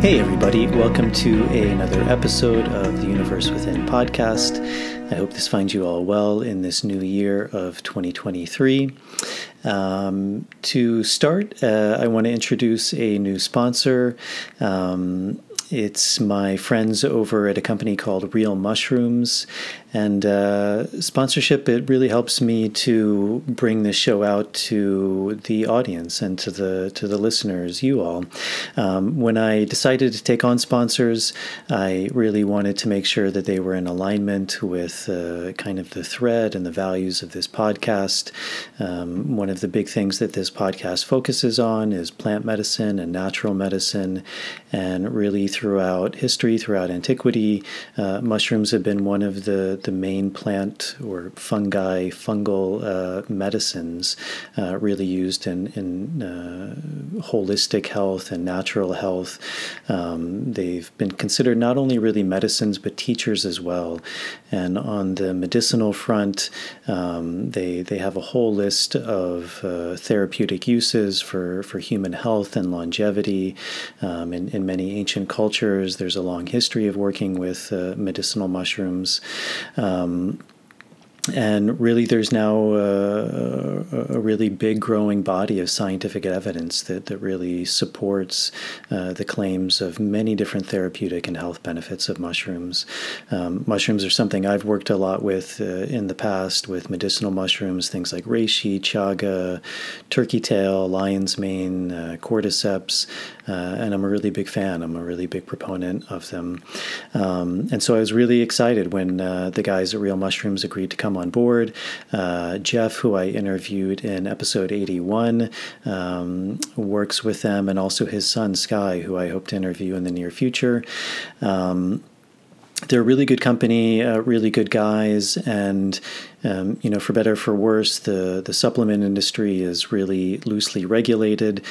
Hey everybody, welcome to another episode of the Universe Within podcast. I hope this finds you all well in this new year of 2023. To start, I want to introduce a new sponsor. It's my friends over at a company called Real Mushrooms, and sponsorship, it really helps me to bring this show out to the audience and to the listeners, you all. When I decided to take on sponsors, I really wanted to make sure that they were in alignment with kind of the thread and the values of this podcast. One of the big things that this podcast focuses on is plant medicine and natural medicine, and really throughout history, throughout antiquity, mushrooms have been one of the main plant or fungal medicines really used in holistic health and natural health. They've been considered not only really medicines, but teachers as well. And on the medicinal front, they have a whole list of therapeutic uses for human health and longevity. In many ancient cultures, there's a long history of working with medicinal mushrooms. And really, there's now a really big growing body of scientific evidence that really supports the claims of many different therapeutic and health benefits of mushrooms. Mushrooms are something I've worked a lot with in the past, with medicinal mushrooms, things like reishi, chaga, turkey tail, lion's mane, cordyceps, and I'm a really big fan. I'm a really big proponent of them. And so I was really excited when the guys at Real Mushrooms agreed to come on board. Jeff, who I interviewed in episode 81, works with them, and also his son, Sky, who I hope to interview in the near future. They're a really good company, really good guys, and for better or for worse, the supplement industry is really loosely regulated,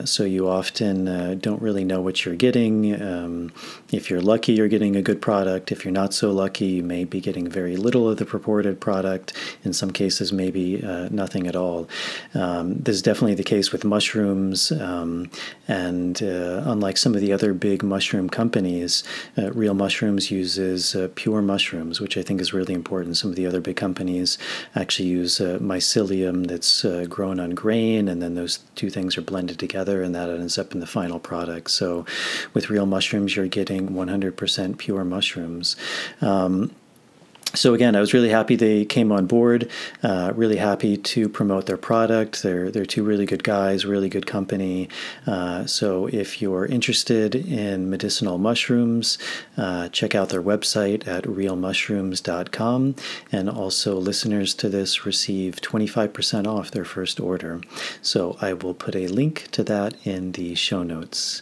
so you often don't really know what you're getting. If you're lucky, you're getting a good product. If you're not so lucky, you may be getting very little of the purported product. In some cases, maybe nothing at all. This is definitely the case with mushrooms, and unlike some of the other big mushroom companies, Real Mushrooms uses pure mushrooms, which I think is really important. Some of the other big companies actually use mycelium that's grown on grain, and then those two things are blended together, and that ends up in the final product. So with Real Mushrooms, you're getting 100% pure mushrooms. So again, I was really happy they came on board, really happy to promote their product. They're two really good guys, really good company. So if you're interested in medicinal mushrooms, check out their website at realmushrooms.com. And also listeners to this receive 25% off their first order. So I will put a link to that in the show notes.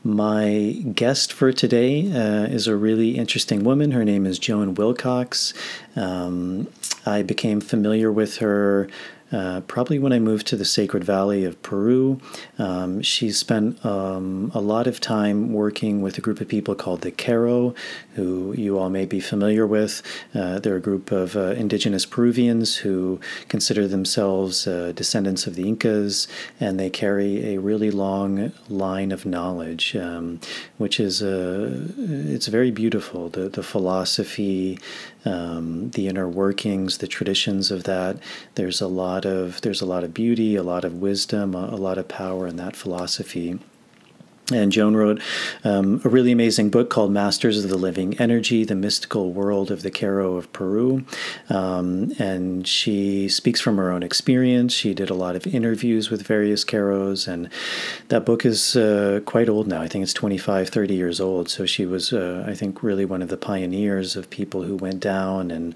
My guest for today is a really interesting woman. Her name is Joan Wilcox. I became familiar with her probably when I moved to the Sacred Valley of Peru. She spent a lot of time working with a group of people called the Q'ero, who you all may be familiar with. They're a group of indigenous Peruvians who consider themselves descendants of the Incas, and they carry a really long line of knowledge, which is it's very beautiful. The philosophy, the inner workings, the traditions of that. There's a lot of beauty, a lot of wisdom, a lot of power in that philosophy. And Joan wrote a really amazing book called Masters of the Living Energy, The Mystical World of the Q'ero of Peru. And she speaks from her own experience. She did a lot of interviews with various Q'eros, and that book is quite old now. I think it's 25, 30 years old. So she was, I think, really one of the pioneers of people who went down and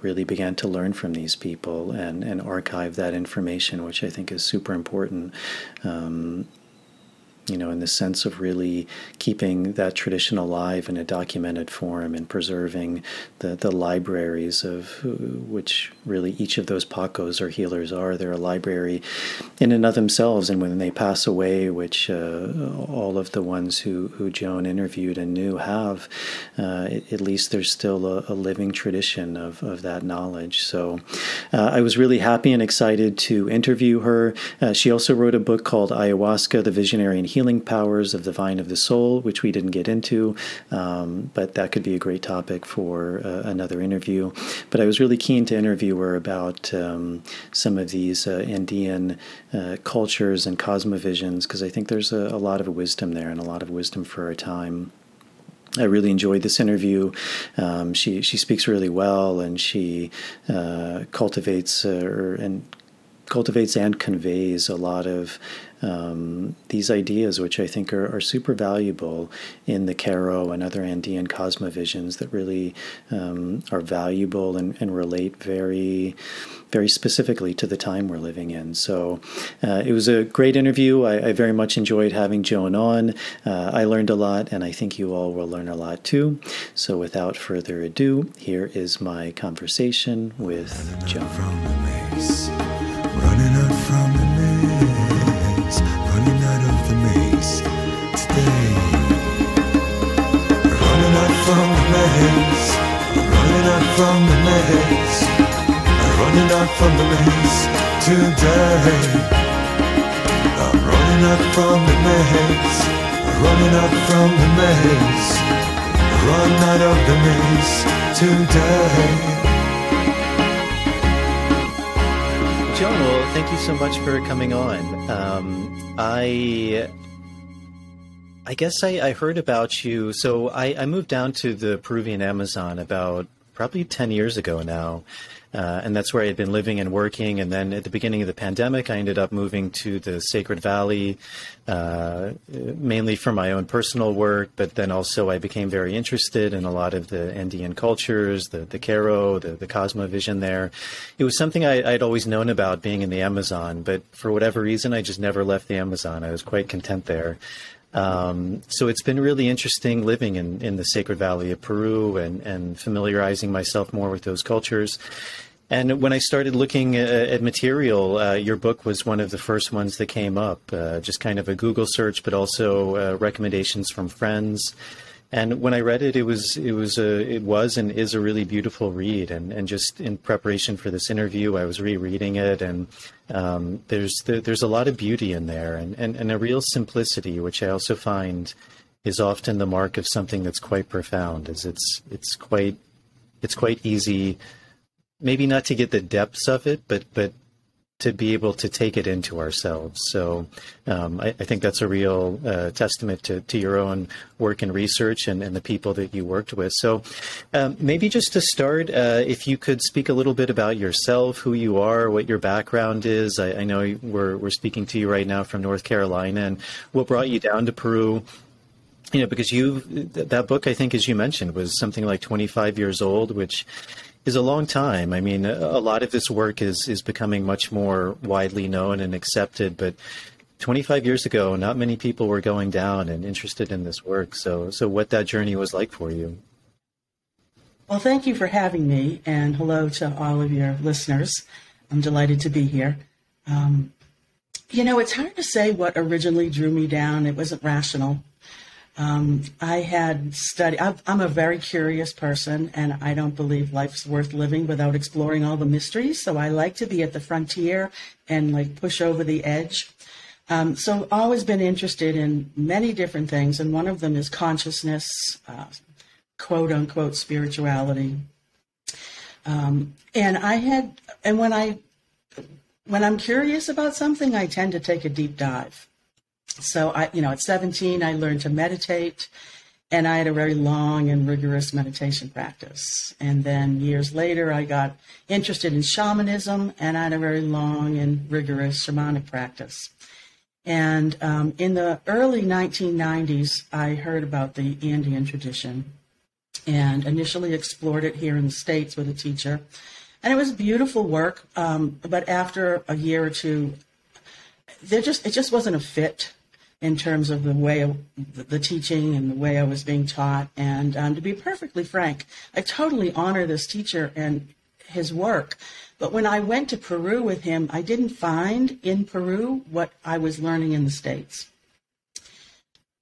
really began to learn from these people and archive that information, which I think is super important. In the sense of really keeping that tradition alive in a documented form and preserving the libraries of which really each of those paqos or healers are. They're a library in and of themselves, and when they pass away, which all of the ones who Joan interviewed and knew have, at least there's still a living tradition of that knowledge. So I was really happy and excited to interview her. She also wrote a book called Ayahuasca, the Visionary and Healing healing powers of the vine of the soul, which we didn't get into, but that could be a great topic for another interview. But I was really keen to interview her about some of these Andean cultures and cosmovisions, because I think there's a lot of wisdom there and a lot of wisdom for our time. I really enjoyed this interview. She speaks really well, and she cultivates and conveys a lot of these ideas, which I think are super valuable in the Q'ero and other Andean cosmovisions that really are valuable and relate very, very specifically to the time we're living in. So it was a great interview. I very much enjoyed having Joan on. I learned a lot, and I think you all will learn a lot too. So without further ado, here is my conversation with Joan. Running out from the maze, running out of the maze today. Running out from the maze, running out from the maze, running out from the maze today. I'm running out from the maze, running out from the maze, run out of the maze today. Joan, well, thank you so much for coming on. I guess I heard about you. So I moved down to the Peruvian Amazon about probably 10 years ago now. And that's where I had been living and working. And then at the beginning of the pandemic, I ended up moving to the Sacred Valley, mainly for my own personal work. But then also I became very interested in a lot of the Andean cultures, the Q'ero, the Cosmovision there. It was something I'd always known about being in the Amazon, but for whatever reason, I just never left the Amazon. I was quite content there. So it's been really interesting living in the Sacred Valley of Peru and familiarizing myself more with those cultures. And when I started looking at material, your book was one of the first ones that came up, just kind of a Google search, but also recommendations from friends. And when I read it, it was and is a really beautiful read. And just in preparation for this interview, I was rereading it, and there's a lot of beauty in there, and a real simplicity, which I also find is often the mark of something that's quite profound. Is it's quite easy, maybe not to get the depths of it, but to be able to take it into ourselves. So I think that's a real testament to your own work and research and the people that you worked with. So maybe just to start, if you could speak a little bit about yourself, who you are, what your background is. I know we're speaking to you right now from North Carolina, and what brought you down to Peru. You know, because that book, I think, as you mentioned, was something like 25 years old, which is a long time. I mean, a lot of this work is becoming much more widely known and accepted, but 25 years ago, not many people were going down and interested in this work. So what that journey was like for you. Well, thank you for having me, and hello to all of your listeners. I'm delighted to be here. You know, it's hard to say what originally drew me down. It wasn't rational. I had studied, I'm a very curious person, and I don't believe life's worth living without exploring all the mysteries. So I like to be at the frontier and like push over the edge. So always been interested in many different things. And one of them is consciousness, quote unquote, spirituality. And when I'm curious about something, I tend to take a deep dive. So at 17, I learned to meditate, and I had a very long and rigorous meditation practice. And then years later, I got interested in shamanism, and I had a very long and rigorous shamanic practice. And in the early 1990s, I heard about the Andean tradition and initially explored it here in the States with a teacher. And it was beautiful work, but after a year or two, it just wasn't a fit in terms of the way the teaching and the way I was being taught. And to be perfectly frank, I totally honor this teacher and his work. But when I went to Peru with him, I didn't find in Peru what I was learning in the States.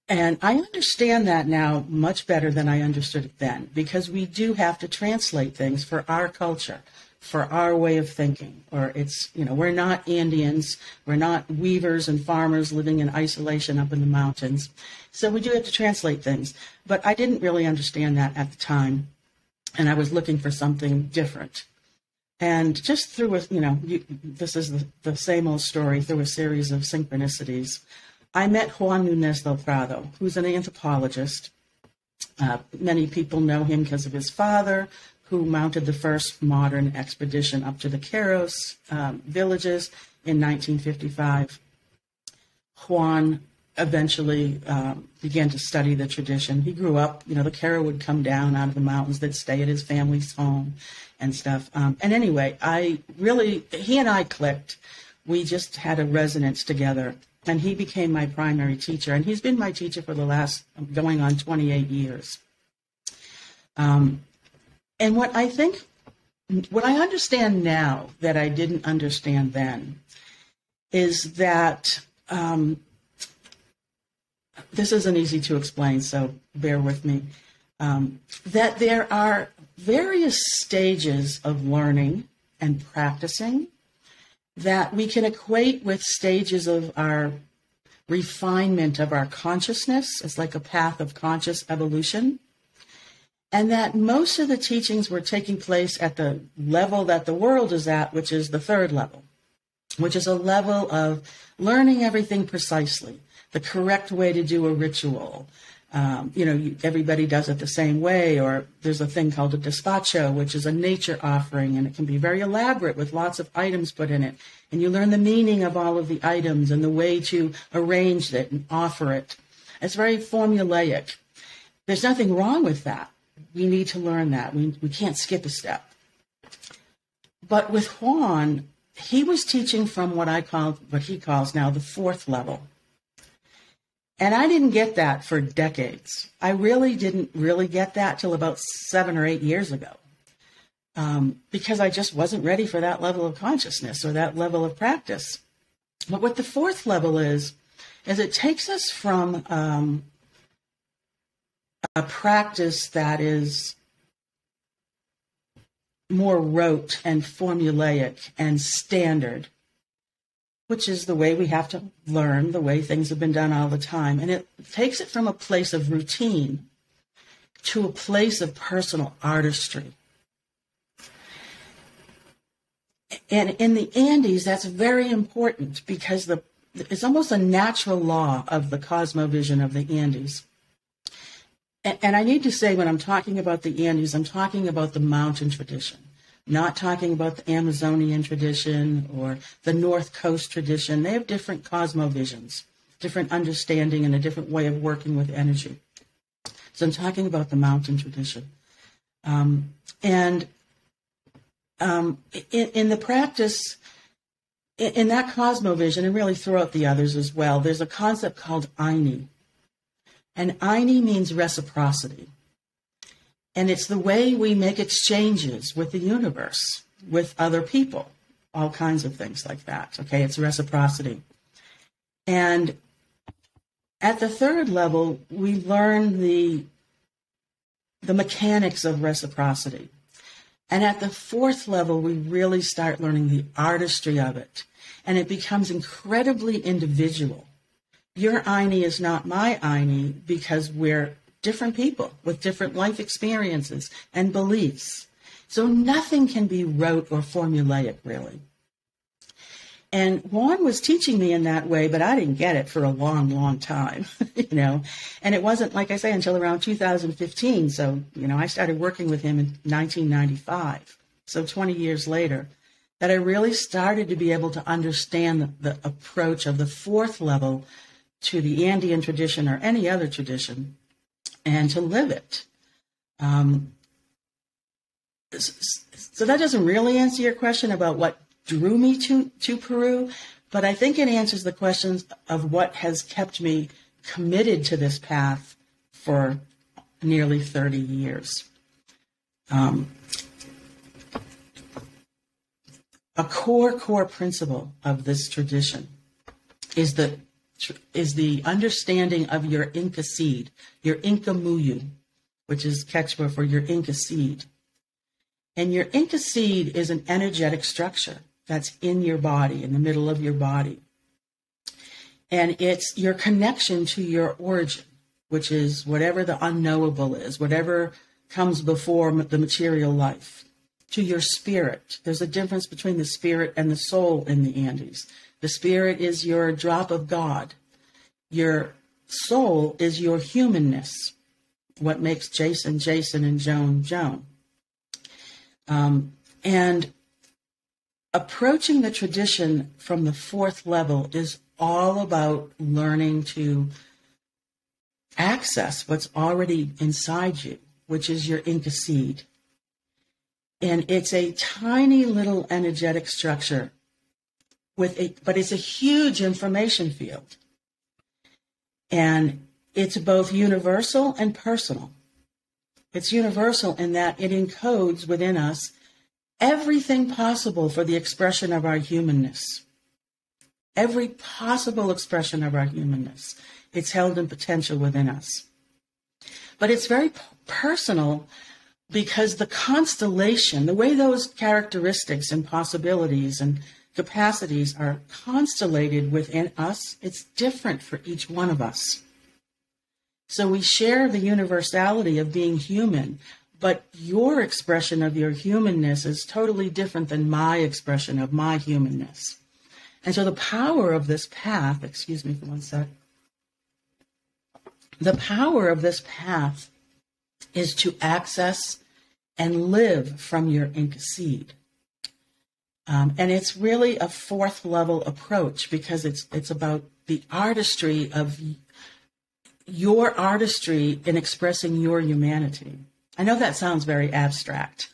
And I understand that now much better than I understood it then, because we do have to translate things for our culture. for our way of thinking, or it's, we're not Indians, we're not weavers and farmers living in isolation up in the mountains. So we do have to translate things. But I didn't really understand that at the time, and I was looking for something different. And just through this is the same old story, through a series of synchronicities, I met Juan Nuñez del Prado, who's an anthropologist. Many people know him because of his father, who mounted the first modern expedition up to the Q'ero villages in 1955. Juan eventually began to study the tradition. He grew up, the Q'ero would come down out of the mountains, they'd stay at his family's home and stuff. And anyway, he and I clicked. We just had a resonance together, and he became my primary teacher. And he's been my teacher for the last, going on 28 years. And what I understand now that I didn't understand then is that, this isn't easy to explain, so bear with me, that there are various stages of learning and practicing that we can equate with stages of our refinement of our consciousness. It's like a path of conscious evolution. And that most of the teachings were taking place at the level that the world is at, which is the third level, which is a level of learning everything precisely, the correct way to do a ritual. Everybody does it the same way, or there's a thing called a despacho, which is a nature offering, and it can be very elaborate with lots of items put in it. And you learn the meaning of all of the items and the way to arrange it and offer it. It's very formulaic. There's nothing wrong with that. We need to learn that. We can't skip a step. But with Juan, he was teaching from what he calls now the fourth level. And I didn't get that for decades. I really didn't get that till about 7 or 8 years ago, because I just wasn't ready for that level of consciousness or that level of practice. But what the fourth level is it takes us from a practice that is more rote and formulaic and standard, which is the way we have to learn, the way things have been done all the time. And it takes it from a place of routine to a place of personal artistry. And in the Andes, that's very important because it's almost a natural law of the cosmovision of the Andes. And I need to say, when I'm talking about the Andes, I'm talking about the mountain tradition, not talking about the Amazonian tradition or the North Coast tradition. They have different cosmovisions, different understanding, and a different way of working with energy. So I'm talking about the mountain tradition. In the practice, in that cosmovision, and really throughout the others as well, there's a concept called Aini. And Aini means reciprocity. And it's the way we make exchanges with the universe, with other people, all kinds of things like that. Okay, it's reciprocity. And at the third level, we learn the mechanics of reciprocity. And at the fourth level, we really start learning the artistry of it. And it becomes incredibly individual. Your Aini is not my Aini because we're different people with different life experiences and beliefs. So nothing can be rote or formulaic, really. And Juan was teaching me in that way, but I didn't get it for a long, long time, And it wasn't, like I say, until around 2015. So, I started working with him in 1995. So 20 years later, that I really started to be able to understand the approach of the fourth level to the Andean tradition or any other tradition, and to live it. So that doesn't really answer your question about what drew me to Peru, but I think it answers the questions of what has kept me committed to this path for nearly 30 years. A core principle of this tradition is the understanding of your Inca seed, your Inca muyu, which is Quechua for your Inca seed. And your Inca seed is an energetic structure that's in your body, in the middle of your body. And it's your connection to your origin, which is whatever the unknowable is, whatever comes before the material life, to your spirit. There's a difference between the spirit and the soul in the Andes. The spirit is your drop of God. Your soul is your humanness, what makes Jason, Jason, and Joan, Joan. And approaching the tradition from the fourth level is all about learning to access what's already inside you, which is your Inca seed. And it's a tiny little energetic structure but it's a huge information field. And it's both universal and personal. It's universal in that it encodes within us everything possible for the expression of our humanness. Every possible expression of our humanness. It's held in potential within us. But it's very personal because the constellation, the way those characteristics and possibilities and capacities are constellated within us, it's different for each one of us. So we share the universality of being human, but your expression of your humanness is totally different than my expression of my humanness. And so the power of this path, excuse me for one sec, the power of this path is to access and live from your Inca seed. And it's really a fourth level approach because it's about the artistry of your artistry in expressing your humanity. I know that sounds very abstract,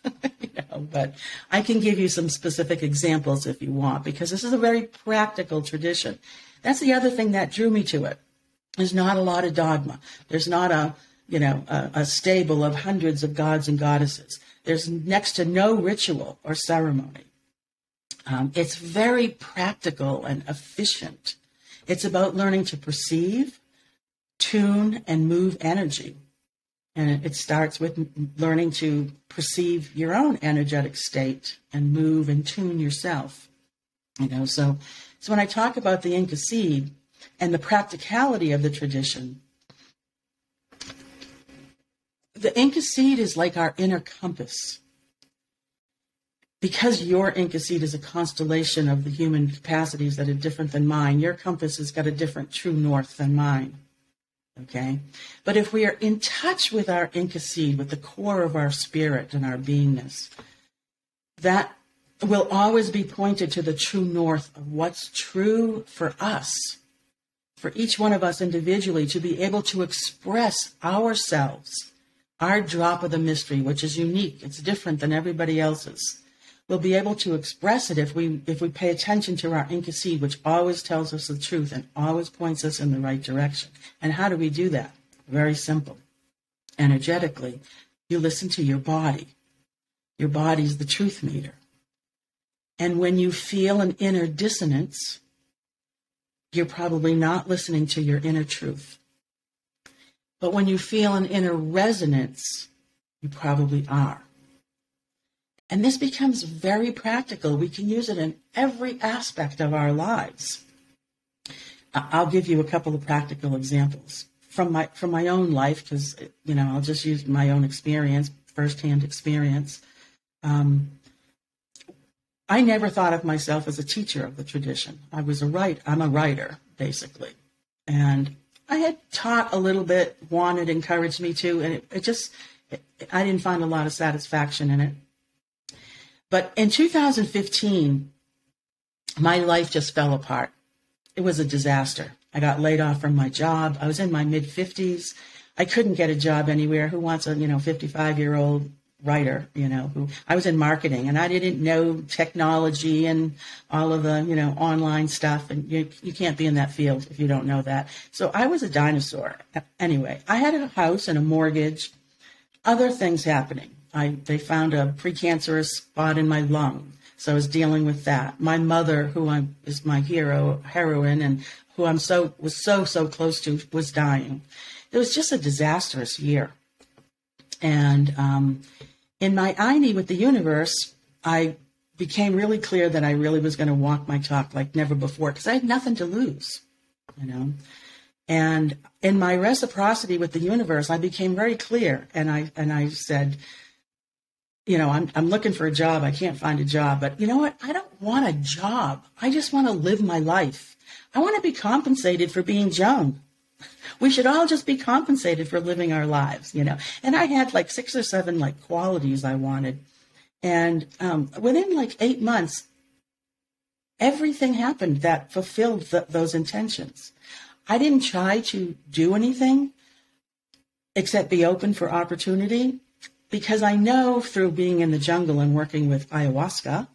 but I can give you some specific examples if you want, because this is a very practical tradition. That's the other thing that drew me to it. There's not a lot of dogma. There's not a stable of hundreds of gods and goddesses. There's next to no ritual or ceremony. It's very practical and efficient. It's about learning to perceive, tune, and move energy. And it starts with learning to perceive your own energetic state and move and tune yourself. So when I talk about the Inca seed and the practicality of the tradition, the Inca seed is like our inner compass. Because your Inca seed is a constellation of the human capacities that are different than mine, your compass has got a different true north than mine. Okay? But if we are in touch with our Inca seed, with the core of our spirit and our beingness, that will always be pointed to the true north of what's true for us, for each one of us individually, to be able to express ourselves, our drop of the mystery, which is unique. It's different than everybody else's. We'll be able to express it if we pay attention to our Inca seed, which always tells us the truth and always points us in the right direction. And how do we do that? Very simple. Energetically, you listen to your body. Your body's the truth meter. And when you feel an inner dissonance, you're probably not listening to your inner truth. But when you feel an inner resonance, you probably are. And this becomes very practical. We can use it in every aspect of our lives. I'll give you a couple of practical examples from my own life, because I'll just use my own experience, firsthand experience. I never thought of myself as a teacher of the tradition. I'm a writer, basically, and I had taught a little bit. Juan had encouraged me to, and I didn't find a lot of satisfaction in it. But in 2015, my life just fell apart. It was a disaster. I got laid off from my job. I was in my mid-50s. I couldn't get a job anywhere. Who wants a 55-year-old writer? Who I was in marketing, and I didn't know technology and all of the online stuff. And you can't be in that field if you don't know that. So I was a dinosaur. Anyway, I had a house and a mortgage. Other things happening. They found a precancerous spot in my lung, so I was dealing with that. My mother, who is my heroine, and who was so close to, was dying. It was just a disastrous year, and In my Aini with the universe, I became really clear that I really was going to walk my talk like never before because I had nothing to lose, you know. And in my reciprocity with the universe, I became very clear. And I said, you know, I'm looking for a job. I can't find a job. But you know what? I don't want a job. I just want to live my life. I want to be compensated for being Joan. We should all just be compensated for living our lives, you know. And I had like 6 or 7 like qualities I wanted. And within like 8 months, everything happened that fulfilled those intentions. I didn't try to do anything except be open for opportunity because I know through being in the jungle and working with ayahuasca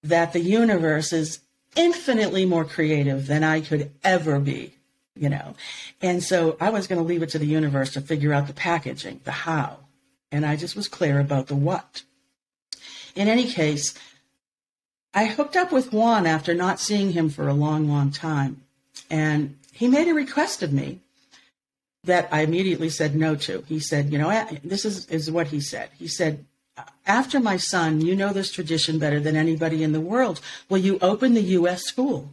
that the universe is infinitely more creative than I could ever be, you know. And so I was going to leave it to the universe to figure out the packaging, the how. And I just was clear about the what. In any case, I hooked up with Juan after not seeing him for a long, long time. And he made a request of me that I immediately said no to. He said, you know, this is what he said. He said, after my son, you know this tradition better than anybody in the world. Will you open the U.S. school?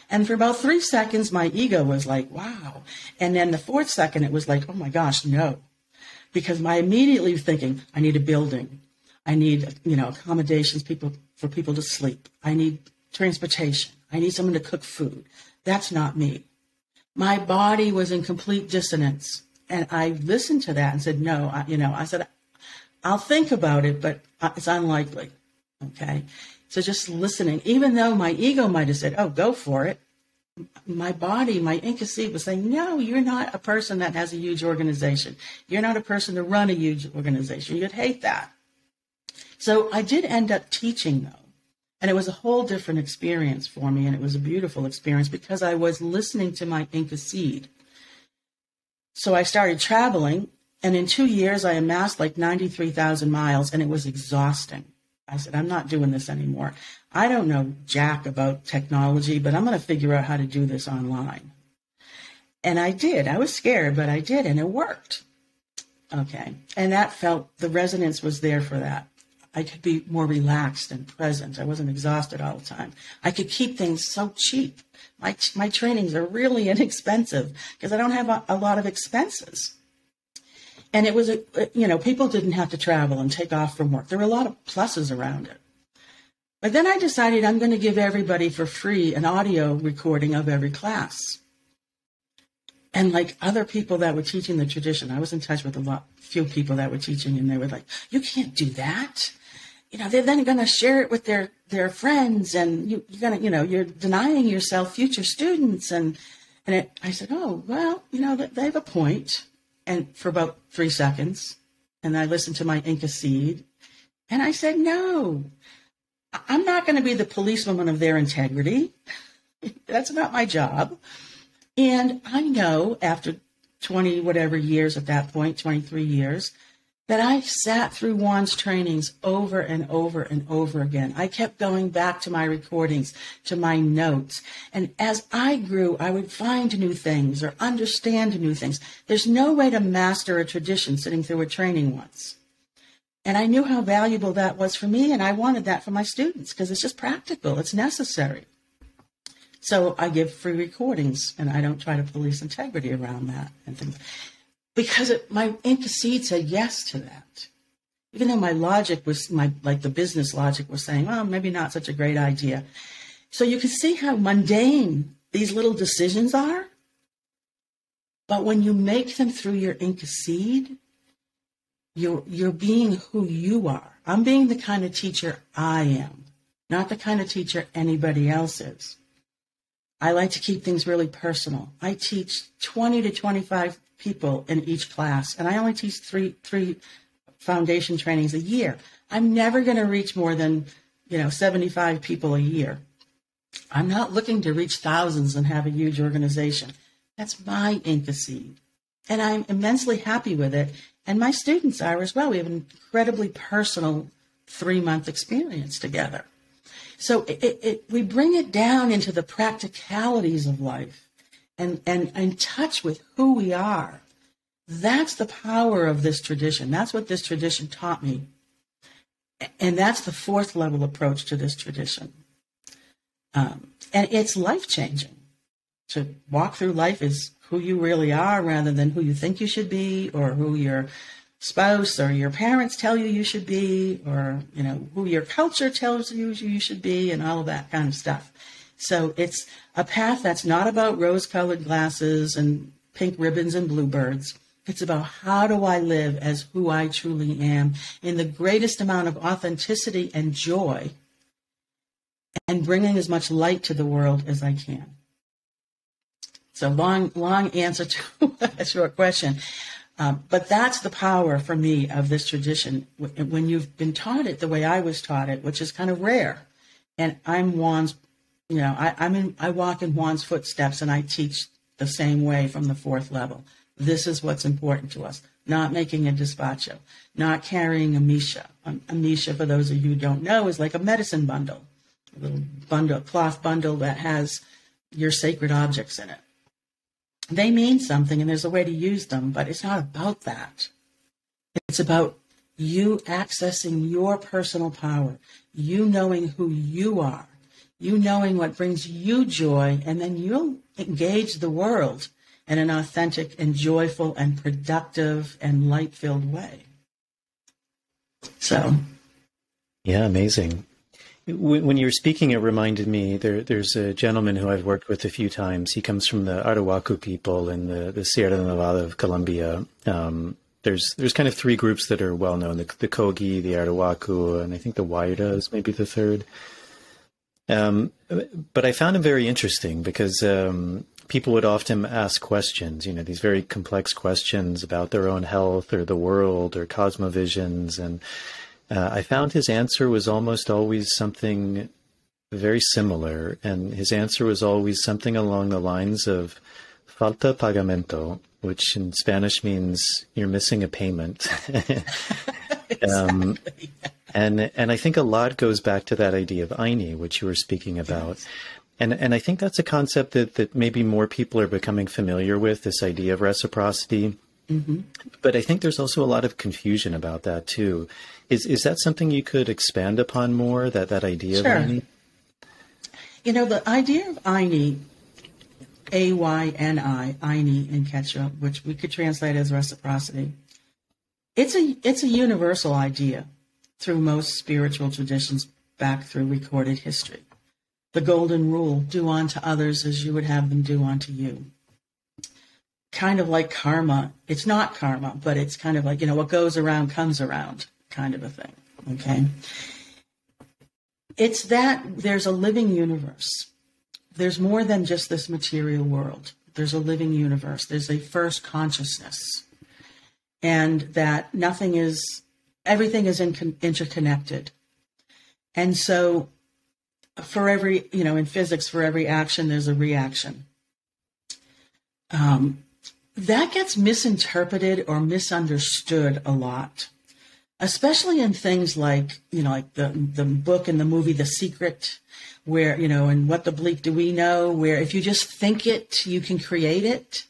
And for about 3 seconds, my ego was like, wow. And then the 4th second, it was like, oh my gosh, no. Because my immediately thinking, I need a building. I need, you know, accommodations for people to sleep. I need transportation. I need someone to cook food. That's not me. My body was in complete dissonance. And I listened to that and said, no, I said, I'll think about it, but it's unlikely. Okay. So just listening, even though my ego might have said, oh, go for it. My body, my Inca seed was saying, no, you're not a person that has a huge organization. You're not a person to run a huge organization. You'd hate that. So I did end up teaching though. And it was a whole different experience for me. And it was a beautiful experience because I was listening to my Inca seed. So I started traveling. And in 2 years, I amassed like 93,000 miles. And it was exhausting. I said, I'm not doing this anymore. I don't know jack about technology, but I'm going to figure out how to do this online. And I did. I was scared, but I did. And it worked. Okay. And that the resonance was there for that. I could be more relaxed and present. I wasn't exhausted all the time. I could keep things so cheap. My trainings are really inexpensive because I don't have a lot of expenses. And it was, people didn't have to travel and take off from work. There were a lot of pluses around it. But then I decided I'm going to give everybody for free an audio recording of every class. And like other people that were teaching the tradition, I was in touch with few people that were teaching, and they were like, you can't do that. They're then going to share it with their friends, and you're denying yourself future students. I said, oh, well, they have a point. And for about 3 seconds, and I listened to my Inca seed, and I said, no, I'm not going to be the policewoman of their integrity. That's not my job. And I know after 20 whatever years at that point, 23 years, that I sat through Juan's trainings over and over and over again. I kept going back to my recordings, to my notes. And as I grew, I would find new things or understand new things. There's no way to master a tradition sitting through a training once. And I knew how valuable that was for me, and I wanted that for my students because it's just practical. It's necessary. So I give free recordings, and I don't try to police integrity around that and things. Because my Inca seed said yes to that. Even though my logic was, the business logic was saying, well, maybe not such a great idea. So you can see how mundane these little decisions are. But when you make them through your Inca seed, you're being who you are. I'm being the kind of teacher I am, not the kind of teacher anybody else is. I like to keep things really personal. I teach 20 to 25 people in each class, and I only teach three foundation trainings a year. I'm never going to reach more than 75 people a year. I'm not looking to reach thousands and have a huge organization. That's my Inca seed, and I'm immensely happy with it, and my students are as well. We have an incredibly personal 3-month experience together. So we bring it down into the practicalities of life and in touch with who we are. That's the power of this tradition. That's what this tradition taught me And that's the fourth level approach to this tradition. And it's life-changing. To walk through life is who you really are rather than who you think you should be, or who your spouse or your parents tell you you should be, or, you know, who your culture tells you should be, and all of that kind of stuff. So it's a path that's not about rose-colored glasses and pink ribbons and bluebirds. It's about, how do I live as who I truly am in the greatest amount of authenticity and joy, and bringing as much light to the world as I can. So long answer to a short question. But that's the power for me of this tradition. When you've been taught it the way I was taught it, which is kind of rare. And I'm Juan's, you know, I walk in Juan's footsteps, and I teach the same way from the fourth level. This is what's important to us. Not making a despacho, not carrying a misha. A misha, for those of you who don't know, is like a medicine bundle, a little bundle, cloth bundle that has your sacred objects in it. They mean something, and there's a way to use them, but it's not about that. It's about you accessing your personal power, you knowing who you are, you knowing what brings you joy, and then you'll engage the world in an authentic and joyful and productive and light-filled way. So. Yeah, amazing. When you were speaking, it reminded me, there's a gentleman who I've worked with a few times. He comes from the Arahuaco people in the Sierra Nevada of Colombia. There's kind of three groups that are well known, the Kogi, the Arahuaco, and I think the Waira is maybe the third. But I found him very interesting because people would often ask questions, you know, these very complex questions about their own health or the world or cosmovisions, and I found his answer was almost always something very similar, and his answer was always something along the lines of falta pagamento, which in Spanish means you're missing a payment. Exactly. And I think a lot goes back to that idea of Aini, which you were speaking about. Yes. And I think that's a concept that maybe more people are becoming familiar with, this idea of reciprocity. Mm-hmm. But I think there's also a lot of confusion about that too. Is that something you could expand upon more, that idea Sure. of Aini? You know, the idea of Aini, A-Y-N-I, Aini in Quechua, which we could translate as reciprocity, it's a universal idea through most spiritual traditions back through recorded history. The golden rule, do unto others as you would have them do unto you. Kind of like karma. It's not karma, but it's kind of like, you know, what goes around comes around kind of a thing, okay? It's that there's a living universe. There's more than just this material world. There's a living universe. There's a first consciousness. And that everything is interconnected. And so for every, you know, in physics, for every action, there's a reaction. That gets misinterpreted or misunderstood a lot, especially in things like, you know, like the book and the movie, The Secret, where, you know, and What the Bleak Do We Know, where if you just think it, you can create it.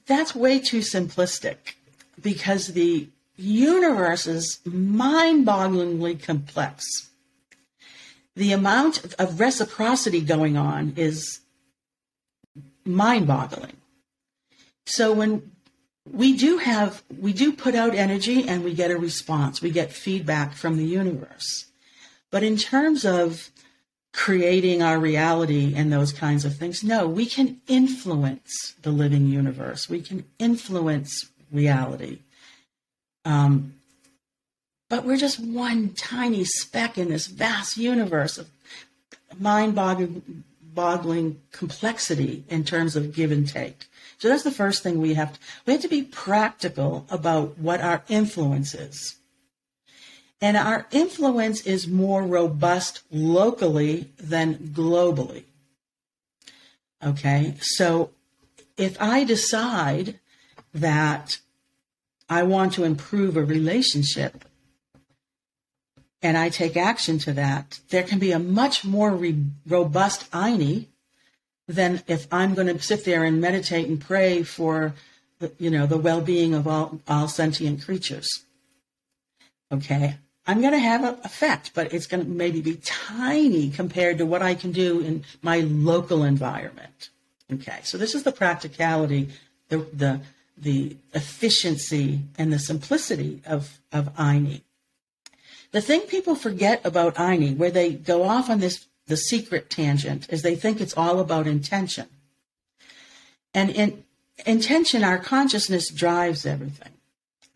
That's way too simplistic, because the universe is mind-bogglingly complex. The amount of reciprocity going on is mind-boggling. So when we do put out energy and we get a response, we get feedback from the universe. But in terms of creating our reality and those kinds of things, no, we can influence the living universe. We can influence reality. But we're just one tiny speck in this vast universe of mind-boggling complexity in terms of give and take. So that's the first thing we have to be practical about what our influence is. And our influence is more robust locally than globally. Okay, so if I decide that I want to improve a relationship and I take action to that, there can be a much more robust Aini than if I'm going to sit there and meditate and pray for, the well-being of all sentient creatures. Okay, I'm going to have an effect, but it's going to maybe be tiny compared to what I can do in my local environment. Okay, so this is the practicality, the efficiency, and the simplicity of Aini. The thing people forget about Aini, where they go off on the secret tangent, is they think it's all about intention. And in intention, our consciousness drives everything.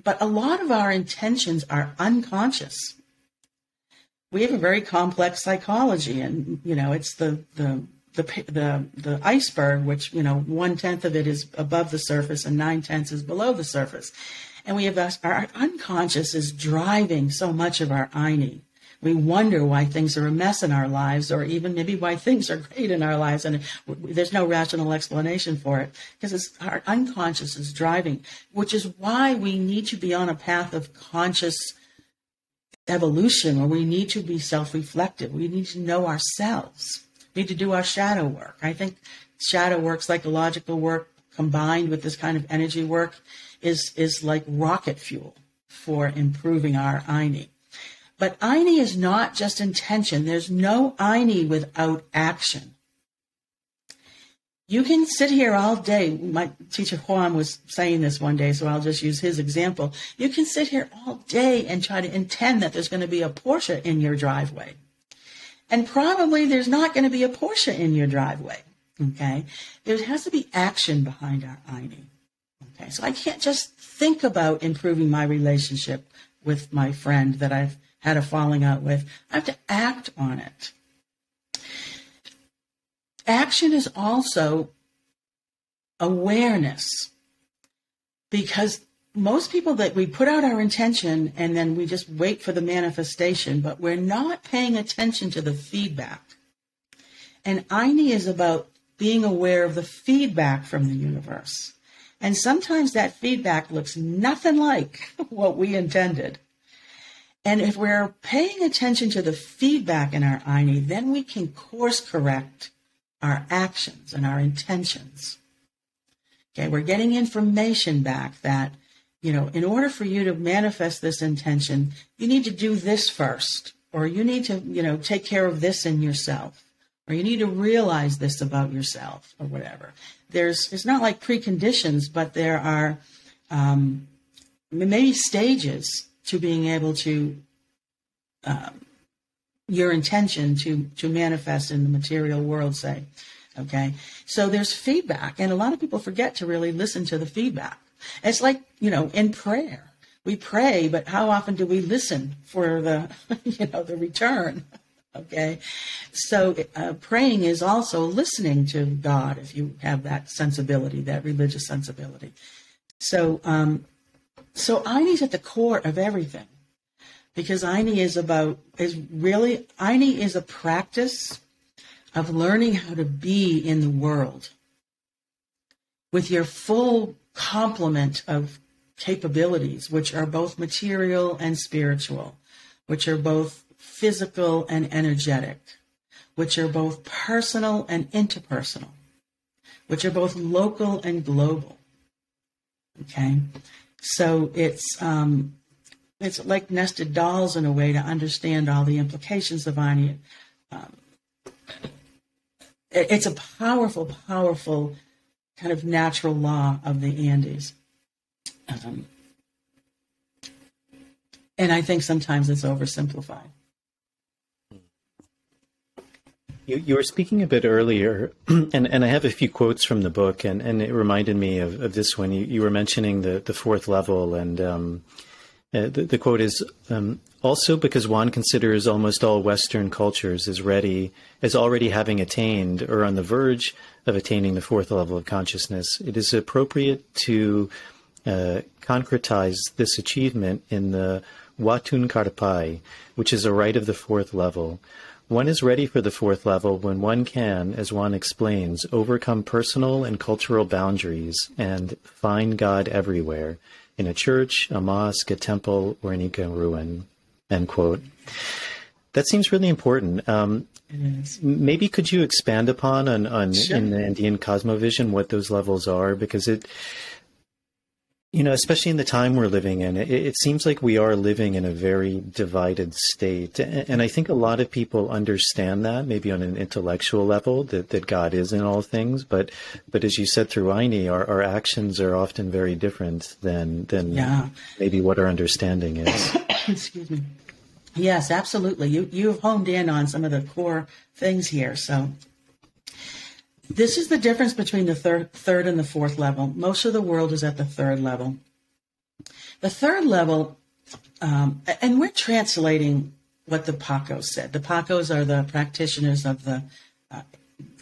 But a lot of our intentions are unconscious. We have a very complex psychology, and it's the iceberg, which 1/10 of it is above the surface and 9/10 is below the surface. And we have our unconscious is driving so much of our Aini. We wonder why things are a mess in our lives, or even maybe why things are great in our lives, and there's no rational explanation for it, because our unconscious is driving, which is why we need to be on a path of conscious evolution, where we need to be self-reflective. We need to know ourselves. We need to do our shadow work. I think shadow work, psychological work, combined with this kind of energy work is like rocket fuel for improving our Aini. But Aini is not just intention. There's no Aini without action. You can sit here all day. My teacher Juan was saying this one day, so I'll just use his example. You can sit here all day and try to intend that there's going to be a Porsche in your driveway. And probably there's not going to be a Porsche in your driveway. Okay? There has to be action behind our Aini. Okay? So I can't just think about improving my relationship with my friend that I've had a falling out with. I have to act on it. Action is also awareness, because most people that we put out our intention and then we just wait for the manifestation, but we're not paying attention to the feedback. And Aini is about being aware of the feedback from the universe. And sometimes that feedback looks nothing like what we intended. And if we're paying attention to the feedback in our Aini, then we can course correct our actions and our intentions. Okay, we're getting information back that, in order for you to manifest this intention, you need to do this first, or you need to, take care of this in yourself, or you need to realize this about yourself, or whatever. It's not like preconditions, but there are maybe stages to being able to your intention to manifest in the material world, say. Okay, so there's feedback, and a lot of people forget to really listen to the feedback. It's like, in prayer, we pray, but how often do we listen for the the return? Okay, so praying is also listening to God, if you have that sensibility, that religious sensibility. So Aini's at the core of everything, because Aini is a practice of learning how to be in the world with your full complement of capabilities, which are both material and spiritual, which are both physical and energetic, which are both personal and interpersonal, which are both local and global. Okay, so it's like nested dolls in a way to understand all the implications of Aini. It's a powerful, powerful kind of natural law of the Andes. And I think sometimes it's oversimplified. You were speaking a bit earlier, and I have a few quotes from the book, and it reminded me of this one. You were mentioning the fourth level, and the quote is, also because Juan considers almost all Western cultures as already having attained or on the verge of attaining the fourth level of consciousness, it is appropriate to concretize this achievement in the Watun Karpai, which is a rite of the fourth level. One is ready for the fourth level when one can, as Juan explains, overcome personal and cultural boundaries and find God everywhere, in a church, a mosque, a temple, or an Inca ruin, end quote. That seems really important. Maybe could you expand upon Sure. in the Andean Cosmovision what those levels are? Because Especially in the time we're living in, it seems like we are living in a very divided state. And I think a lot of people understand that, maybe on an intellectual level, that God is in all things. But as you said through Aini, our actions are often very different than maybe what our understanding is. Excuse me. Yes, absolutely. You've honed in on some of the core things here. So this is the difference between the third and the fourth level. Most of the world is at the third level. The third level, and we're translating what the paqos said. The paqos are the practitioners of the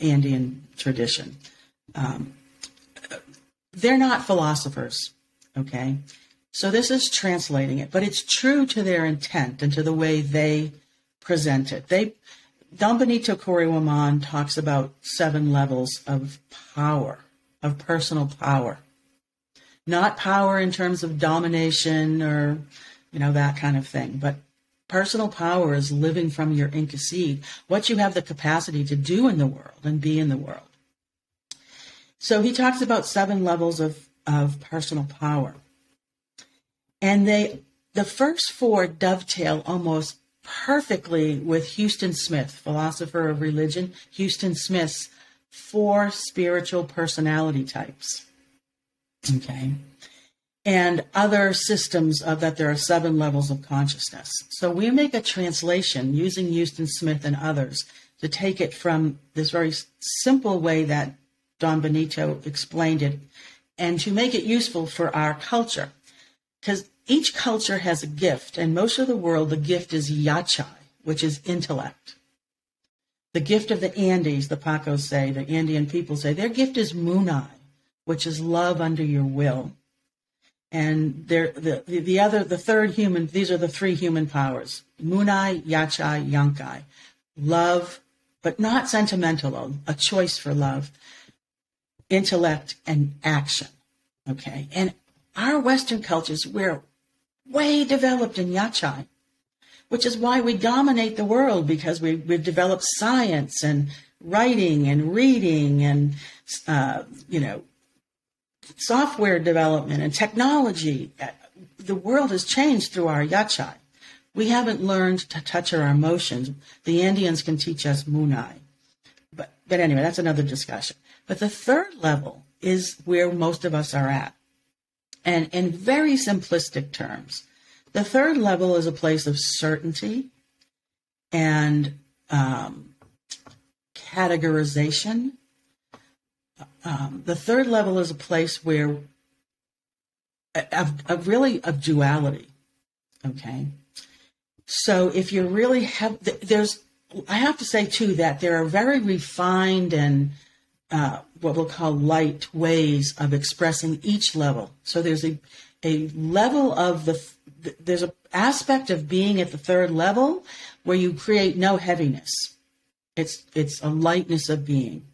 Andean tradition. They're not philosophers, okay? So this is translating it, but it's true to their intent and to the way they present it. Don Benito Correaman talks about 7 levels of power, of personal power. Not power in terms of domination or, that kind of thing, but personal power is living from your Inca seed, what you have the capacity to do in the world and be in the world. So he talks about 7 levels of personal power. And the first 4 dovetail almost perfectly with Houston Smith, philosopher of religion, Houston Smith's 4 spiritual personality types. Okay. And other systems of that there are 7 levels of consciousness. So we make a translation using Houston Smith and others to take it from this very simple way that Don Benito explained it and to make it useful for our culture. Because each culture has a gift, and most of the world, the gift is yachai, which is intellect. The gift of the Andes, the Paqos say, the Andean people say, their gift is munai, which is love under your will. And the third human, these are the 3 human powers, munai, yachai, yankai. Love, but not sentimental, a choice for love, intellect, and action. Okay, and our Western cultures, we're way developed in yachai, which is why we dominate the world, because we've developed science and writing and reading and, software development and technology. The world has changed through our yachai. We haven't learned to touch our emotions. The Andeans can teach us munai. But anyway, that's another discussion. But the third level is where most of us are at. And in very simplistic terms, the third level is a place of certainty and categorization. The third level is a place where of duality. Okay, so if you really have, I have to say too that there are very refined and what we'll call light ways of expressing each level. So there's a level of there's an aspect of being at the third level where you create no heaviness. It's a lightness of being.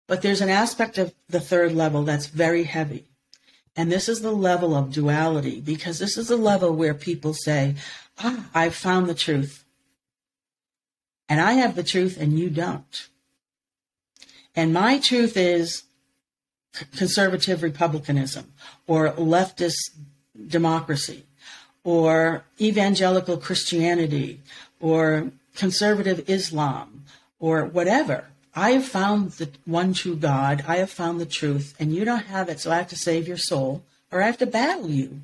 But there's an aspect of the third level that's very heavy. And this is the level of duality, because this is the level where people say, I've found the truth. And I have the truth and you don't. And my truth is conservative republicanism or leftist democracy or evangelical Christianity or conservative Islam or whatever. I have found the one true God. I have found the truth, and you don't have it, so I have to save your soul, or I have to battle you.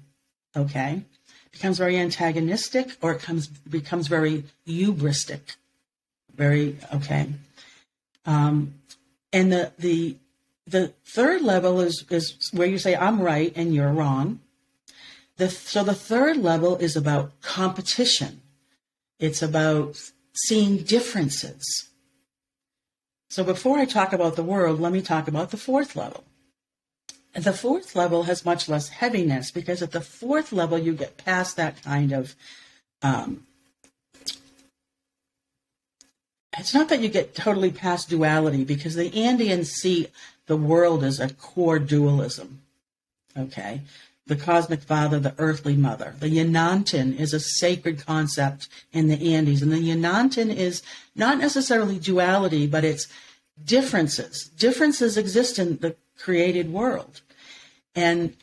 Okay? It becomes very antagonistic, or it becomes very hubristic. Very, okay. And the third level is where you say, I'm right and you're wrong. So the third level is about competition. It's about seeing differences. So before I talk about the world, let me talk about the fourth level. And the fourth level has much less heaviness, because at the fourth level, you get past that kind of, it's not that you get totally past duality, because the Andeans see the world as a core dualism, okay? The cosmic father, the earthly mother. The Yanantin is a sacred concept in the Andes. And the Yanantin is not necessarily duality, but it's differences. Differences exist in the created world. And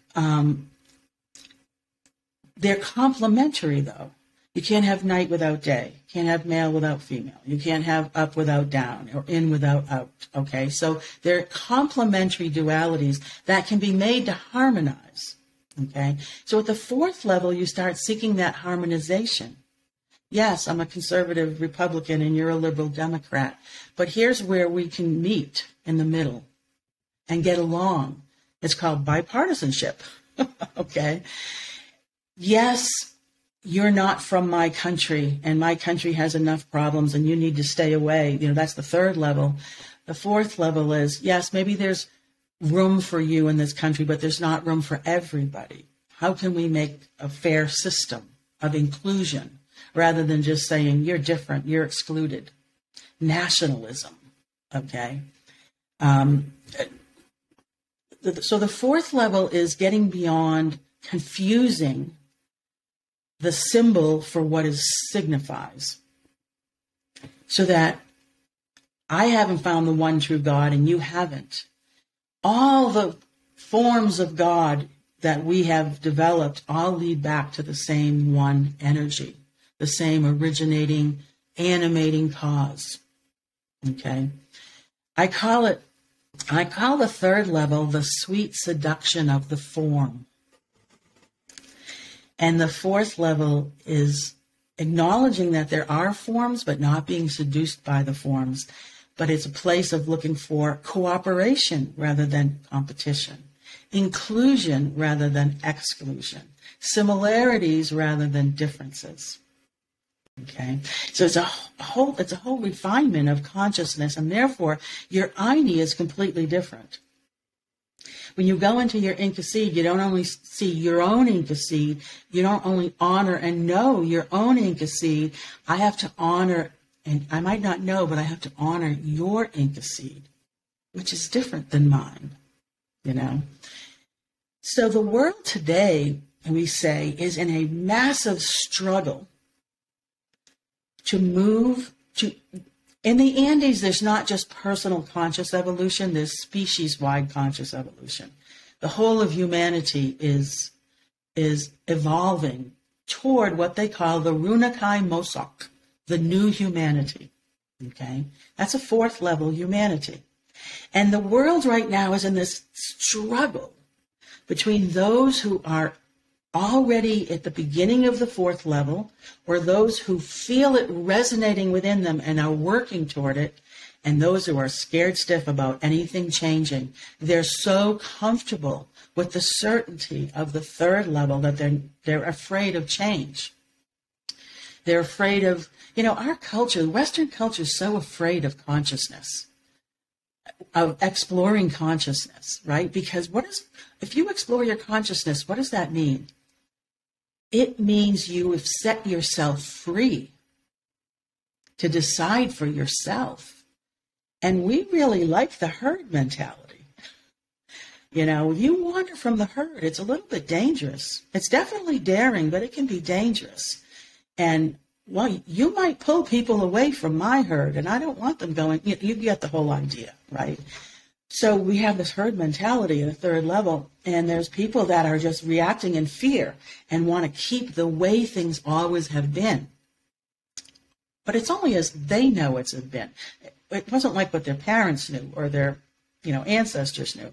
they're complementary, though. You can't have night without day. You can't have male without female. You can't have up without down or in without out. Okay, so they're complementary dualities that can be made to harmonize. Okay, so at the fourth level, you start seeking that harmonization. Yes, I'm a conservative Republican and you're a liberal Democrat, but here's where we can meet in the middle and get along. It's called bipartisanship. Okay. Yes, you're not from my country and my country has enough problems and you need to stay away. You know, that's the third level. The fourth level is, yes, maybe there's room for you in this country, but there's not room for everybody. How can we make a fair system of inclusion rather than just saying you're different, you're excluded? Nationalism, okay? So the fourth level is getting beyond confusing the symbol for what it signifies, so that I haven't found the one true God and you haven't. All the forms of God that we have developed all lead back to the same one energy, the same originating, animating cause. Okay? I call the third level the sweet seduction of the form. And the fourth level is acknowledging that there are forms, but not being seduced by the forms. But it's a place of looking for cooperation rather than competition, inclusion rather than exclusion, similarities rather than differences. Okay, so it's a whole refinement of consciousness, and therefore your Aini is completely different. When you go into your Inca seed, you don't only see your own Inca seed, you don't only honor and know your own Inca seed. I have to honor, and I might not know, but I have to honor your Inca seed, which is different than mine, you know. So the world today, we say, is in a massive struggle to move to. In the Andes, there's not just personal conscious evolution, there's species-wide conscious evolution. The whole of humanity is evolving toward what they call the Runakai Mosok, the new humanity. Okay? That's a fourth level humanity. And the world right now is in this struggle between those who are already at the beginning of the fourth level, or those who feel it resonating within them and are working toward it, and those who are scared stiff about anything changing. They're so comfortable with the certainty of the third level that they're afraid of change. They're afraid of, you know, our culture, Western culture, is so afraid of consciousness, of exploring consciousness, right? Because if you explore your consciousness, what does that mean? It means you have set yourself free to decide for yourself. And we really like the herd mentality. You know, if you wander from the herd, it's a little bit dangerous. It's definitely daring, but it can be dangerous. And, well, you might pull people away from my herd, and I don't want them going, you get the whole idea, right? So we have this herd mentality at a third level, and there's people that are just reacting in fear and want to keep the way things always have been. But it's only as they know it's been. It wasn't like what their parents knew or their, ancestors knew.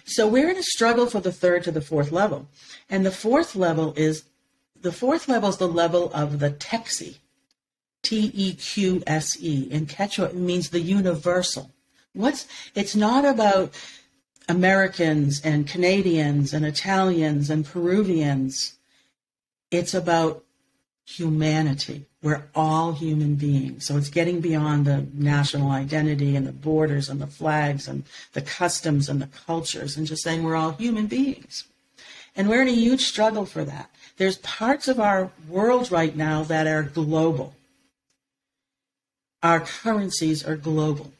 So we're in a struggle for the third to the fourth level. And the fourth level is the level of the Teqsi, Teqse. In Quechua, it means the universal. It's not about Americans and Canadians and Italians and Peruvians. It's about humanity. We're all human beings. So it's getting beyond the national identity and the borders and the flags and the customs and the cultures and just saying we're all human beings. And we're in a huge struggle for that. There's parts of our world right now that are global. Our currencies are global.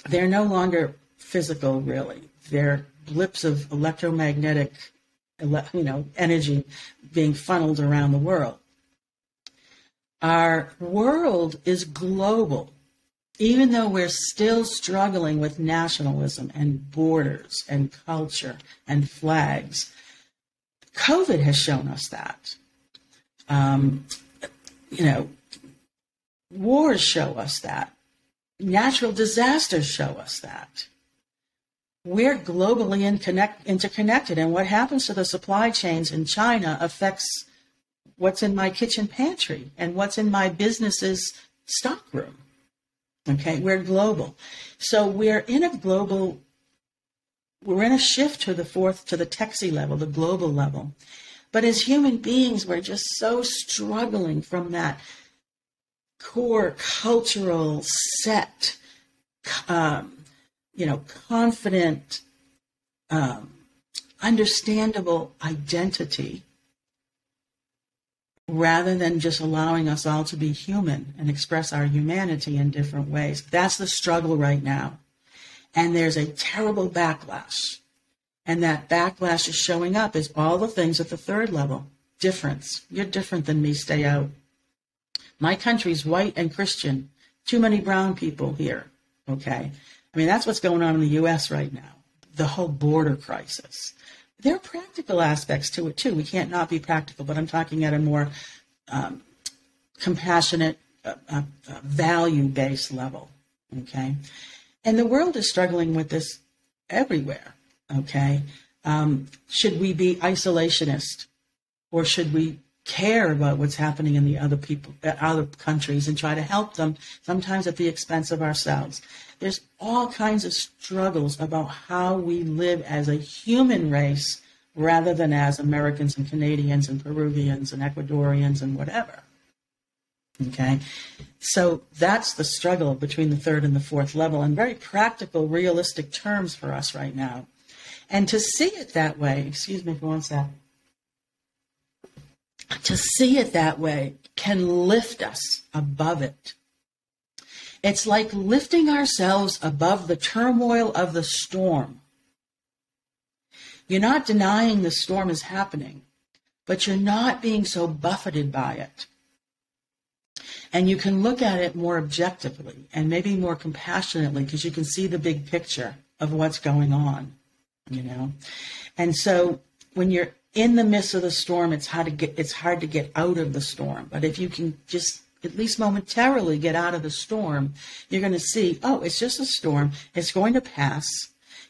They're no longer physical, really. They're blips of electromagnetic, energy being funneled around the world. Our world is global. even though we're still struggling with nationalism and borders and culture and flags, COVID has shown us that. Wars show us that. Natural disasters show us that. We're globally interconnected, and what happens to the supply chains in China affects what's in my kitchen pantry and what's in my business's stockroom. Okay, we're global. So we're in a shift to the techie level, the global level. But as human beings, we're just so struggling from that core cultural set, confident, understandable identity, rather than just allowing us all to be human and express our humanity in different ways. That's the struggle right now. And there's a terrible backlash. And that backlash is showing up as all the things at the third level. Difference. You're different than me, stay out. My country's white and Christian. Too many brown people here. Okay? I mean, that's what's going on in the U.S. right now. The whole border crisis. There are practical aspects to it, too. We can't not be practical, but I'm talking at a more compassionate, value-based level, okay? And the world is struggling with this everywhere, okay? Should we be isolationist, or should we care about what's happening in the other countries and try to help them, sometimes at the expense of ourselves? There's all kinds of struggles about how we live as a human race rather than as Americans and Canadians and Peruvians and Ecuadorians and whatever. Okay? So that's the struggle between the third and the fourth level, in very practical, realistic terms for us right now. And to see it that way, excuse me for one sec, to see it that way can lift us above it. It's like lifting ourselves above the turmoil of the storm. You're not denying the storm is happening, but you're not being so buffeted by it. And you can look at it more objectively and maybe more compassionately, because you can see the big picture of what's going on, And so when you're in the midst of the storm, it's hard to get out of the storm. But if you can just at least momentarily get out of the storm, you're going to see, oh, it's just a storm. It's going to pass.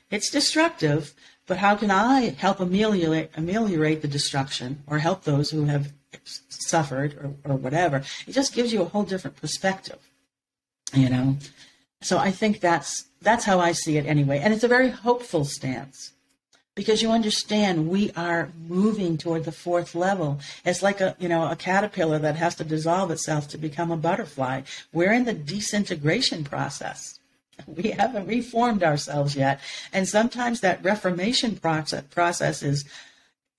It's destructive, but how can I help ameliorate the destruction, or help those who have suffered, or whatever? It just gives you a whole different perspective, So I think that's how I see it anyway. And it's a very hopeful stance, because you understand we are moving toward the fourth level. It's like a caterpillar that has to dissolve itself to become a butterfly. We're in the disintegration process. We haven't reformed ourselves yet. And sometimes that reformation process is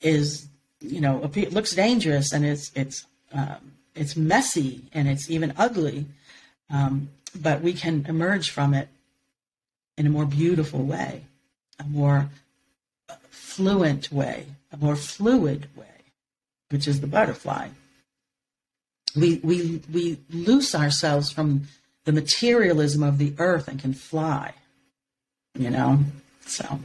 it looks dangerous, and it's messy, and it's even ugly. But we can emerge from it in a more beautiful way, a more fluent way, a more fluid way, which is the butterfly. We loose ourselves from the materialism of the earth and can fly, so.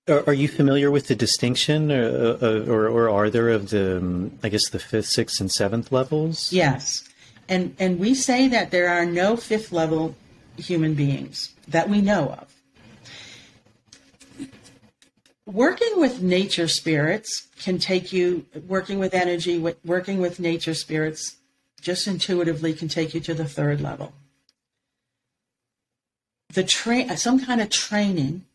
Are you familiar with the distinction, or are there, of the, I guess, the fifth, sixth, and seventh levels? Yes. And we say that there are no fifth level human beings that we know of. Working with nature spirits can take you, working with energy, working with nature spirits, just intuitively can take you to the third level. Some kind of training,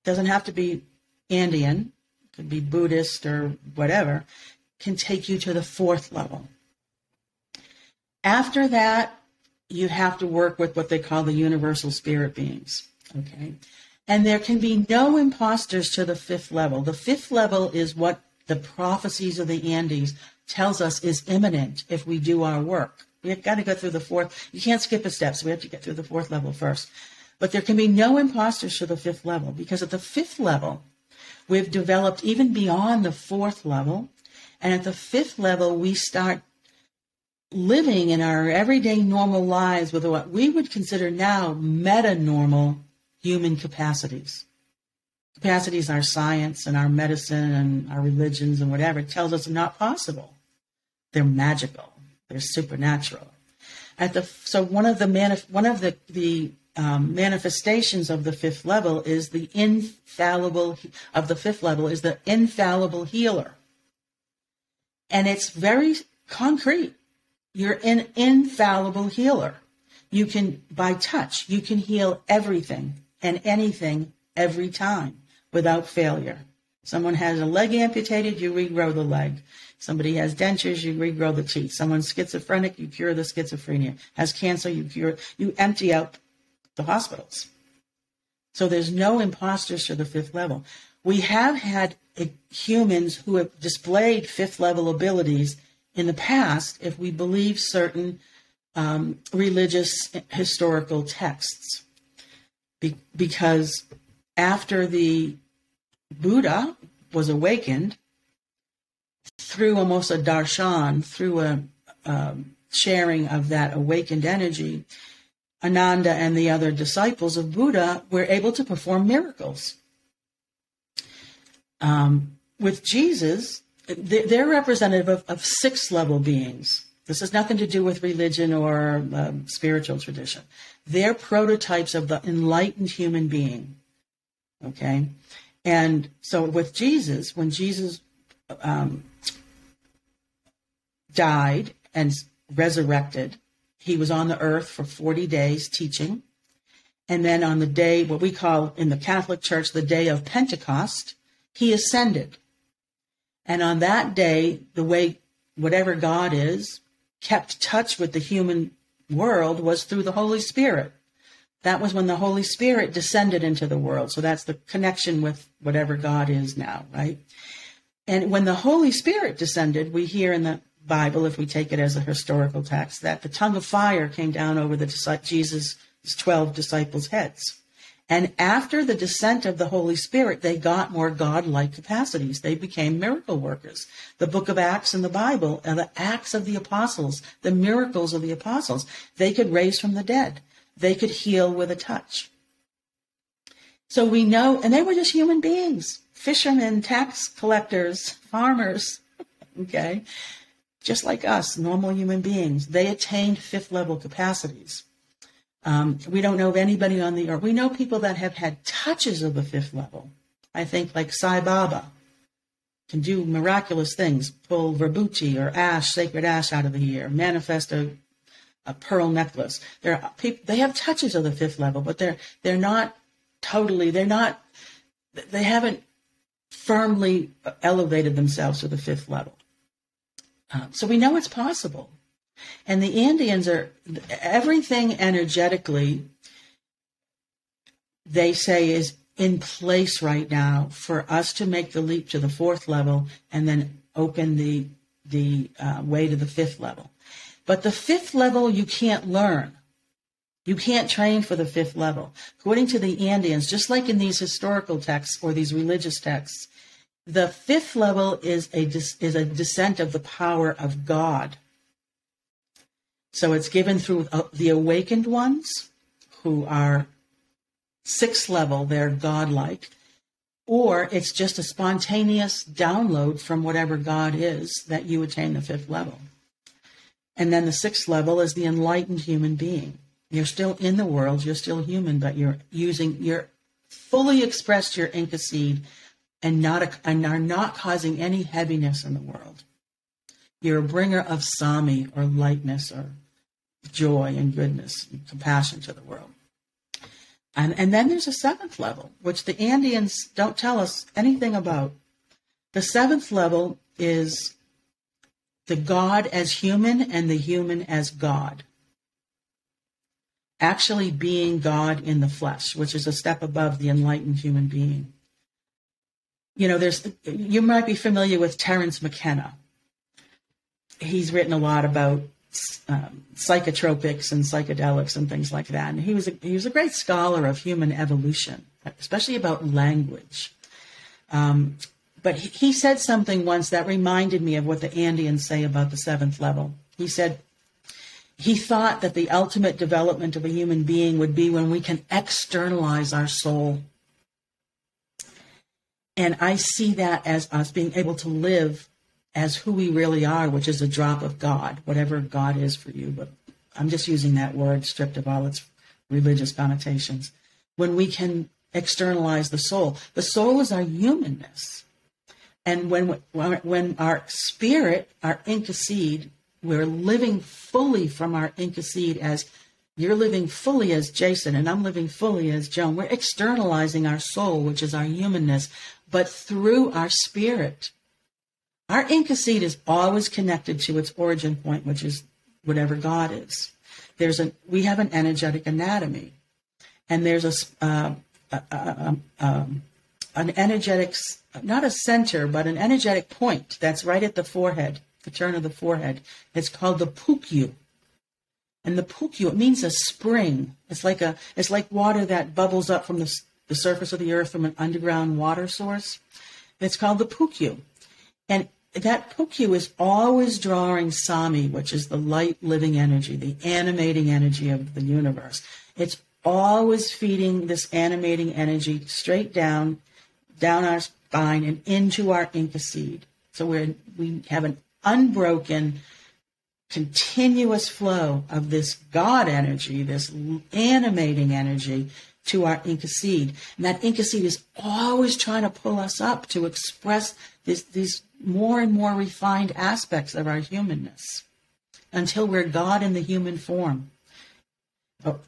doesn't have to be Andean, could be Buddhist or whatever, can take you to the fourth level. After that, you have to work with what they call the universal spirit beings, okay? And there can be no imposters to the fifth level. The fifth level is what the prophecies of the Andes tells us is imminent if we do our work. We've got to go through the fourth. You can't skip a step, so we have to get through the fourth level first. But there can be no imposters to the fifth level, because at the fifth level, we've developed even beyond the fourth level. And at the fifth level, we start living in our everyday normal lives with what we would consider now meta-normal human capacities. Capacities our science and our medicine and our religions and whatever tells us are not possible. They're magical. They're supernatural. So one of the manifestations of the fifth level is the infallible healer, and it's very concrete. You're an infallible healer. You can, by touch, you can heal everything and anything every time without failure. Someone has a leg amputated, you regrow the leg. Somebody has dentures, you regrow the teeth. Someone's schizophrenic, you cure the schizophrenia. Has cancer, you empty out the hospitals. So there's no imposters to the fifth level. We have had humans who have displayed fifth level abilities in the past, if we believe certain religious historical texts. Because after the Buddha was awakened, through almost a darshan, through a sharing of that awakened energy, Ananda and the other disciples of Buddha were able to perform miracles. With Jesus, they're representative of sixth level beings. This has nothing to do with religion or spiritual tradition. They're prototypes of the enlightened human being. Okay? And so with Jesus, when Jesus died and resurrected, he was on the earth for 40 days teaching. And then on the day, what we call in the Catholic Church, the day of Pentecost, he ascended. And on that day, the way whatever God is kept touch with the human world was through the Holy Spirit. That was when the Holy Spirit descended into the world. So that's the connection with whatever God is now, right? And when the Holy Spirit descended, we hear in the Bible, if we take it as a historical text, that the tongue of fire came down over Jesus' 12 disciples' heads. And after the descent of the Holy Spirit, they got more godlike capacities. They became miracle workers. The book of Acts in the Bible are the acts of the apostles, the miracles of the apostles. They could raise from the dead. They could heal with a touch. So we know, and they were just human beings, fishermen, tax collectors, farmers, okay? Just like us, normal human beings. They attained fifth level capacities. We don't know of anybody on the earth. We know people that have had touches of the fifth level. I think like Sai Baba can do miraculous things, pull vibhuti or ash, sacred ash out of the ear, manifest a pearl necklace. There are people, they have touches of the fifth level, but they're not totally, they haven't firmly elevated themselves to the fifth level. So we know it's possible. And the Andeans are, everything energetically, they say, is in place right now for us to make the leap to the fourth level and then open the way to the fifth level. But the fifth level you can't learn. You can't train for the fifth level. According to the Andeans, just like in these historical texts or these religious texts, the fifth level is a descent of the power of God. So it's given through the awakened ones who are sixth level, they're godlike, or it's just a spontaneous download from whatever God is that you attain the fifth level. And then the sixth level is the enlightened human being. You're still in the world, you're still human, but you're fully expressed your Inca seed and are not causing any heaviness in the world. You're a bringer of Sami, or lightness, or joy and goodness and compassion to the world. And then there's a seventh level, which the Andeans don't tell us anything about. The seventh level is the God as human and the human as God. Actually being God in the flesh, which is a step above the enlightened human being. You know, you might be familiar with Terence McKenna. He's written a lot about psychotropics and psychedelics and things like that. And he was a great scholar of human evolution, especially about language. But he said something once that reminded me of what the Andeans say about the seventh level. He said, he thought that the ultimate development of a human being would be when we can externalize our soul. And I see that as us being able to live as who we really are, which is a drop of God, whatever God is for you. But I'm just using that word stripped of all its religious connotations. When we can externalize the soul is our humanness. And when our spirit, our Inca seed, we're living fully from our Inca seed, as you're living fully as Jason and I'm living fully as Joan. We're externalizing our soul, which is our humanness, but through our spirit. Our Inca seed is always connected to its origin point, which is whatever God is. We have an energetic anatomy, and there's an energetic, not a center, but an energetic point that's right at the forehead, the turn of the forehead. It's called the puku. And the puku, it means a spring. It's like water that bubbles up from the surface of the earth from an underground water source. It's called the puku. And that puku is always drawing Sami, which is the light living energy, the animating energy of the universe. It's always feeding this animating energy straight down our spine and into our Inca seed. So we have an unbroken, continuous flow of this God energy, this animating energy to our Inca seed. And that Inca seed is always trying to pull us up to express these more and more refined aspects of our humanness until we're God in the human form.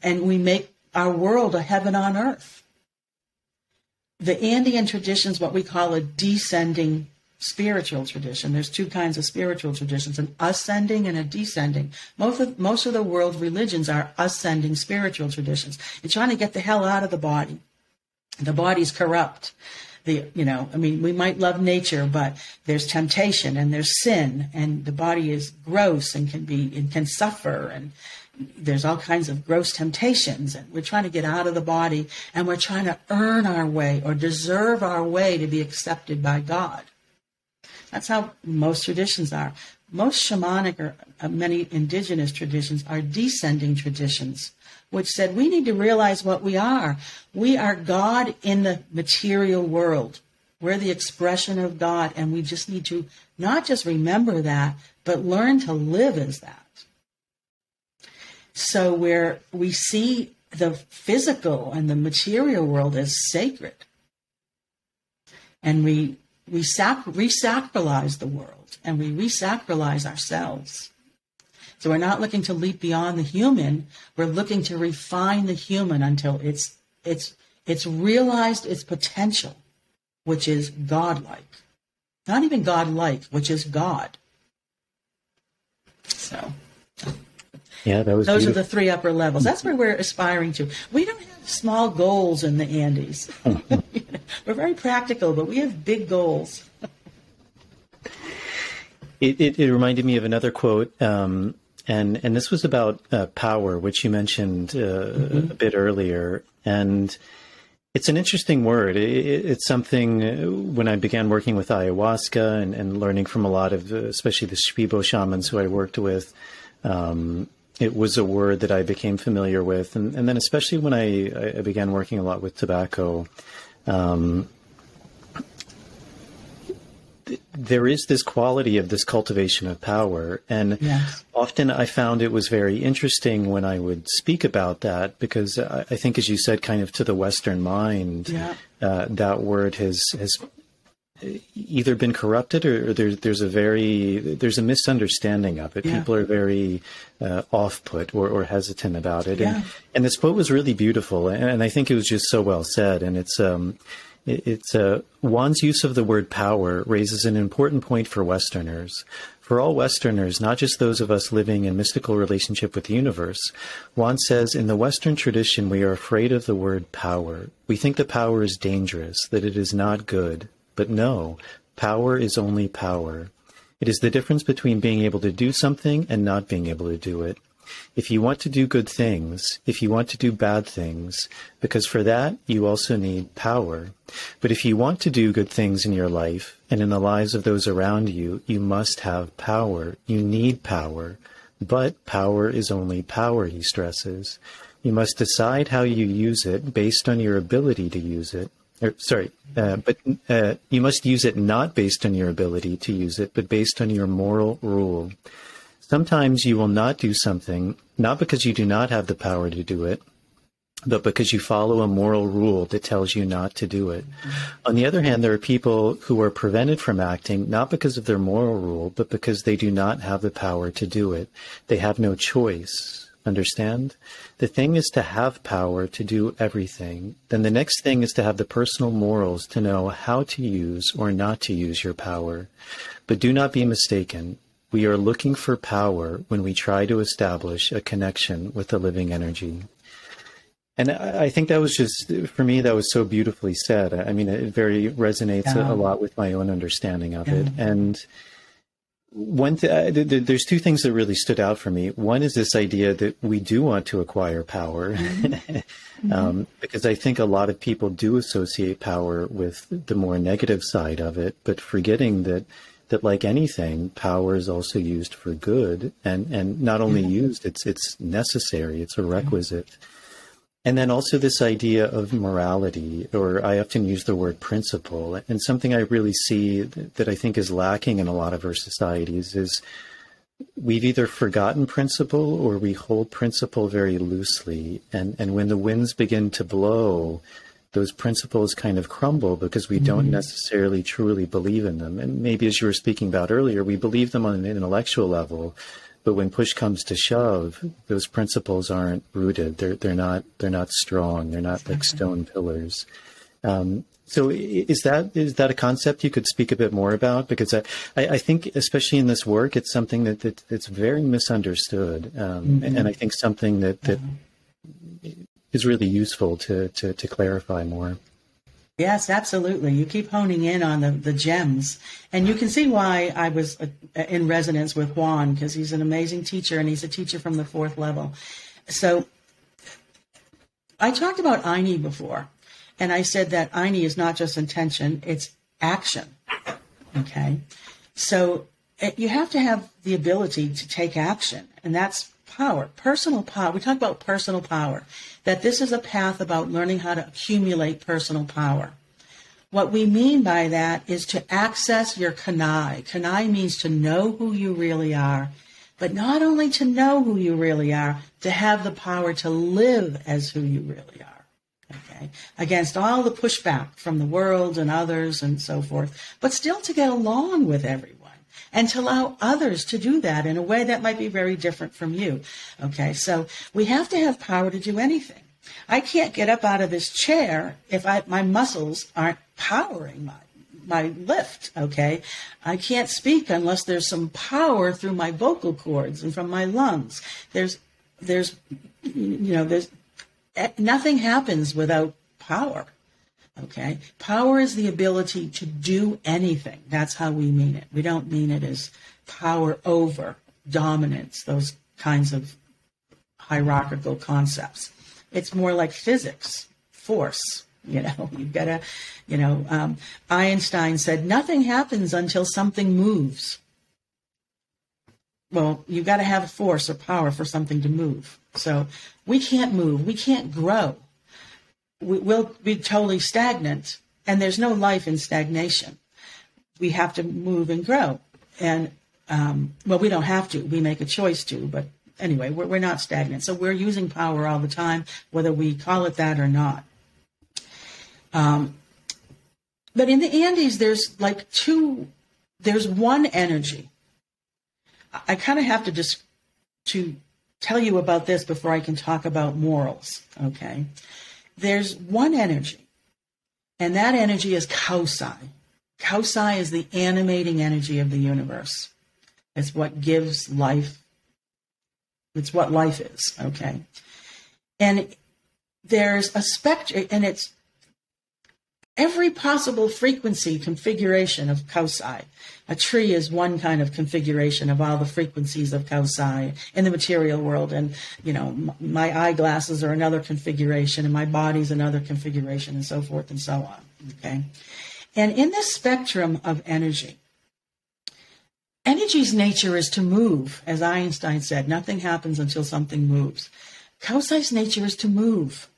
And we make our world a heaven on earth. The Andean tradition is what we call a descending spiritual tradition. There's two kinds of spiritual traditions, an ascending and a descending. Most of the world religions are ascending spiritual traditions. You're trying to get the hell out of the body. The body's corrupt. We might love nature, but there's temptation and there's sin, and the body is gross and can suffer, and there's all kinds of gross temptations, and we're trying to get out of the body, and we're trying to earn our way or deserve our way to be accepted by God. That's how most traditions are. Most shamanic or many indigenous traditions are descending traditions, which said we need to realize what we are. We are God in the material world. We're the expression of God, and we just need to not just remember that, but learn to live as that. So where we see the physical and the material world as sacred, and we re-sacralize the world, and we re-sacralize ourselves. So we're not looking to leap beyond the human. We're looking to refine the human until it's realized its potential, which is godlike. Not even godlike, which is God. So yeah, those beautiful. Are the three upper levels. That's where we're aspiring to. We don't have small goals in the Andes. We're very practical, but we have big goals. It reminded me of another quote, and this was about power, which you mentioned a bit earlier. And it's an interesting word. It's something, when I began working with ayahuasca and learning from a lot of, especially the Shipibo shamans who I worked with, it was a word that I became familiar with. And then especially when I began working a lot with tobacco, there is this quality of this cultivation of power. And yes. Often I found it was very interesting when I would speak about that, because I think, as you said, kind of to the Western mind, that word has either been corrupted or there's a misunderstanding of it. Yeah. People are very off-put or hesitant about it. Yeah. And this quote was really beautiful. And I think it was just so well said. And it's Juan's use of the word power raises an important point for Westerners. For all Westerners, not just those of us living in mystical relationship with the universe, Juan says, in the Western tradition, we are afraid of the word power. We think that power is dangerous, that it is not good. But no, power is only power. It is the difference between being able to do something and not being able to do it. If you want to do good things, if you want to do bad things, because for that, you also need power. But if you want to do good things in your life and in the lives of those around you, you must have power. You need power. But power is only power, he stresses. You must decide how you use it based on your ability to use it. You must use it not based on your ability to use it, but based on your moral rule. Sometimes you will not do something, not because you do not have the power to do it, but because you follow a moral rule that tells you not to do it. On the other hand, there are people who are prevented from acting, not because of their moral rule, but because they do not have the power to do it. They have no choice. Understand? The thing is to have power to do everything. Then the next thing is to have the personal morals to know how to use or not to use your power. But do not be mistaken. We are looking for power when we try to establish a connection with the living energy. And I think that was just, for me, that was so beautifully said. I mean, it very resonates a lot with my own understanding of it. And there's two things that really stood out for me. One is this idea that we do want to acquire power, because I think a lot of people do associate power with the more negative side of it, but forgetting that like anything, power is also used for good, and not only used, it's necessary, it's a requisite. And then also this idea of morality, or I often use the word principle, and something I really see that I think is lacking in a lot of our societies is we've either forgotten principle or we hold principle very loosely. And when the winds begin to blow, those principles kind of crumble because we don't necessarily truly believe in them. And maybe as you were speaking about earlier, we believe them on an intellectual level, but when push comes to shove, those principles aren't rooted. They're not strong. They're not like stone pillars. So is that a concept you could speak a bit more about? Because I think, especially in this work, it's something that's very misunderstood, and I think something that is really useful to clarify more. Yes, absolutely. You keep honing in on the gems. And you can see why I was in resonance with Juan, because he's an amazing teacher, and he's a teacher from the 4th level. So I talked about Aini before, and I said that Aini is not just intention, it's action. Okay? So you have to have the ability to take action, and that's power, personal power. We talk about personal power, that this is a path about learning how to accumulate personal power. What we mean by that is to access your kanai. Kanai means to know who you really are, but not only to know who you really are, to have the power to live as who you really are. Okay? Against all the pushback from the world and others and so forth, but still to get along with everyone. And to allow others to do that in a way that might be very different from you. Okay, so we have to have power to do anything. I can't get up out of this chair if my muscles aren't powering my lift, okay? I can't speak unless there's some power through my vocal cords and from my lungs. There's nothing happens without power. Okay. Power is the ability to do anything. That's how we mean it. We don't mean it as power over, dominance, those kinds of hierarchical concepts. It's more like physics, force. You've got to, Einstein said, nothing happens until something moves. Well, you've got to have a force or power for something to move. So we can't move. We can't grow. We'll be totally stagnant, and there's no life in stagnation. We have to move and grow. And, we don't have to. We make a choice to. But anyway, we're not stagnant. So we're using power all the time, whether we call it that or not. But in the Andes, there's one energy. I kind of have to tell you about this before I can talk about morals, okay? There's one energy, and that energy is Kausai. Kausai is the animating energy of the universe. It's what gives life. It's what life is, okay? And there's a spectrum, and it's every possible frequency configuration of Kausai. A tree is one kind of configuration of all the frequencies of Kausai in the material world. And, my eyeglasses are another configuration, and my body's another configuration, and so forth and so on. Okay. And in this spectrum of energy, any Energy's nature is to move. As Einstein said, nothing happens until something moves. Kauai's nature is to move.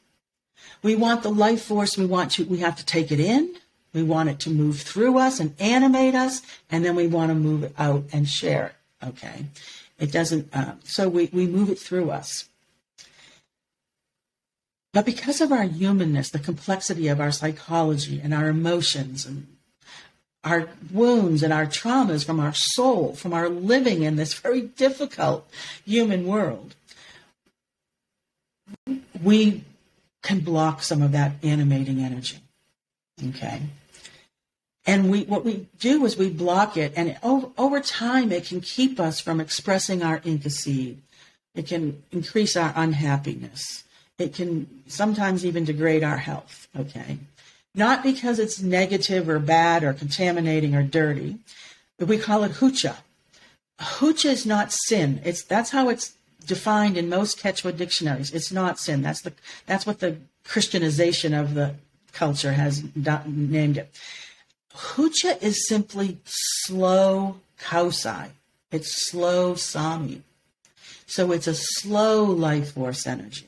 We want the life force, we have to take it in, we want it to move through us and animate us, and then we want to move it out and share it, okay? It doesn't, so we move it through us. But because of our humanness, the complexity of our psychology and our emotions and our wounds and our traumas from our soul, from our living in this very difficult human world, we can block some of that animating energy, okay? And what we do is we block it, and over time it can keep us from expressing our Inca seed. It can increase our unhappiness. It can sometimes even degrade our health, okay? Not because it's negative or bad or contaminating or dirty, but we call it hucha. Hucha is not sin. That's how it's defined in most Quechua dictionaries. It's not sin. That's what the Christianization of the culture has named it. Hucha is simply slow Kausai. It's slow Sami. So it's a slow life force energy.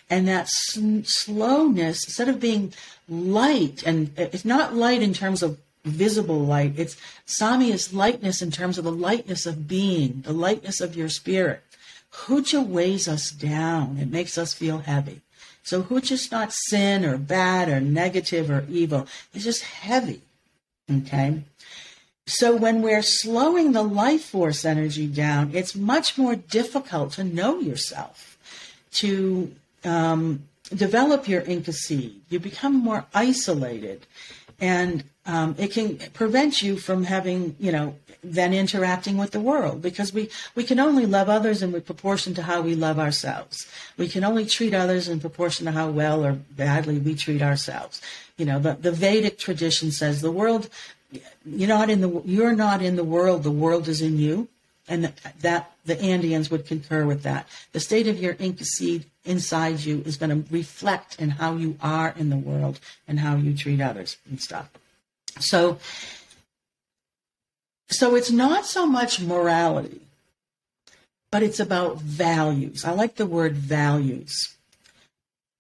And that slowness, instead of being light, and it's not light in terms of visible light, Sami is lightness in terms of the lightness of being, the lightness of your spirit. Hucha weighs us down. It makes us feel heavy. So Hucha is not sin or bad or negative or evil. It's just heavy. Okay? So when we're slowing the life force energy down, it's much more difficult to know yourself, to develop your Inca seed. You become more isolated, and it can prevent you from having, then interacting with the world, because we can only love others in proportion to how we love ourselves. We can only treat others in proportion to how well or badly we treat ourselves. The Vedic tradition says the world, you're not in the world is in you. And that the Andeans would concur with that. The state of your Inca seed inside you is going to reflect in how you are in the world and how you treat others and stuff. So it's not so much morality, but it's about values. I like the word values.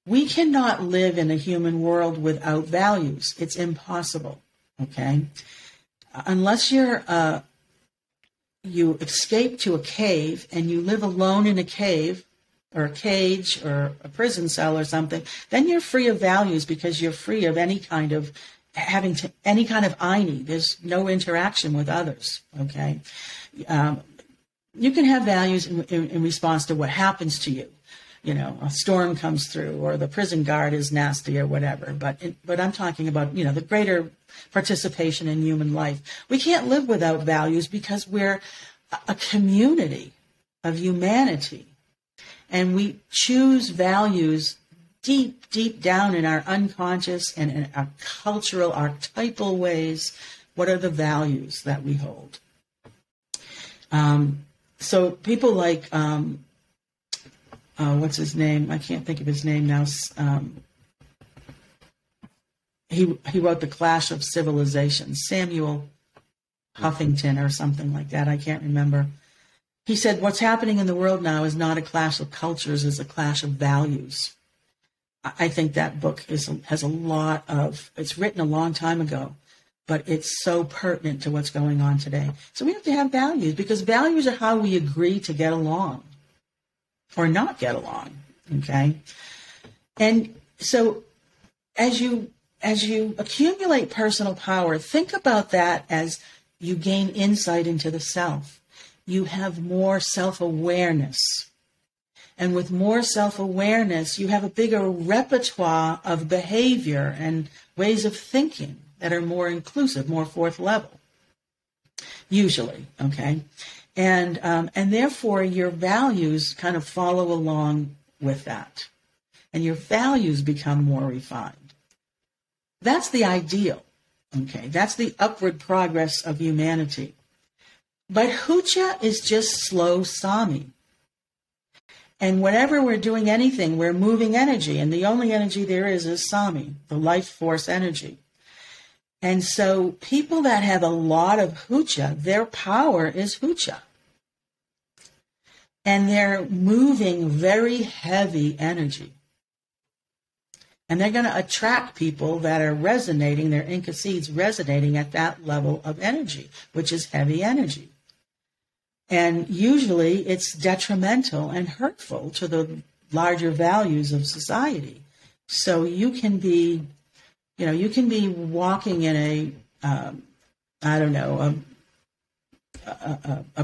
We cannot live in a human world without values. It's impossible, okay? Unless you escape to a cave and you live alone in a cave or a cage or a prison cell or something, then you're free of values, because you're free of any kind of any kind of aini. There's no interaction with others, okay? You can have values in response to what happens to you. A storm comes through, or the prison guard is nasty, or whatever. But I'm talking about, the greater participation in human life. We can't live without values, because we're a community of humanity. And we choose values deep, deep down in our unconscious and in our cultural, archetypal ways. What are the values that we hold? So people like... what's his name? I can't think of his name now. He wrote The Clash of Civilizations, Samuel Huffington or something like that. I can't remember. He said, what's happening in the world now is not a clash of cultures, it's a clash of values. I think that book has a lot of, it's written a long time ago, but it's so pertinent to what's going on today. So we have to have values, because values are how we agree to get along or not get along, okay? And so as you accumulate personal power, think about that as you gain insight into the self. You have more self-awareness. And with more self-awareness, you have a bigger repertoire of behavior and ways of thinking that are more inclusive, more fourth level, usually, okay? And therefore, your values kind of follow along with that. And your values become more refined. That's the ideal, okay? That's the upward progress of humanity. But Hucha is just slow Sami. And whenever we're doing anything, we're moving energy. And the only energy there is Sami, the life force energy. And so people that have a lot of hucha, their power is hucha. And they're moving very heavy energy. And they're going to attract people that are resonating, their Inca seeds resonating at that level of energy, which is heavy energy. And usually it's detrimental and hurtful to the larger values of society. So you can be walking in a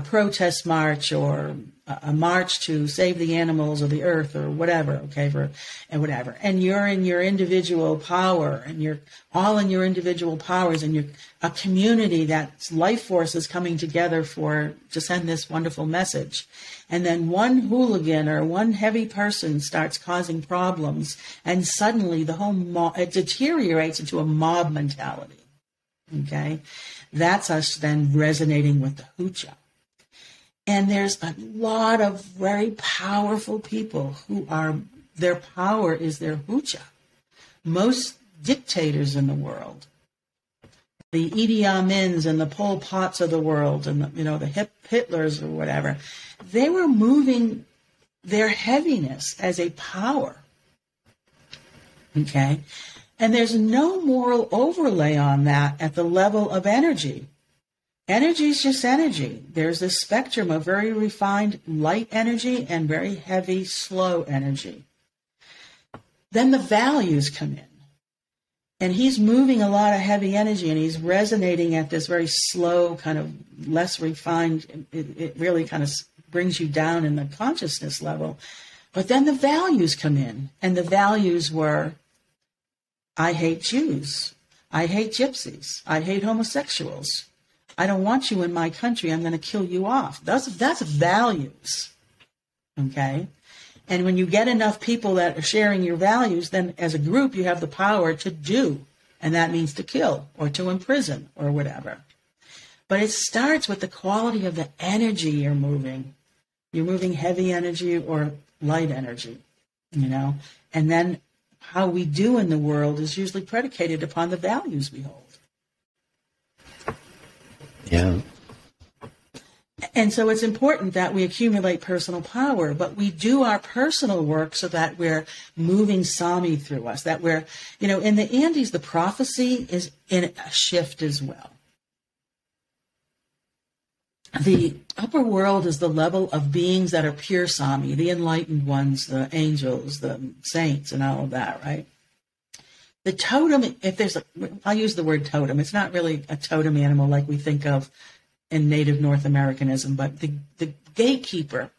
protest march or a march to save the animals or the earth or whatever, and you're in your individual power, and you're all in your individual powers, and you're a community that's life forces coming together to send this wonderful message. And then one hooligan or one heavy person starts causing problems, and suddenly the whole it deteriorates into a mob mentality. Okay? That's us then resonating with the hucha. And there's a lot of very powerful people their power is their hucha. Most dictators in the world, the Idi Amins and the Pol Pots of the world, and the Hitlers or whatever, they were moving their heaviness as a power. Okay? And there's no moral overlay on that at the level of energy. Energy is just energy. There's a spectrum of very refined light energy and very heavy, slow energy. Then the values come in. And he's moving a lot of heavy energy, and he's resonating at this very slow, kind of less refined, it really kind of brings you down in the consciousness level. But then the values come in, and the values were, I hate Jews. I hate gypsies. I hate homosexuals. I don't want you in my country. I'm going to kill you off. That's values. Okay? And when you get enough people that are sharing your values, then as a group you have the power to do. And that means to kill or to imprison or whatever. But it starts with the quality of the energy you're moving. You're moving heavy energy or light energy, And then how we do in the world is usually predicated upon the values we hold. Yeah. And so it's important that we accumulate personal power, but we do our personal work so that we're moving Sami through us, that we're, in the Andes, the prophecy is in a shift as well. The upper world is the level of beings that are pure Sami, the enlightened ones, the angels, the saints, and all of that, right? The totem, I'll use the word totem. It's not really a totem animal like we think of in native North Americanism, but the gatekeeper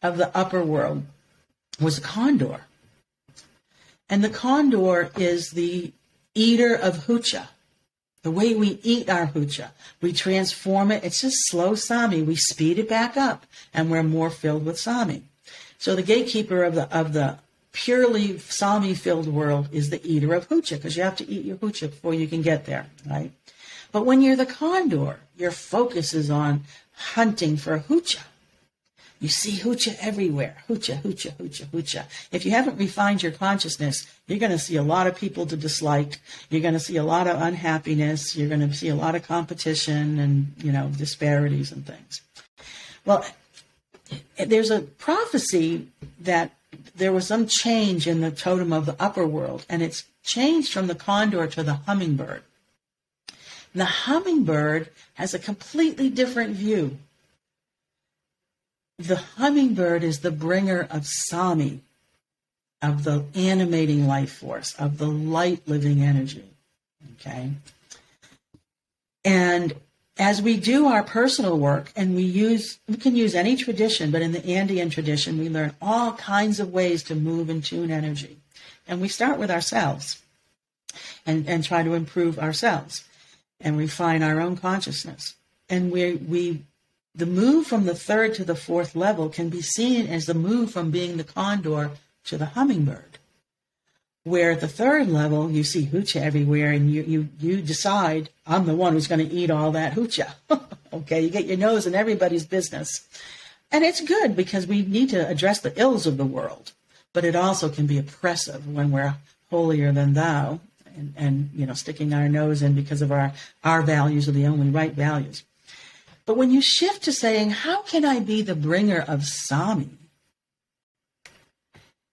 of the upper world was a condor. And the condor is the eater of hucha. The way we eat our hucha, we transform it. It's just slow Sami. We speed it back up, and we're more filled with Sami. So the gatekeeper of the purely Sami-filled world is the eater of hucha, because you have to eat your hucha before you can get there, right? But when you're the condor, your focus is on hunting for hucha. You see hucha everywhere. Hucha, hucha, hucha, hucha. If you haven't refined your consciousness, you're going to see a lot of people to dislike. You're going to see a lot of unhappiness. You're going to see a lot of competition and, disparities and things. Well, there's a prophecy that there was some change in the totem of the upper world, and it's changed from the condor to the hummingbird. The hummingbird has a completely different view. The hummingbird is the bringer of Sami, of the animating life force, of the light living energy. Okay? And as we do our personal work, and we can use any tradition, but in the Andean tradition, we learn all kinds of ways to move and tune energy. And we start with ourselves and try to improve ourselves and refine our own consciousness. And the move from the third to the fourth level can be seen as the move from being the condor to the hummingbird, where at the third level, you see hucha everywhere, and you decide, I'm the one who's going to eat all that hucha. Okay, you get your nose in everybody's business. And it's good because we need to address the ills of the world, but it also can be oppressive when we're holier than thou and sticking our nose in because of our values are the only right values. But when you shift to saying, how can I be the bringer of Sami?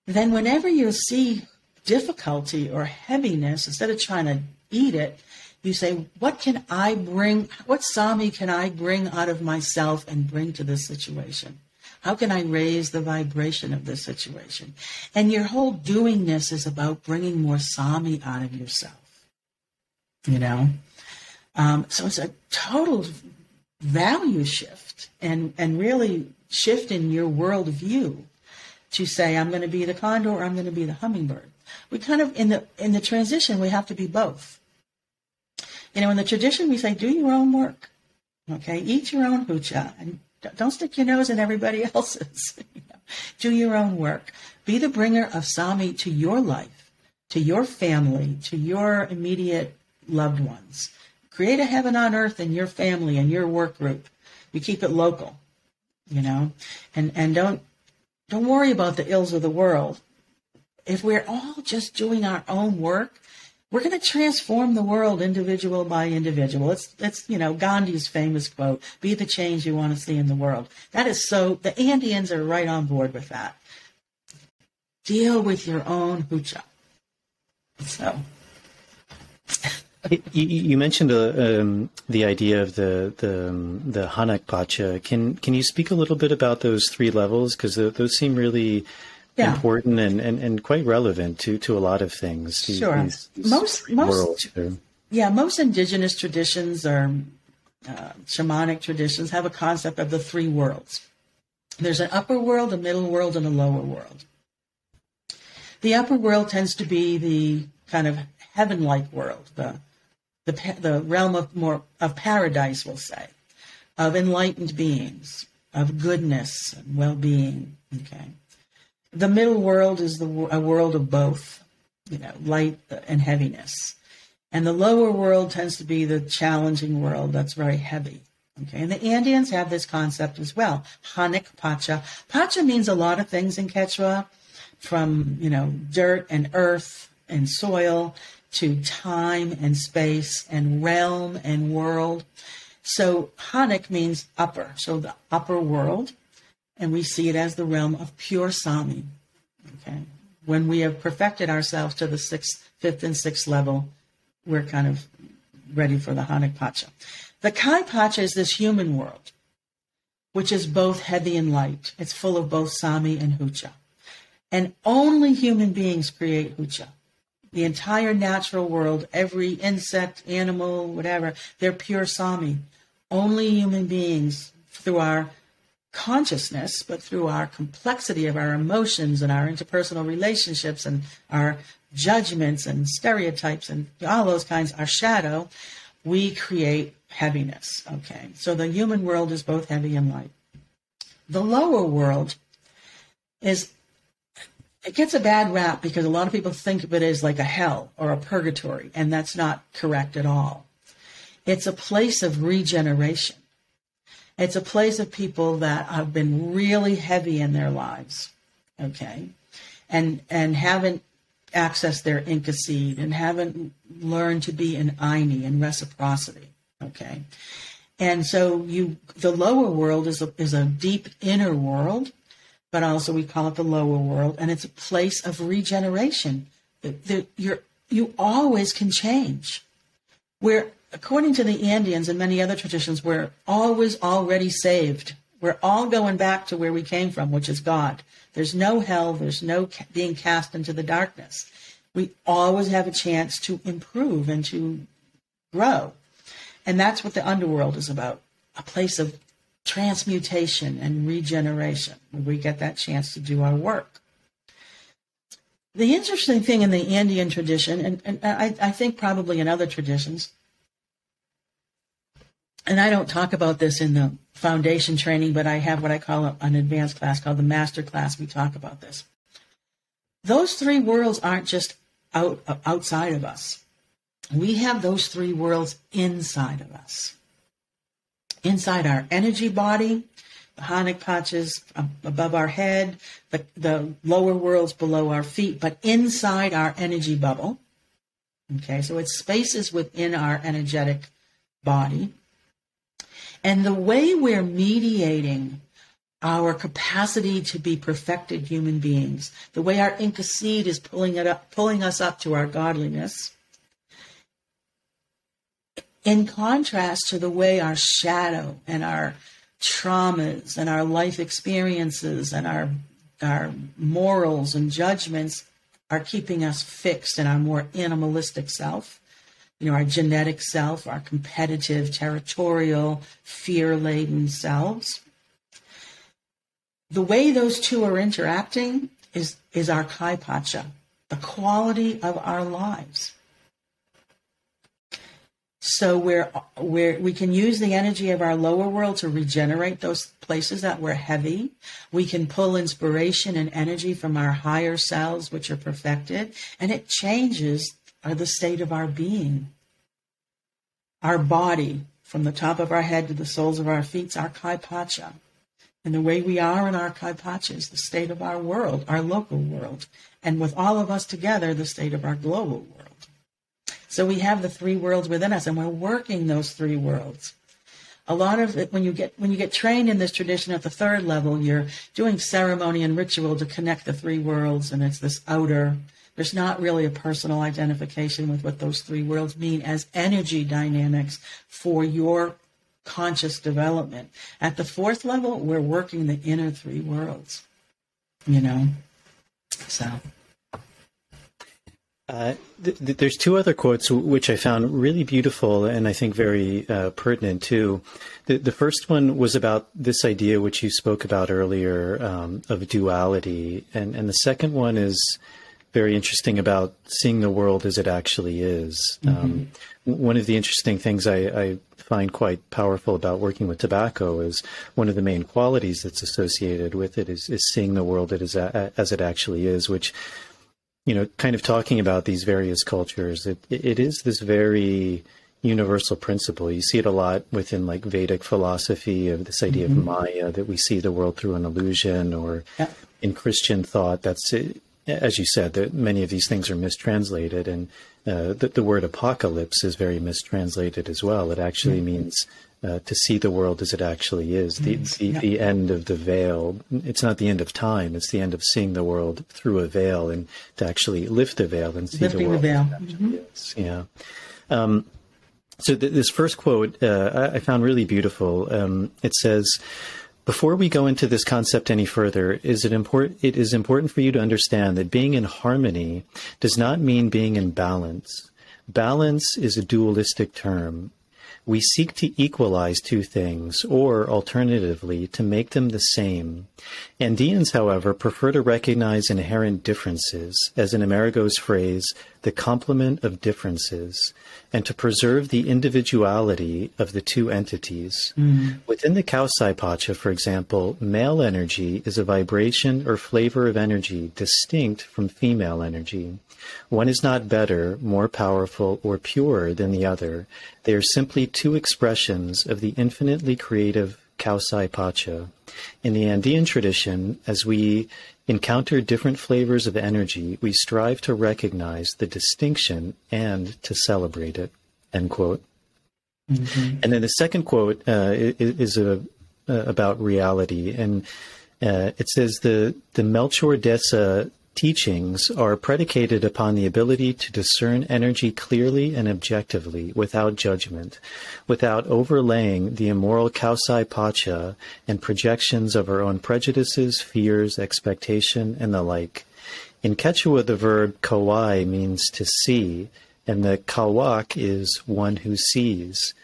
Then whenever you see difficulty or heaviness, instead of trying to eat it, you say, what can I bring? What Sami can I bring out of myself and bring to this situation? How can I raise the vibration of this situation? And your whole doingness is about bringing more Sami out of yourself. So it's a total value shift and really shift in your worldview to say, I'm going to be the condor or I'm going to be the hummingbird. We kind of, in the transition, we have to be both. In the tradition, we say, do your own work. Okay, eat your own hucha and don't stick your nose in everybody else's. Do your own work. Be the bringer of Sami to your life, to your family, to your immediate loved ones. Create a heaven on earth in your family and your work group. You keep it local, and don't worry about the ills of the world. If we're all just doing our own work, we're going to transform the world individual by individual. It's Gandhi's famous quote, be the change you want to see in the world. That is so, the Andeans are right on board with that. Deal with your own hucha. So. You mentioned the idea of the Hanak Pacha. Can you speak a little bit about those three levels? Because those seem really important and quite relevant to a lot of things. Sure. Most indigenous traditions or shamanic traditions have a concept of the three worlds. There's an upper world, a middle world, and a lower world. The upper world tends to be the kind of heaven-like world, the realm of paradise, we'll say, of enlightened beings, of goodness and well-being. Okay. The middle world is a world of both, light and heaviness. And the lower world tends to be the challenging world that's very heavy. Okay. And the Andeans have this concept as well. Hanak Pacha. Pacha means a lot of things in Quechua, from, dirt and earth and soil to time and space and realm and world. So Hanak means upper. So the upper world. And we see it as the realm of pure Sami. Okay. When we have perfected ourselves to the fifth and sixth level, we're kind of ready for the Hanak Pacha. The Kai Pacha is this human world, which is both heavy and light. It's full of both Sami and hucha. And only human beings create hucha. The entire natural world, every insect, animal, whatever, they're pure Sami. Only human beings, through our consciousness, but through our complexity of our emotions and our interpersonal relationships and our judgments and stereotypes and all those kinds, our shadow, we create heaviness. Okay, so the human world is both heavy and light. The lower world it gets a bad rap because a lot of people think of it as like a hell or a purgatory, and that's not correct at all. It's a place of regeneration. It's a place of people that have been really heavy in their lives, okay, and haven't accessed their Inca seed and haven't learned to be an Aini and reciprocity, okay. And so the lower world is a deep inner world, but also we call it the lower world, and it's a place of regeneration. You always can change. According to the Andeans and many other traditions, we're always already saved. We're all going back to where we came from, which is God. There's no hell. There's no being cast into the darkness. We always have a chance to improve and to grow. And that's what the underworld is about, a place of transmutation and regeneration, where we get that chance to do our work. The interesting thing in the Andean tradition, and I think probably in other traditions, and I don't talk about this in the foundation training, but I have what I call an advanced class called the master class. We talk about this. Those three worlds aren't just outside of us. We have those three worlds inside of us. Inside our energy body, the Hanak Pachas above our head, the lower worlds below our feet, but inside our energy bubble, Okay, so it's spaces within our energetic body. And the way we're mediating our capacity to be perfected human beings, the way our Inca seed is pulling us up to our godliness, in contrast to the way our shadow and our traumas and our life experiences and our morals and judgments are keeping us fixed in our more animalistic self, our genetic self, our competitive, territorial, fear-laden selves. The way those two are interacting is our Kaipacha, the quality of our lives. So we can use the energy of our lower world to regenerate those places that were heavy. We can pull inspiration and energy from our higher selves, which are perfected, and it changes the state of our being. Our body, from the top of our head to the soles of our feet, is our Kaipacha. And the way we are in our Kaipacha is the state of our world, our local world. And with all of us together, the state of our global world. So we have the three worlds within us, and we're working those three worlds. A lot of it, when you get trained in this tradition at the third level, you're doing ceremony and ritual to connect the three worlds, and it's this outer. There's not really a personal identification with what those three worlds mean as energy dynamics for your conscious development. At the fourth level, we're working the inner three worlds, So. There's two other quotes which I found really beautiful and I think very pertinent too. The first one was about this idea which you spoke about earlier of duality, and the second one is very interesting about seeing the world as it actually is. Mm-hmm. One of the interesting things I find quite powerful about working with tobacco is one of the main qualities that's associated with it is seeing the world as it actually is, which, kind of talking about these various cultures, it is this very universal principle. You see it a lot within like Vedic philosophy of this idea of Maya, that we see the world through an illusion, or in Christian thought, that's, as you said, that many of these things are mistranslated, and the word apocalypse is very mistranslated as well. It actually means to see the world as it actually is, the end of the veil. It's not the end of time, it's the end of seeing the world through a veil, and to actually lift the veil and see the world as it actually is. Yeah. So this first quote I found really beautiful. It says, "Before we go into this concept any further, it is important for you to understand that being in harmony does not mean being in balance. Balance is a dualistic term. We seek to equalize two things, or alternatively, to make them the same. Andeans, however, prefer to recognize inherent differences, as in Amerigo's phrase, the complement of differences, and to preserve the individuality of the two entities. Within the Kausai-pacha, for example, male energy is a vibration or flavor of energy distinct from female energy. One is not better, more powerful, or purer than the other. They are simply two expressions of the infinitely creative Kausai-pacha. In the Andean tradition, as we encounter different flavors of energy, we strive to recognize the distinction and to celebrate it." End quote. And then the second quote is about reality, and it says the Melchor Desa teachings are predicated upon the ability to discern energy clearly and objectively, without judgment, without overlaying the immoral Kausai-pacha and projections of our own prejudices, fears, expectation, and the like. In Quechua, the verb kawai means to see, and the kawak is one who sees.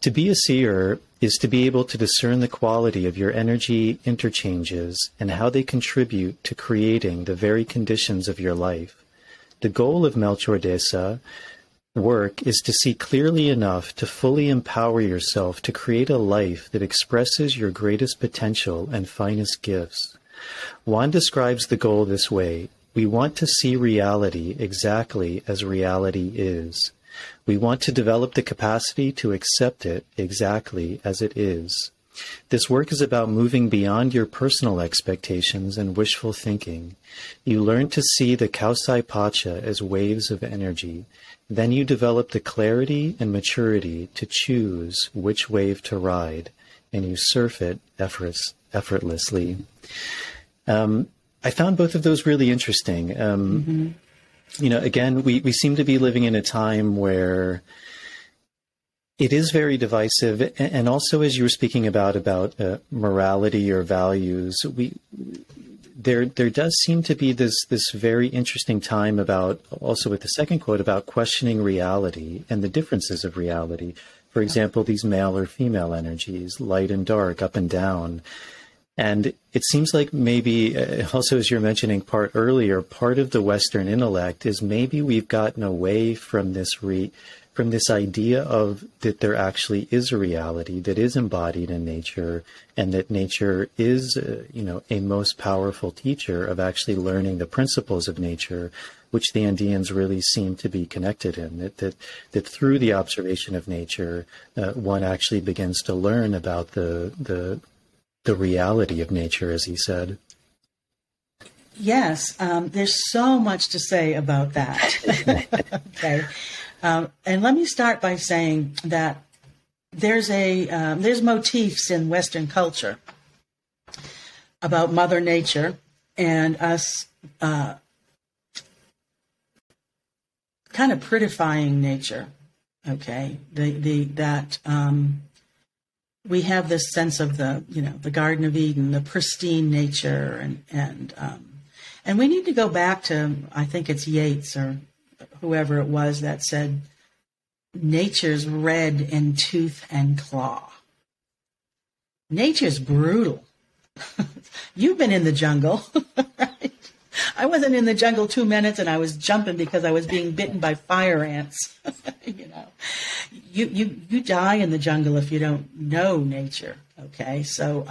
To be a seer is to be able to discern the quality of your energy interchanges and how they contribute to creating the very conditions of your life. The goal of Melchor Desa work is to see clearly enough to fully empower yourself to create a life that expresses your greatest potential and finest gifts. Juan describes the goal this way: we want to see reality exactly as reality is. We want to develop the capacity to accept it exactly as it is. This work is about moving beyond your personal expectations and wishful thinking. You learn to see the Kausai Pacha as waves of energy. Then you develop the clarity and maturity to choose which wave to ride, and you surf it effortlessly. I found both of those really interesting. You know, again, we seem to be living in a time where it is very divisive, and also, as you were speaking about morality or values, there does seem to be this very interesting time about, also with the second quote, about questioning reality and the differences of reality. For example, these male or female energies, light and dark, up and down. And it seems like maybe, also as you're mentioning part earlier, part of the Western intellect is maybe we've gotten away from this idea of that there actually is a reality that is embodied in nature, and that nature is, a most powerful teacher of actually learning the principles of nature, which the Andeans really seem to be connected in. That through the observation of nature, one actually begins to learn about the reality of nature, as he said. Yes, there's so much to say about that. Okay. And let me start by saying that there's motifs in Western culture about Mother Nature and us kind of prettifying nature. Okay, we have this sense of the Garden of Eden, the pristine nature, and we need to go back to, I think it's Yeats or whoever it was that said, nature's red in tooth and claw. Nature's brutal. You've been in the jungle, right? I wasn't in the jungle 2 minutes and I was jumping because I was being bitten by fire ants. You die in the jungle if you don't know nature. Okay. So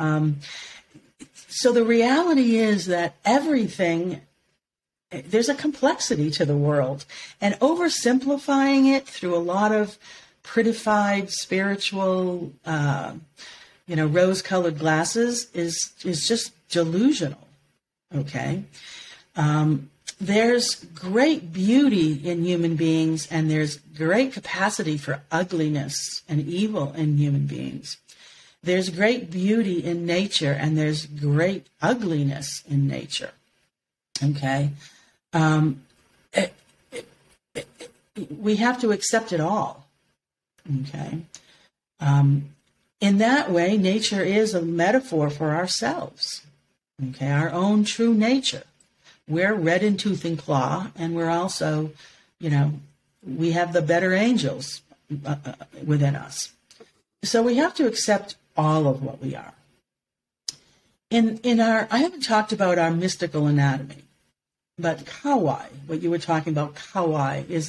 the reality is that there's a complexity to the world, and oversimplifying it through a lot of prettified spiritual, rose-colored glasses is just delusional. Okay. There's great beauty in human beings, and there's great capacity for ugliness and evil in human beings. There's great beauty in nature, and there's great ugliness in nature. Okay. We have to accept it all. Okay. In that way, nature is a metaphor for ourselves. Okay. Our own true nature. We're red in tooth and claw, and we're also, we have the better angels within us. So we have to accept all of what we are. I haven't talked about our mystical anatomy. But kawai, what you were talking about, kawai, is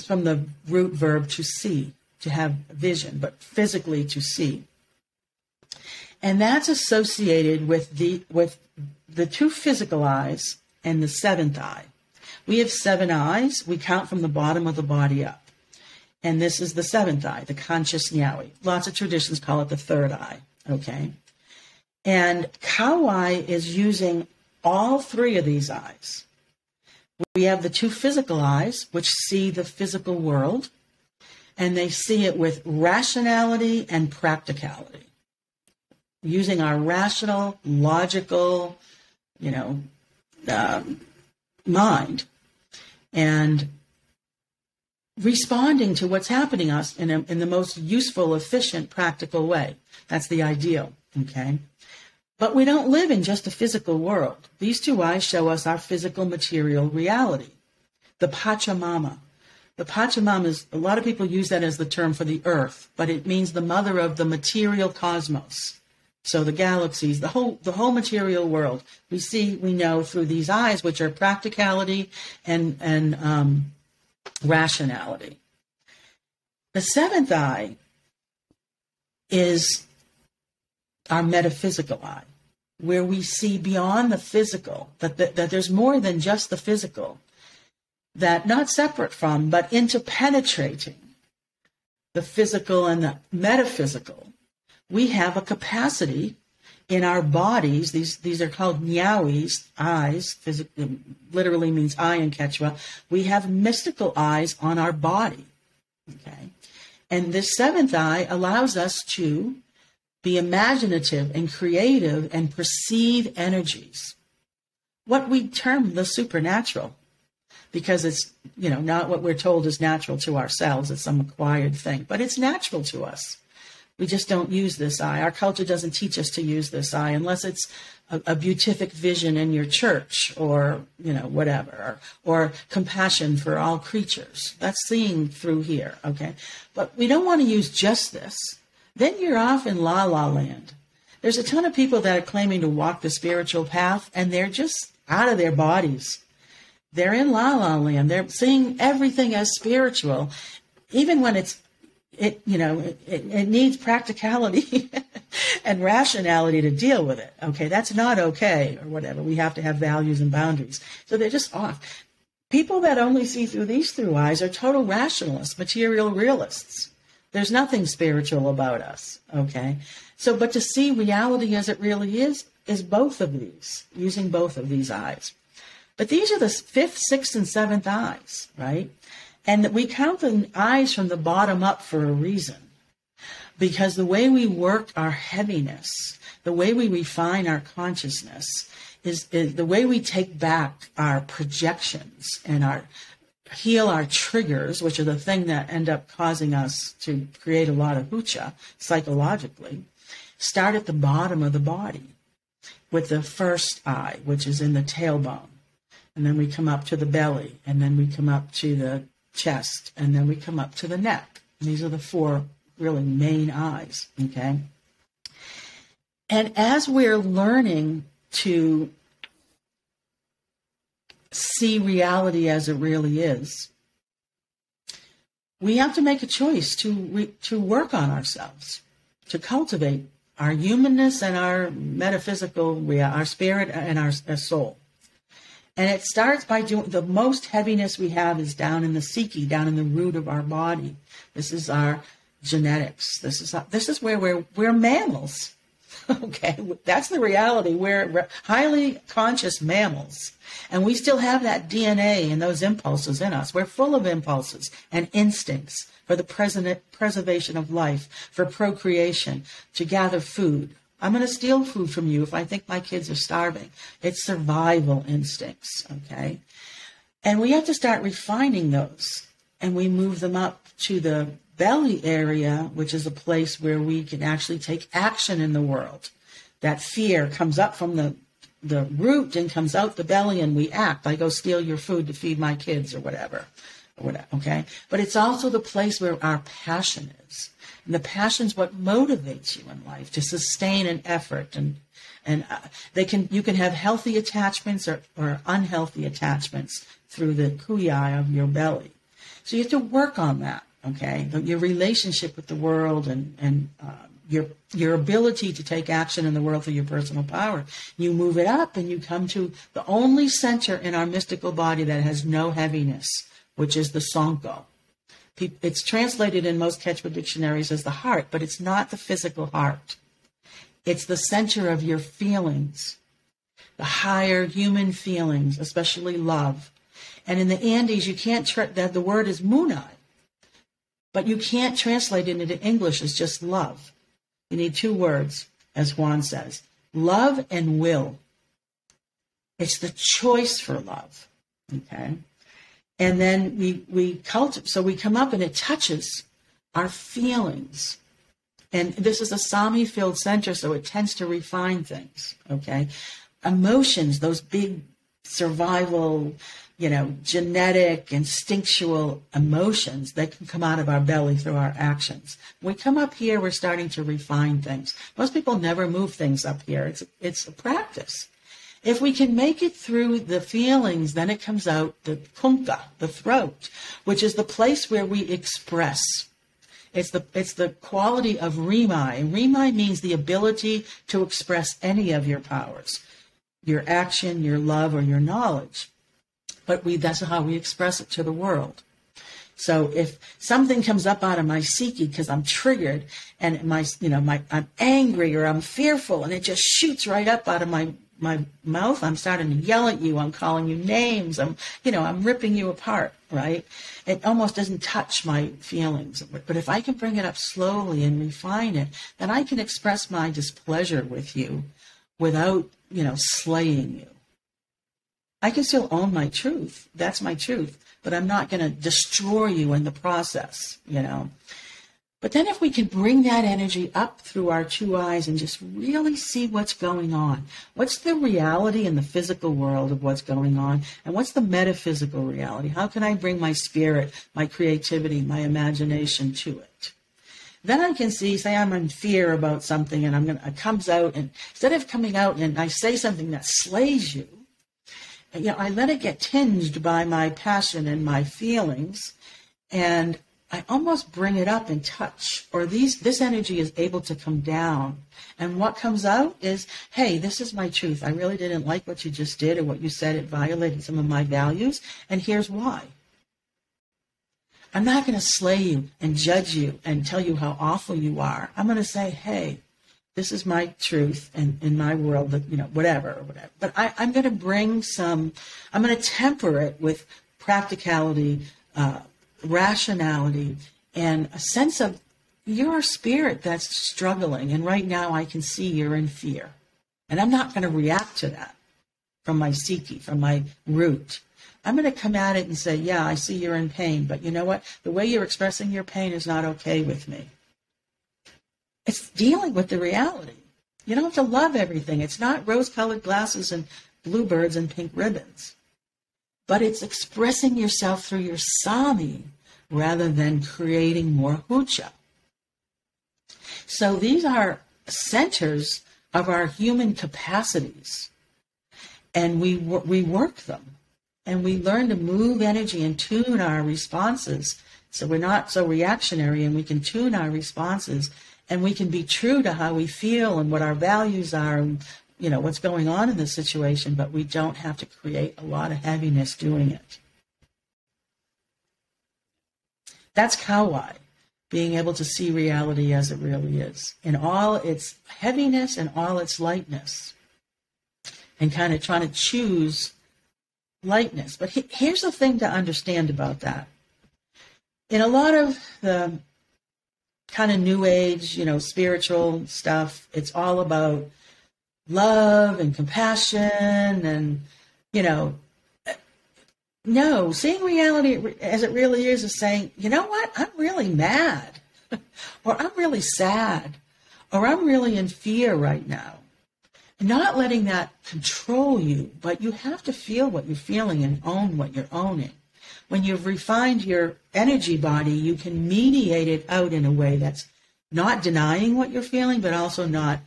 from the root verb to see, to have vision, but physically to see. And that's associated with the two physical eyes and the seventh eye. We have 7 eyes. We count from the bottom of the body up. And this is the seventh eye, the conscious nyawi. Lots of traditions call it the third eye. Okay. And kawai is using all 3 of these eyes. We have the 2 physical eyes, which see the physical world, and they see it with rationality and practicality, using our rational, logical, mind, and responding to what's happening us in the most useful, efficient, practical way. That's the ideal. Okay. But we don't live in just a physical world. These 2 eyes show us our physical material reality. The Pachamama. The Pachamama is, a lot of people use that as the term for the earth, but it means the mother of the material cosmos. So the galaxies, the whole material world, we know through these eyes, which are practicality and rationality. The seventh eye is our metaphysical eye, where we see beyond the physical, that there's more than just the physical, that not separate from, but interpenetrating the physical and the metaphysical, we have a capacity in our bodies. These are called nyawis, eyes, physically, literally means eye in Quechua. We have mystical eyes on our body. Okay. And this seventh eye allows us to be imaginative and creative and perceive energies. What we term the supernatural, because it's, not what we're told is natural to ourselves. It's some acquired thing, but it's natural to us. We just don't use this eye. Our culture doesn't teach us to use this eye unless it's a beatific vision in your church or, whatever, or compassion for all creatures. That's seeing through here, okay? But we don't want to use just this. Then you're off in la la land. There's a ton of people that are claiming to walk the spiritual path, and they're just out of their bodies. They're in la la land. They're seeing everything as spiritual, even when it needs practicality and rationality to deal with it. Okay, that's not okay, or whatever. We have to have values and boundaries. So they're just off. People that only see through these through eyes are total rationalists, material realists. There's nothing spiritual about us. Okay, so but to see reality as it really is both of these, using both of these eyes. But these are the fifth, sixth, and seventh eyes, right? And we count the eyes from the bottom up for a reason. Because the way we work our heaviness, the way we refine our consciousness, is the way we take back our projections and heal our triggers, which are the thing that end up causing us to create a lot of hoocha psychologically, start at the bottom of the body with the first eye, which is in the tailbone. And then we come up to the belly, and then we come up to the chest, and then we come up to the neck. And these are the four really main eyes, okay? And as we're learning to see reality as it really is, we have to make a choice to work on ourselves, to cultivate our humanness and our metaphysical, our spirit and our soul. And it starts by doing, the most heaviness we have is down in the psyche, down in the root of our body. This is our genetics. This is where we're mammals. Okay, that's the reality. We're highly conscious mammals. And we still have that DNA and those impulses in us. We're full of impulses and instincts for the preservation of life, for procreation, to gather food. I'm going to steal food from you if I think my kids are starving. It's survival instincts, okay? And we have to start refining those. And we move them up to the belly area, which is a place where we can actually take action in the world. That fear comes up from the root and comes out the belly, and we act. I go steal your food to feed my kids or whatever, okay? But it's also the place where our passion is. And the passion's what motivates you in life to sustain an effort, and you can have healthy attachments or unhealthy attachments through the kuya of your belly. So you have to work on that, okay? Your relationship with the world and your ability to take action in the world through your personal power. You move it up and you come to the only center in our mystical body that has no heaviness, which is the sonko. It's translated in most Quechua dictionaries as the heart, but it's not the physical heart. It's the center of your feelings, the higher human feelings, especially love. And in the Andes, you can't, the word is munai, but you can't translate it into English as just love. You need two words, as Juan says, love and will. It's the choice for love, okay? And then we cultivate, so we come up and it touches our feelings. And this is a Sami-filled center, so it tends to refine things, okay? Emotions, those big survival, genetic, instinctual emotions that can come out of our belly through our actions. When we come up here, we're starting to refine things. Most people never move things up here. It's a practice. If we can make it through the feelings, then it comes out the kunka, the throat, which is the place where we express. It's the quality of rimai. Rimai means the ability to express any of your powers, your action, your love, or your knowledge. But that's how we express it to the world. So if something comes up out of my psyche because I'm triggered and I'm angry or I'm fearful and it just shoots right up out of my mouth, I'm starting to yell at you, I'm calling you names, I'm ripping you apart, right? It almost doesn't touch my feelings. But if I can bring it up slowly and refine it, then I can express my displeasure with you without, slaying you. I can still own my truth. That's my truth. But I'm not going to destroy you in the process, But then if we can bring that energy up through our two eyes and just really see what's going on, what's the reality in the physical world of what's going on, and what's the metaphysical reality? How can I bring my spirit, my creativity, my imagination to it? Then I can say I'm in fear about something and it comes out, and instead of coming out and I say something that slays you, I let it get tinged by my passion and my feelings, and I almost bring it up in touch, or this energy is able to come down. And what comes out is, hey, this is my truth. I really didn't like what you just did or what you said. It violated some of my values, and here's why. I'm not going to slay you and judge you and tell you how awful you are. I'm going to say, hey, this is my truth and in my world, whatever. But I'm going to bring I'm going to temper it with practicality, rationality, and a sense of you're a spirit that's struggling. And right now I can see you're in fear. And I'm not going to react to that from my psyche, from my root. I'm going to come at it and say, yeah, I see you're in pain. But you know what? The way you're expressing your pain is not okay with me. It's dealing with the reality. You don't have to love everything. It's not rose-colored glasses and bluebirds and pink ribbons. But it's expressing yourself through your sami rather than creating more hucha. So these are centers of our human capacities. And we work them. And we learn to move energy and tune our responses so we're not so reactionary, and we can tune our responses. And we can be true to how we feel and what our values are and, what's going on in the situation, but we don't have to create a lot of heaviness doing it. That's Kauai, being able to see reality as it really is, in all its heaviness and all its lightness, and kind of trying to choose lightness. But here's the thing to understand about that. In a lot of the kind of new age, spiritual stuff, it's all about love and compassion and, no, seeing reality as it really is saying, you know what, I'm really mad, or I'm really sad, or I'm really in fear right now. Not letting that control you, but you have to feel what you're feeling and own what you're owning. When you've refined your energy body, you can mediate it out in a way that's not denying what you're feeling, but also not,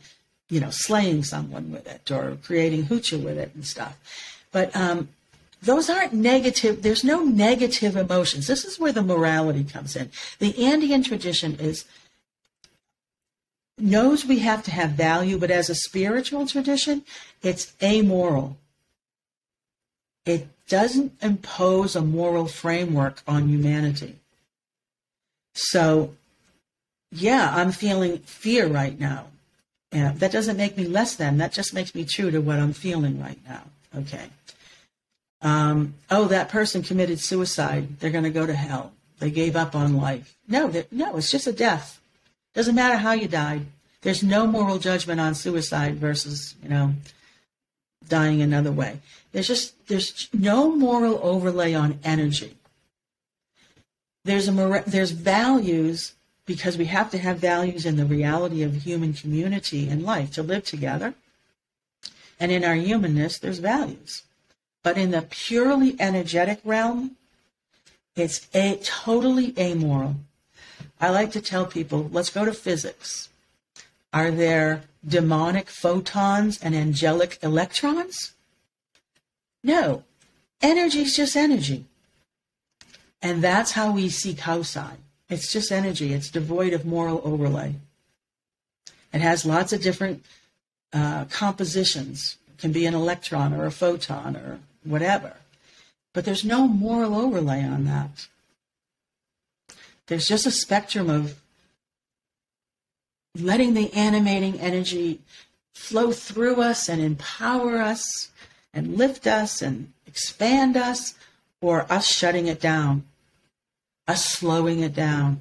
slaying someone with it or creating hucha with it and stuff. But those aren't negative. There's no negative emotions. This is where the morality comes in. The Andean tradition knows we have to have value, but as a spiritual tradition, it's amoral. It doesn't impose a moral framework on humanity. So, yeah, I'm feeling fear right now. And that doesn't make me less than. That just makes me true to what I'm feeling right now. Okay. That person committed suicide. They're going to go to hell. They gave up on life. No, it's just a death. Doesn't matter how you died. There's no moral judgment on suicide versus, dying another way. There's no moral overlay on energy. There's values, because we have to have values in the reality of human community and life to live together. And in our humanness, there's values. But in the purely energetic realm, it's totally amoral. I like to tell people, let's go to physics. Are there demonic photons and angelic electrons? No. Energy is just energy. And that's how we see Kausai. It's just energy. It's devoid of moral overlay. It has lots of different compositions. It can be an electron or a photon or whatever. But there's no moral overlay on that. there's just a spectrum of letting the animating energy flow through us and empower us and lift us and expand us, or us shutting it down, us slowing it down,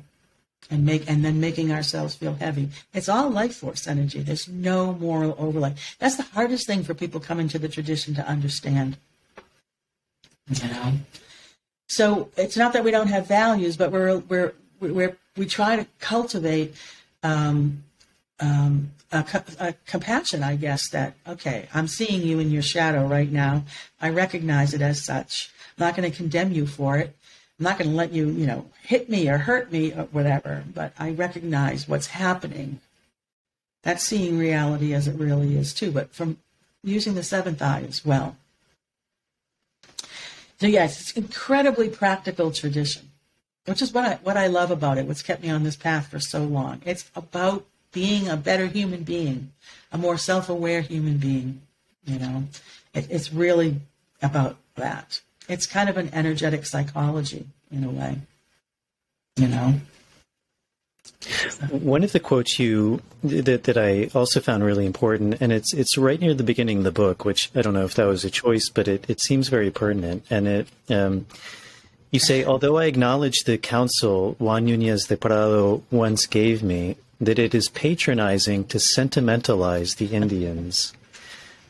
and then making ourselves feel heavy. It's all life force energy. There's no moral overlay. That's the hardest thing for people coming to the tradition to understand. You know, so it's not that we don't have values, but we try to cultivate a compassion, I guess, that, okay, I'm seeing you in your shadow right now. I recognize it as such. I'm not going to condemn you for it. I'm not going to let you, hit me or hurt me or whatever, but I recognize what's happening. That's seeing reality as it really is too, but from using the seventh eye as well. So yes, it's incredibly practical tradition, which is what I love about it, what's kept me on this path for so long. It's about being a better human being, a more self-aware human being, It's really about that. It's kind of an energetic psychology in a way, One of the quotes that I also found really important, and it's right near the beginning of the book, which I don't know if that was a choice, but it seems very pertinent. And you say, although I acknowledge the counsel Juan Nuñez del Prado once gave me, that it is patronizing to sentimentalize the Indians.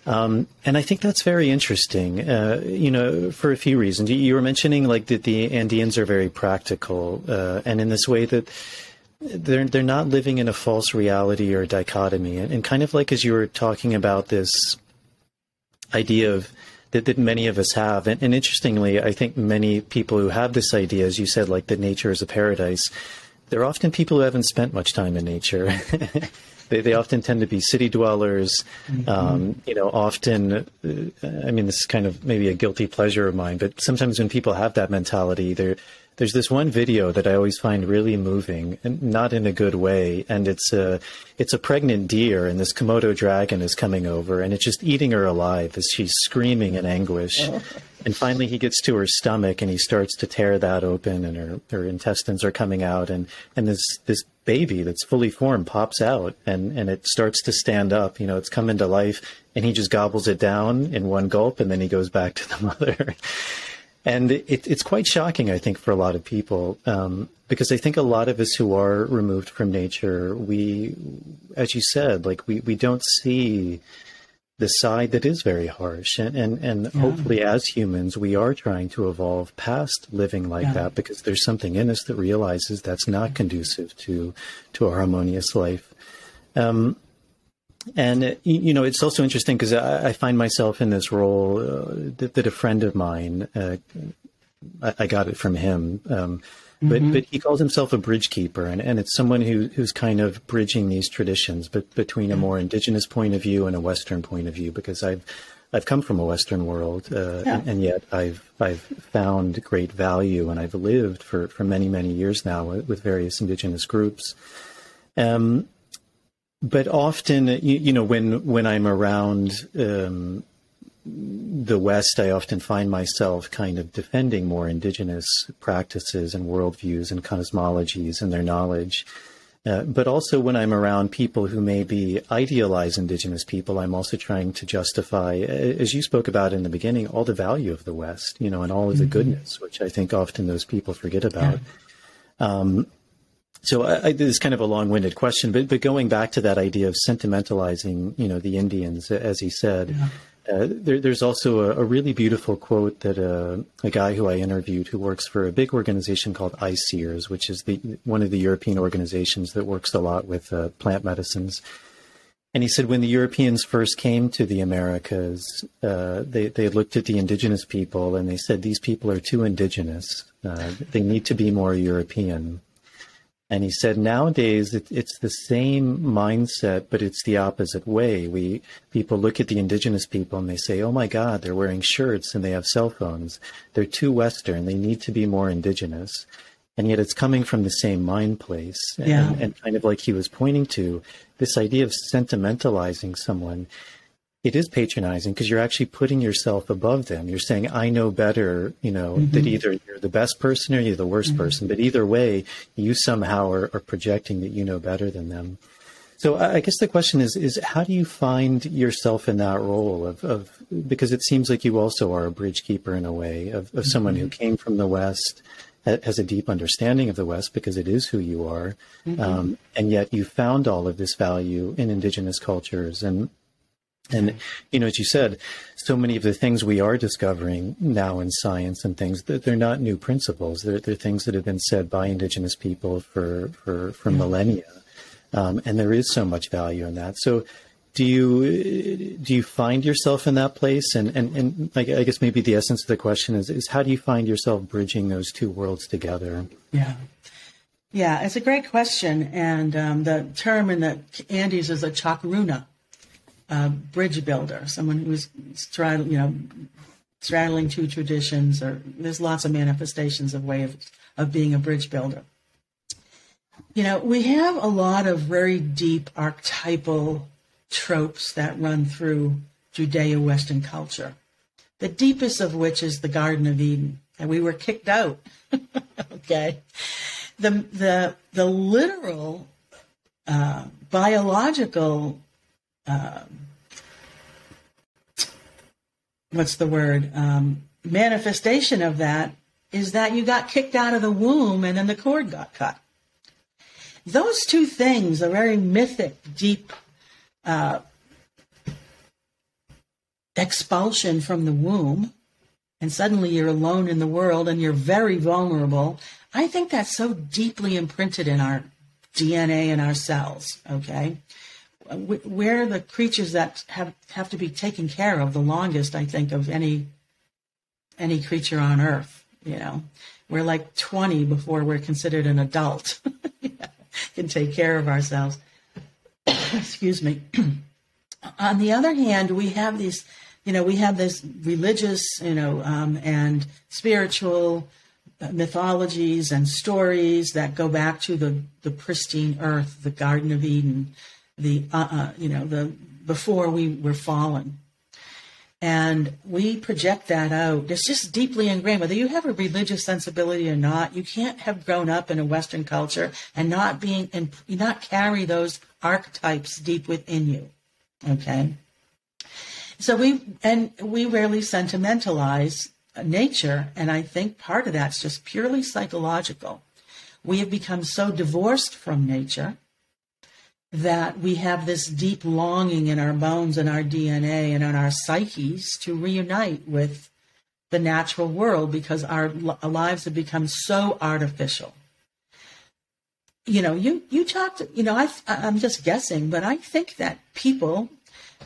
And I think that's very interesting, for a few reasons. You were mentioning like that the Andeans are very practical, and in this way that they're not living in a false reality or dichotomy. And kind of like as you were talking about this idea of that many of us have, and interestingly, I think many people who have this idea, as you said, like that nature is a paradise, they're often people who haven't spent much time in nature. They often tend to be city dwellers. Often, this is kind of maybe a guilty pleasure of mine, but sometimes when people have that mentality, there's this one video that I always find really moving, and not in a good way. And it's a pregnant deer, and this Komodo dragon is coming over, and it's just eating her alive as she's screaming in anguish. And finally, he gets to her stomach, and he starts to tear that open, and her intestines are coming out, and this baby that's fully formed pops out, and it starts to stand up. It's come into life, and he just gobbles it down in one gulp, and then he goes back to the mother. And it's quite shocking, I think, for a lot of people, because I think a lot of us who are removed from nature, we, as you said, like we don't see the side that is very harsh. And hopefully as humans, we are trying to evolve past living like that, because there's something in us that realizes that's not conducive to a harmonious life. And, it's also interesting because I find myself in this role that a friend of mine, I got it from him, but he calls himself a bridge keeper. And it's someone who's kind of bridging these traditions, but between a more indigenous point of view and a Western point of view, because I've come from a Western world, and yet I've found great value, and I've lived for many, many years now with various indigenous groups. But often, when I'm around the West, I often find myself kind of defending more indigenous practices and worldviews and cosmologies and their knowledge. But also when I'm around people who maybe idealize indigenous people, I'm also trying to justify, as you spoke about in the beginning, all the value of the West, and all of the goodness, which I think often those people forget about. So this is kind of a long-winded question, but going back to that idea of sentimentalizing, the Indians, as he said, there's also a really beautiful quote that a guy who I interviewed who works for a big organization called ICEERS, which is one of the European organizations that works a lot with plant medicines. And he said when the Europeans first came to the Americas, they looked at the indigenous people and they said, these people are too indigenous. They need to be more European. And he said, nowadays, it's the same mindset, but it's the opposite way. People look at the indigenous people and they say, oh my God, they're wearing shirts and they have cell phones. They're too Western. They need to be more indigenous. And yet it's coming from the same mind place. And kind of like he was pointing to, this idea of sentimentalizing someone, it is patronizing because you're actually putting yourself above them. You're saying, I know better, that either you're the best person or you're the worst person, but either way, you somehow are projecting that you know better than them. So I guess the question is how do you find yourself in that role of because it seems like you also are a bridge keeper in a way of someone who came from the West, has a deep understanding of the West because it is who you are. And yet you found all of this value in indigenous cultures. And as you said, so many of the things we are discovering now in science and things, they're not new principles. They're things that have been said by indigenous people for millennia. And there is so much value in that. So do you find yourself in that place? And I guess maybe the essence of the question is how do you find yourself bridging those two worlds together? Yeah, it's a great question. And the term in the Andes is a chakruna, bridge builder, someone who's straddling two traditions, or there's lots of manifestations of way of being a bridge builder. We have a lot of very deep archetypal tropes that run through Judeo-Western culture, the deepest of which is the Garden of Eden, and we were kicked out. Okay. The literal biological manifestation of that is that you got kicked out of the womb and then the cord got cut. Those two things are very mythic, deep expulsion from the womb, and suddenly you're alone in the world and you're very vulnerable. I think that's so deeply imprinted in our DNA and our cells, okay? We're the creatures that have to be taken care of the longest, I think, of any creature on Earth, We're like 20 before we're considered an adult. Can take care of ourselves. Excuse me. On the other hand, we have these, we have this religious, and spiritual mythologies and stories that go back to the pristine earth, the Garden of Eden, the before we were fallen. And we project that out. It's just deeply ingrained. Whether you have a religious sensibility or not, you can't have grown up in a Western culture and not carry those archetypes deep within you. Okay. So we rarely sentimentalize nature, and I think part of that's just purely psychological. We have become so divorced from nature that we have this deep longing in our bones and our DNA and in our psyches to reunite with the natural world because our lives have become so artificial. You talked, I'm just guessing, but I think that people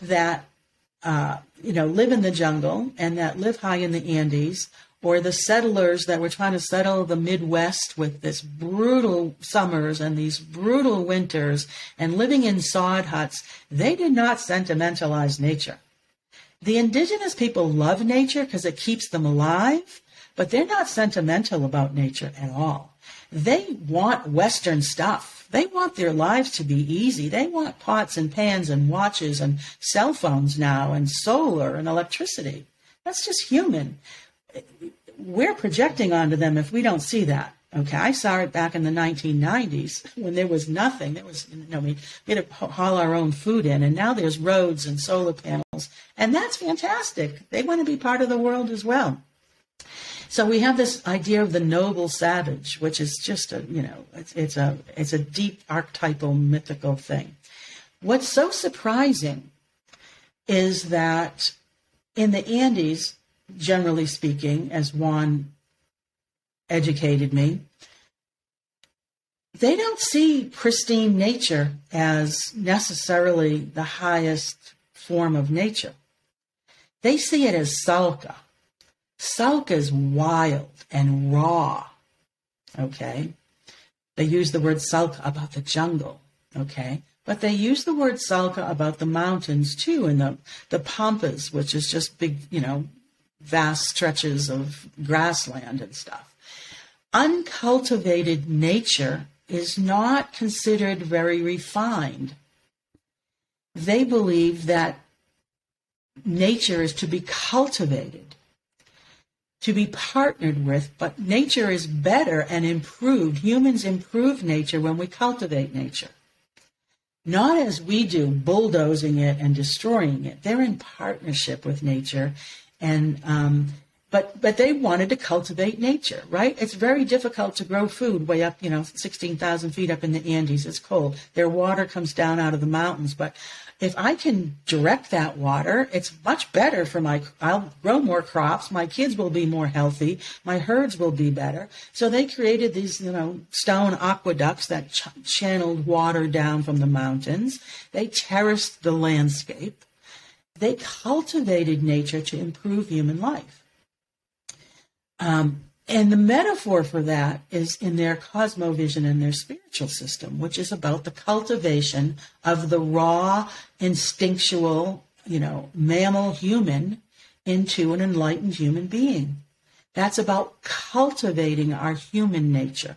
that, live in the jungle and that live high in the Andes, or the settlers that were trying to settle the Midwest with this brutal summers and these brutal winters and living in sod huts, they did not sentimentalize nature. The indigenous people love nature because it keeps them alive, but they're not sentimental about nature at all. They want Western stuff. They want their lives to be easy. They want pots and pans and watches and cell phones now and solar and electricity. That's just human. We're projecting onto them if we don't see that. Okay, I saw it back in the 1990s when there was nothing. There was, we had to haul our own food in, and now there's roads and solar panels, and that's fantastic. They want to be part of the world as well. So we have this idea of the noble savage, which is just it's a deep archetypal mythical thing. What's so surprising is that in the Andes, generally speaking, as Juan educated me, they don't see pristine nature as necessarily the highest form of nature. They see it as salka. Salka is wild and raw, okay? They use the word salka about the jungle, okay? But they use the word salka about the mountains too, and the pampas, which is just big, vast stretches of grassland and stuff. Uncultivated nature is not considered very refined. They believe that nature is to be cultivated, to be partnered with, but nature is better and improved. Humans improve nature when we cultivate nature. Not as we do, bulldozing it and destroying it. They're in partnership with nature, and but they wanted to cultivate nature, right? It's very difficult to grow food way up, 16,000 feet up in the Andes. It's cold. Their water comes down out of the mountains, but if I can direct that water, it's much better for I'll grow more crops, my kids will be more healthy, my herds will be better. So they created these, stone aqueducts that channeled water down from the mountains. They terraced the landscape. They cultivated nature to improve human life. And the metaphor for that is in their cosmovision and their spiritual system, which is about the cultivation of the raw, instinctual, mammal human into an enlightened human being. That's about cultivating our human nature.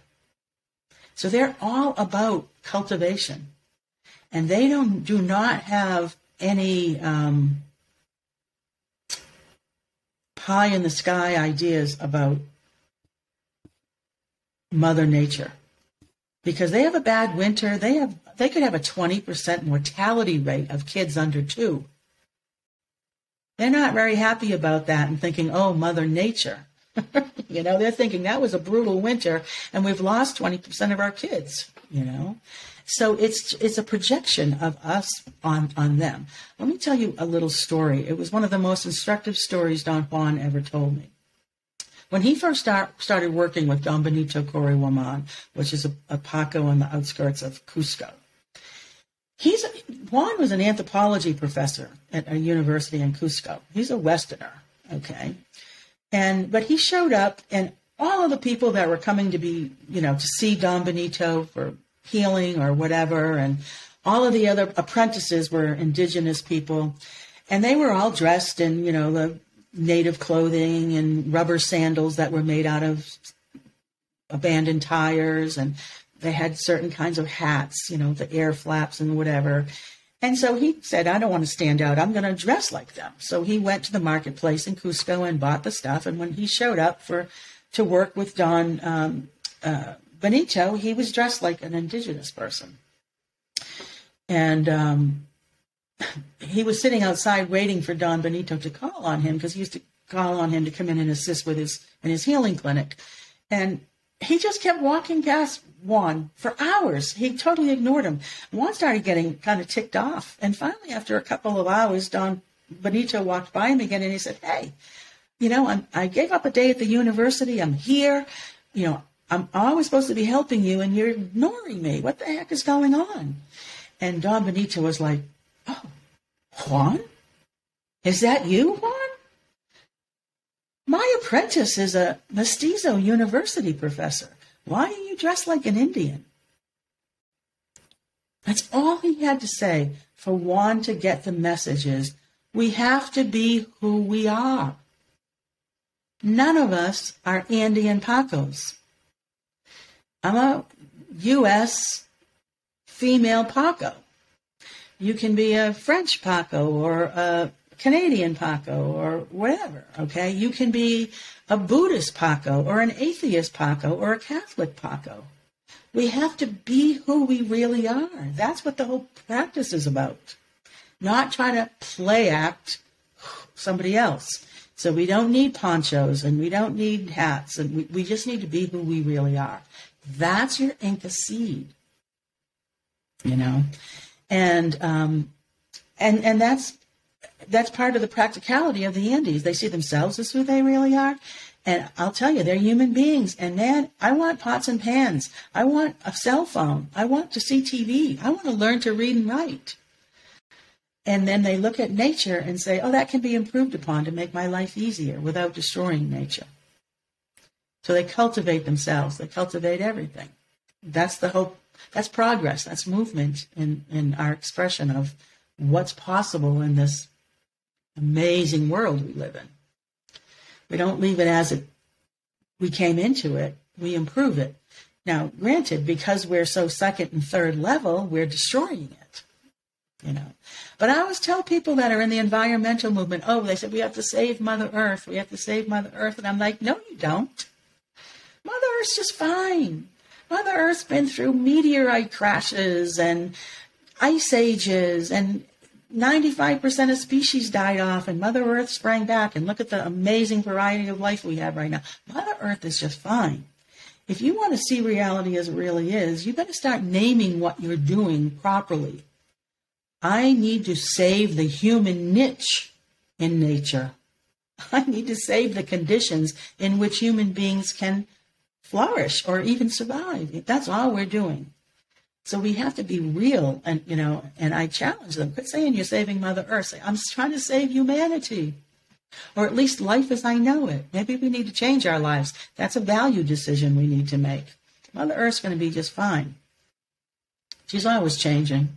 So they're all about cultivation. And they do not have any pie in the sky ideas about Mother Nature, because they have a bad winter. They could have a 20% mortality rate of kids under 2. They're not very happy about that and thinking, oh, Mother Nature. They're thinking that was a brutal winter and we've lost 20% of our kids, So it's a projection of us on them. Let me tell you a little story. It was one of the most instructive stories Don Juan ever told me. When he first started working with Don Benito Correguaman, which is a paco on the outskirts of Cusco, Juan was an anthropology professor at a university in Cusco. He's a Westerner, okay? But he showed up, and all of the people that were coming to be, to see Don Benito for healing or whatever, and all of the other apprentices were indigenous people, and they were all dressed in, the native clothing and rubber sandals that were made out of abandoned tires, and they had certain kinds of hats, the air flaps and whatever. And so he said, I don't want to stand out. I'm going to dress like them. So he went to the marketplace in Cusco and bought the stuff. And when he showed up to work with Don Benito, he was dressed like an indigenous person. And he was sitting outside waiting for Don Benito to call on him, because he used to call on him to come in and assist with his healing clinic. And he just kept walking past Juan for hours. He totally ignored him. Juan started getting kind of ticked off. And finally, after a couple of hours, Don Benito walked by him again and he said, hey, I gave up a day at the university. I'm here. I'm always supposed to be helping you and you're ignoring me. What the heck is going on? And Don Benito was like, oh, Juan? Is that you, Juan? My apprentice is a mestizo university professor. Why are you dressed like an Indian? That's all he had to say for Juan to get the message is, we have to be who we are. None of us are Andean paqos. I'm a U.S. female paco. You can be a French paco or a Canadian paco or whatever, okay? You can be a Buddhist paco or an atheist paco or a Catholic paco. We have to be who we really are. That's what the whole practice is about. Not try to play act somebody else. So we don't need ponchos and we don't need hats, and we just need to be who we really are. That's your Inca seed, And that's part of the practicality of the Andes. They see themselves as who they really are. And I'll tell you, they're human beings. And man, I want pots and pans. I want a cell phone. I want to see TV. I want to learn to read and write. And then they look at nature and say, oh, that can be improved upon to make my life easier without destroying nature. So they cultivate themselves. They cultivate everything. That's the hope. That's progress. That's movement in our expression of what's possible in this amazing world we live in. We don't leave it as we came into it. We improve it. Now, granted, because we're so second and third level, we're destroying it. you know. But I always tell people that are in the environmental movement, oh, they said, we have to save Mother Earth. We have to save Mother Earth. And I'm like, no, you don't. Mother Earth's just fine. Mother Earth's been through meteorite crashes and ice ages, and 95% of species died off, and Mother Earth sprang back. And look at the amazing variety of life we have right now. Mother Earth is just fine. If you want to see reality as it really is, you better start naming what you're doing properly. I need to save the human niche in nature. I need to save the conditions in which human beings can flourish or even survive. That's all we're doing. So we have to be real, and and I challenge them. Quit saying you're saving Mother Earth. Say, I'm trying to save humanity, or at least life as I know it. Maybe we need to change our lives. That's a value decision we need to make. Mother Earth's going to be just fine. She's always changing,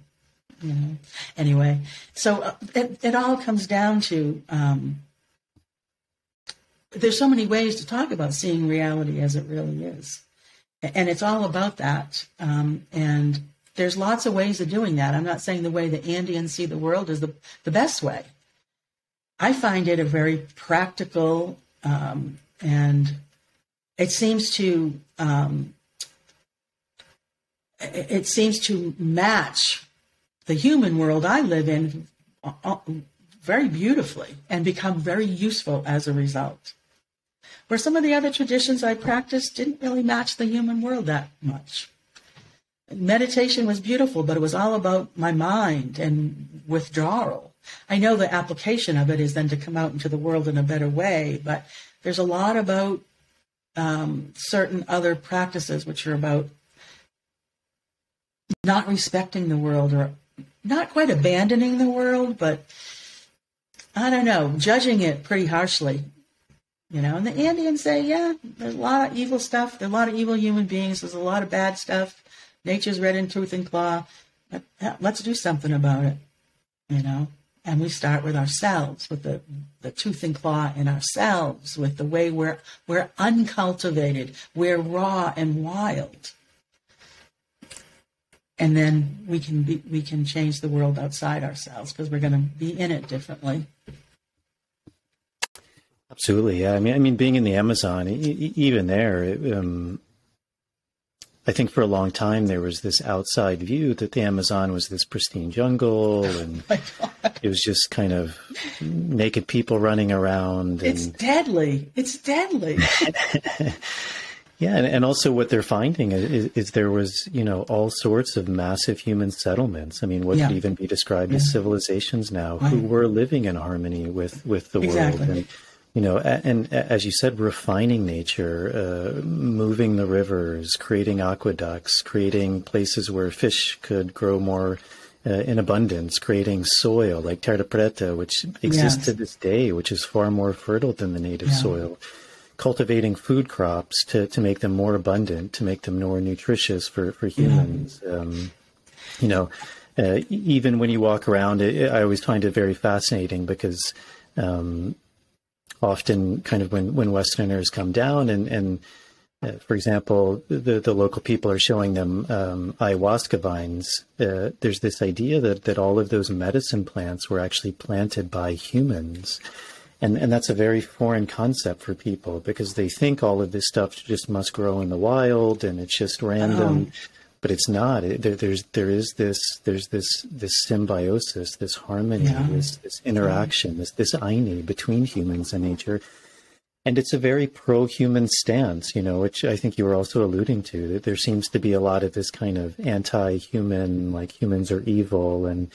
Anyway, so it all comes down to there's so many ways to talk about seeing reality as it really is. And it's all about that. And there's lots of ways of doing that. I'm not saying the way the Andeans see the world is the best way. I find it a very practical, and it seems to match the human world I live in very beautifully and become very useful as a result. Where some of the other traditions I practiced didn't really match the human world that much. Meditation was beautiful, but it was all about my mind and withdrawal. I know the application of it is then to come out into the world in a better way, but there's a lot about certain other practices which are about not respecting the world, or not quite abandoning the world, but I don't know, judging it pretty harshly. And the Andeans say, yeah, there's a lot of evil stuff. There are a lot of evil human beings. There's a lot of bad stuff. Nature's red in tooth and claw. But let's do something about it, And we start with ourselves, with the tooth and claw in ourselves, with the way we're uncultivated, we're raw and wild. And then we can change the world outside ourselves, because we're going to be in it differently. Absolutely, yeah. I mean, being in the Amazon, even there, I think for a long time there was this outside view that the Amazon was this pristine jungle, and it was just kind of naked people running around. It's deadly. It's deadly. Yeah, and also what they're finding is there was, all sorts of massive human settlements. I mean, what could even be described as civilizations now, who were living in harmony with the world. And, and as you said, refining nature, moving the rivers, creating aqueducts, creating places where fish could grow more in abundance, creating soil like terra preta, which exists to this day, which is far more fertile than the native soil. Cultivating food crops to make them more abundant, to make them more nutritious for humans. Even when you walk around, I always find it very fascinating, because often kind of when Westerners come down and for example, the local people are showing them ayahuasca vines, there's this idea that all of those medicine plants were actually planted by humans. And that's a very foreign concept for people, because they think all of this stuff just must grow in the wild and it's just random, but it's not. There's this symbiosis, this harmony, this interaction, this aini between humans and nature. And it's a very pro-human stance, which I think you were also alluding to. There seems to be a lot of this kind of anti-human, like humans are evil. And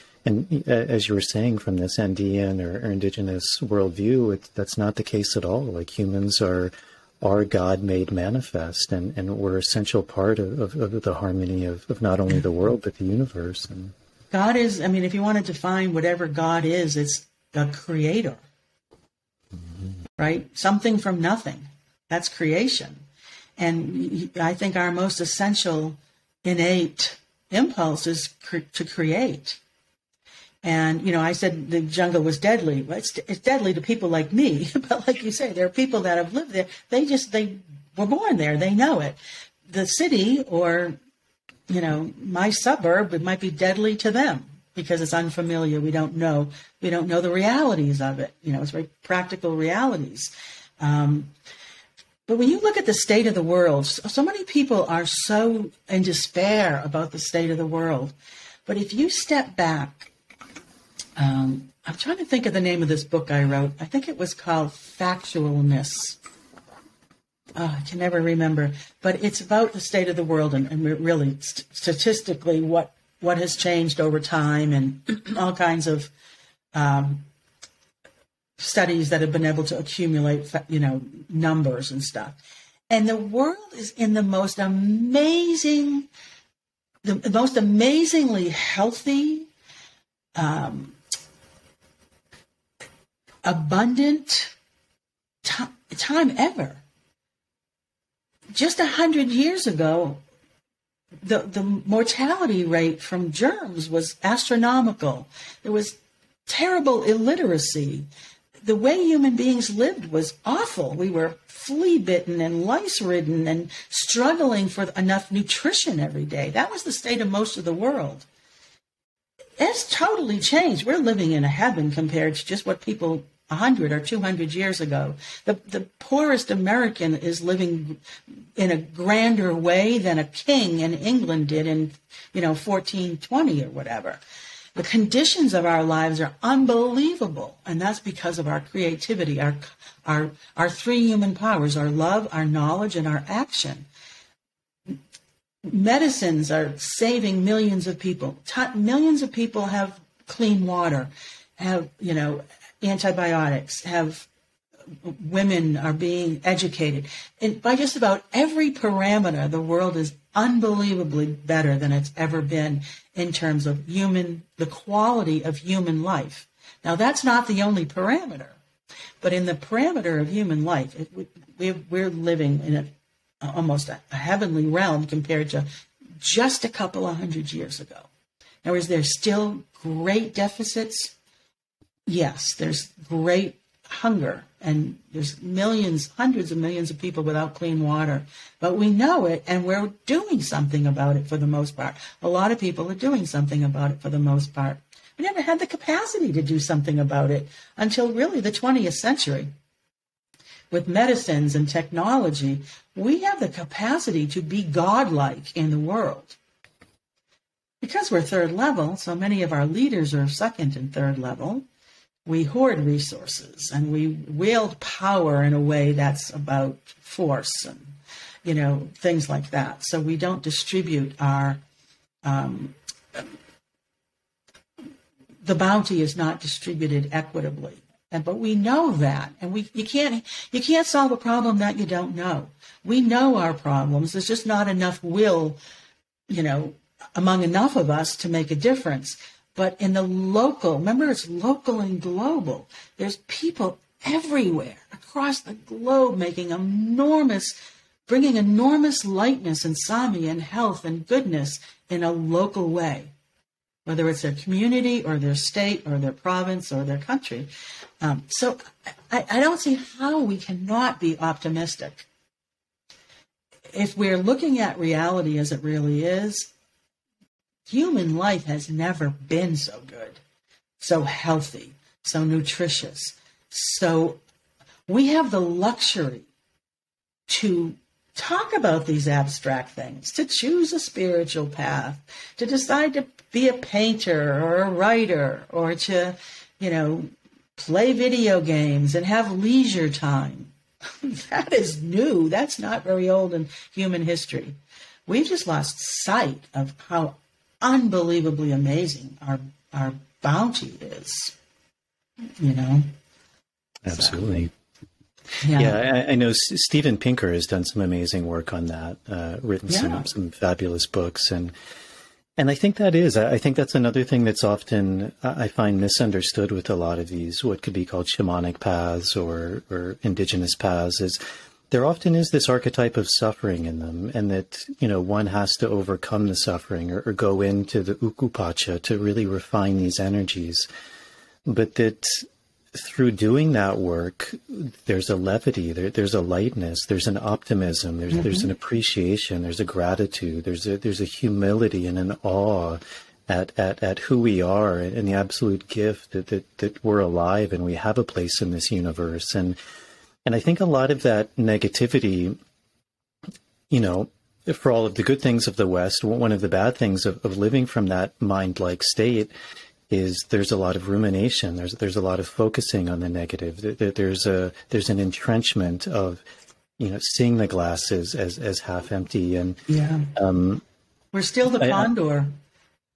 as you were saying, from this Andean or indigenous worldview, that's not the case at all. Like, humans are God made manifest, and we're an essential part of the harmony of not only the world, but the universe. And God is, if you want to define whatever God is, it's the creator. Right? Something from nothing. That's creation. And I think our most essential innate impulse is to create. And, I said the jungle was deadly. Well, it's deadly to people like me. But like you say, there are people that have lived there. They were born there. They know it. The city, or, my suburb, it might be deadly to them. because it's unfamiliar. We don't know the realities of it. It's very practical realities. But when you look at the state of the world, so many people are so in despair about the state of the world. But if you step back, I'm trying to think of the name of this book I wrote. I think it was called Factualness. I can never remember. But it's about the state of the world and really statistically what has changed over time and all kinds of studies that have been able to accumulate, numbers and stuff. And the world is in the most amazingly healthy, abundant time ever. Just 100 years ago, the mortality rate from germs was astronomical. There was terrible illiteracy. The way human beings lived was awful. We were flea-bitten and lice-ridden and struggling for enough nutrition every day. That was the state of most of the world. It's totally changed. We're living in a heaven compared to just what people 100 or 200 years ago. The poorest American is living in a grander way than a king in England did in, 1420 or whatever. The conditions of our lives are unbelievable, and that's because of our creativity, our three human powers, our love, our knowledge, and our action. Medicines are saving millions of people. Millions of people have clean water, have, antibiotics, women are being educated. And by just about every parameter, the world is unbelievably better than it's ever been in terms of the quality of human life. Now, that's not the only parameter, but in the parameter of human life, we're living in almost a heavenly realm compared to just a couple of hundred years ago. Now, is there still great deficits? Yes, there's great hunger, and there's hundreds of millions of people without clean water. But we know it, and we're doing something about it for the most part. A lot of people are doing something about it for the most part. We never had the capacity to do something about it until really the 20th century. With medicines and technology, we have the capacity to be godlike in the world. Because we're third level, so many of our leaders are second and third level. We hoard resources and we wield power in a way that's about force and, things like that. So we don't distribute the bounty is not distributed equitably. But we know that, and you can't solve a problem that you don't know. We know our problems. There's just not enough will, among enough of us to make a difference. But in the local, remember it's local and global, there's people everywhere across the globe bringing enormous lightness and sami and health and goodness in a local way, whether it's their community or their state or their province or their country. So I don't see how we cannot be optimistic. If we're looking at reality as it really is, human life has never been so good, so healthy, so nutritious. So we have the luxury to talk about these abstract things, to choose a spiritual path, to decide to be a painter or a writer, or to, play video games and have leisure time. That is new. That's not very old in human history. We've just lost sight of how unbelievably amazing our bounty is, Absolutely. So, yeah, I know Steven Pinker has done some amazing work on that, written some fabulous books. And I think that's another thing that's often, I find, misunderstood with a lot of these, what could be called shamanic paths or indigenous paths, is there often is this archetype of suffering in them, and that, one has to overcome the suffering or go into the ukupacha to really refine these energies. But that through doing that work, there's a levity, there's a lightness, there's an optimism, there's an appreciation, there's a gratitude, there's a humility and an awe at who we are and the absolute gift that we're alive and we have a place in this universe. And I think a lot of that negativity, you know, for all of the good things of the West, one of the bad things of living from that mind-like state is there's a lot of rumination. There's a lot of focusing on the negative. There's an entrenchment of, you know, seeing the glass as half empty. And we're still the condor.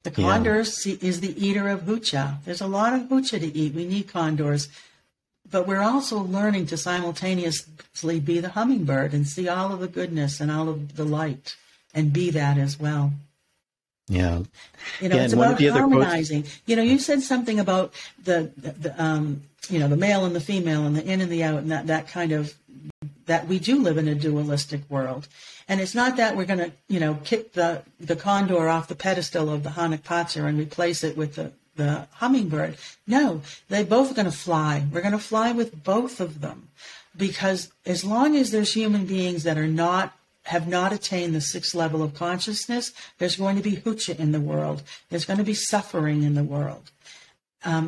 The condor is the eater of hucha. There's a lot of hucha to eat. We need condors. But we're also learning to simultaneously be the hummingbird and see all of the goodness and all of the light and be that as well. Yeah. You know, it's about harmonizing. You know, you said something about the male and the female and the in and the out and that kind of, that we do live in a dualistic world. And it's not that we're going to, you know, kick the condor off the pedestal of the Hanakpacha and replace it with the hummingbird. No, they both are going to fly. We're going to fly with both of them, because as long as there's human beings that have not attained the 6th level of consciousness, there's going to be hucha in the world. There's going to be suffering in the world.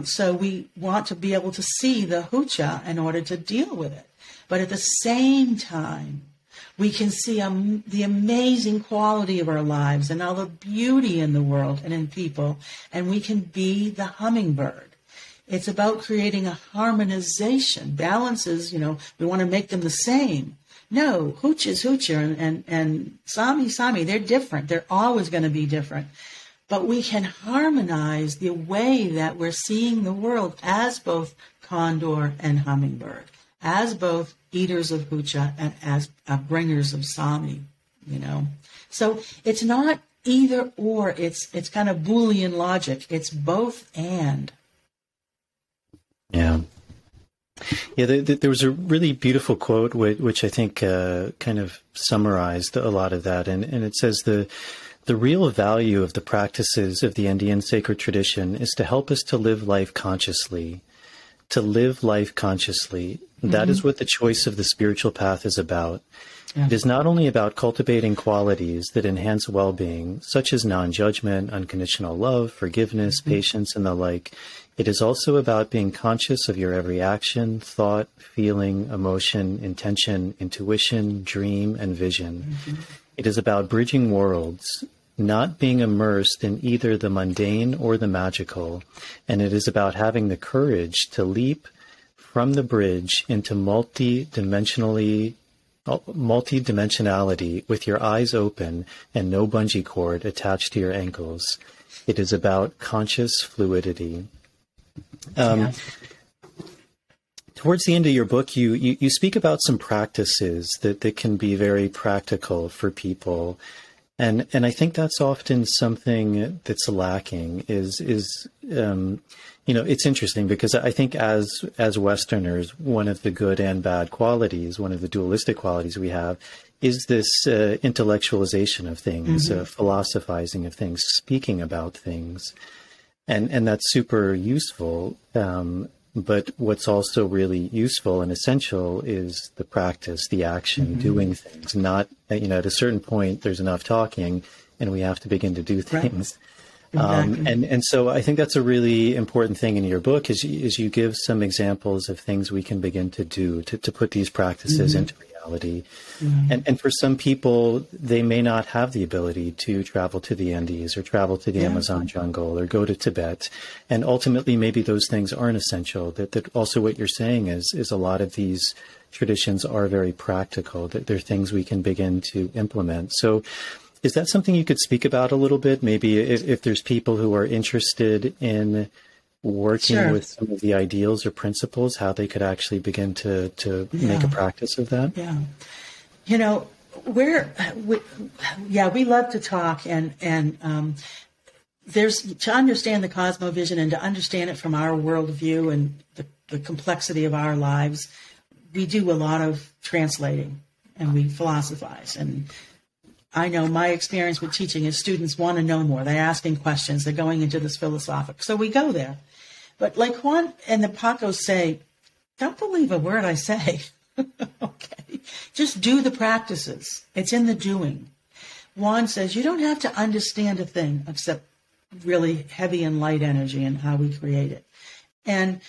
So we want to be able to see the hucha in order to deal with it. But at the same time, we can see the amazing quality of our lives and all the beauty in the world and in people, and we can be the hummingbird. It's about creating a harmonization. Balances, you know, we want to make them the same. No, hooch is hoocher and sami, they're different. They're always going to be different. But we can harmonize the way that we're seeing the world as both condor and hummingbird, as both eaters of hucha and as bringers of sami, you know. So it's not either or, it's kind of Boolean logic. It's both and. Yeah. Yeah, there was a really beautiful quote which I think kind of summarized a lot of that. And it says the real value of the practices of the Andean sacred tradition is to help us to live life consciously. To live life consciously. That is what the choice of the spiritual path is about. Yeah. It is not only about cultivating qualities that enhance well-being, such as non-judgment, unconditional love, forgiveness, patience, and the like. It is also about being conscious of your every action, thought, feeling, emotion, intention, intuition, dream, and vision. It is about bridging worlds, not being immersed in either the mundane or the magical. And it is about having the courage to leap from the bridge into multi-dimensionality with your eyes open and no bungee cord attached to your ankles. It is about conscious fluidity. Towards the end of your book, you speak about some practices that can be very practical for people. And I think that's often something that's lacking is you know, it's interesting because I think as Westerners, one of the good and bad qualities, one of the dualistic qualities we have is this intellectualization of things, philosophizing of things, speaking about things. And that's super useful. But what's also really useful and essential is the practice, the action, doing things. Not, you know, at a certain point, there's enough talking and we have to begin to do things. Right. Exactly. And so I think that's a really important thing in your book is you give some examples of things we can begin to do to put these practices into reality. And for some people, they may not have the ability to travel to the Andes or travel to the Amazon jungle or go to Tibet. And ultimately, maybe those things aren't essential. That also what you're saying is a lot of these traditions are very practical, that they're things we can begin to implement. So is that something you could speak about a little bit? Maybe if there's people who are interested in working with some of the ideals or principles, how they could actually begin to make a practice of that? Yeah. You know, we love to talk and there's to understand the Cosmovision and to understand it from our worldview and the complexity of our lives, we do a lot of translating and we philosophize. And I know my experience with teaching is students want to know more. They're asking questions. They're going into this philosophic. So we go there. But like Juan and the paqos say, don't believe a word I say. Okay. Just do the practices. It's in the doing. Juan says you don't have to understand a thing except really heavy and light energy and how we create it. And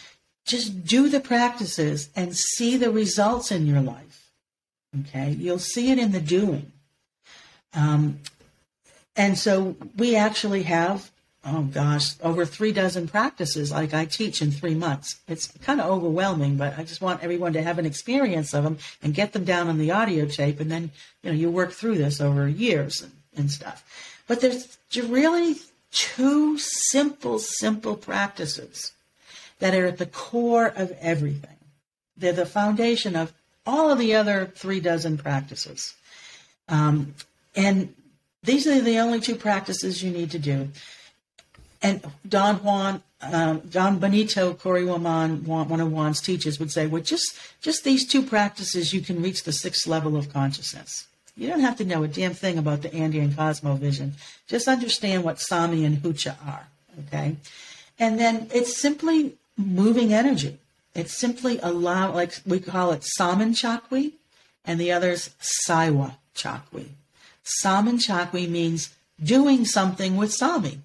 just do the practices and see the results in your life. Okay? You'll see it in the doing. And so we actually have, over 36 practices like I teach in 3 months. It's kind of overwhelming, but I just want everyone to have an experience of them and get them down on the audio tape. And then, you work through this over years and stuff. But there's really 2 simple practices that are at the core of everything. They're the foundation of all of the other 36 practices. And these are the only 2 practices you need to do. And Don Benito Corriwaman, one of Juan's teachers, would say, well, just these 2 practices, you can reach the 6th level of consciousness. You don't have to know a damn thing about the Andean Cosmovision. Just understand what Sami and Hucha are, okay? And then it's simply moving energy. It's simply like we call it Saman Chakwi, and the other's Saiwa Chakwi. Saman Chakwi means doing something with Sami.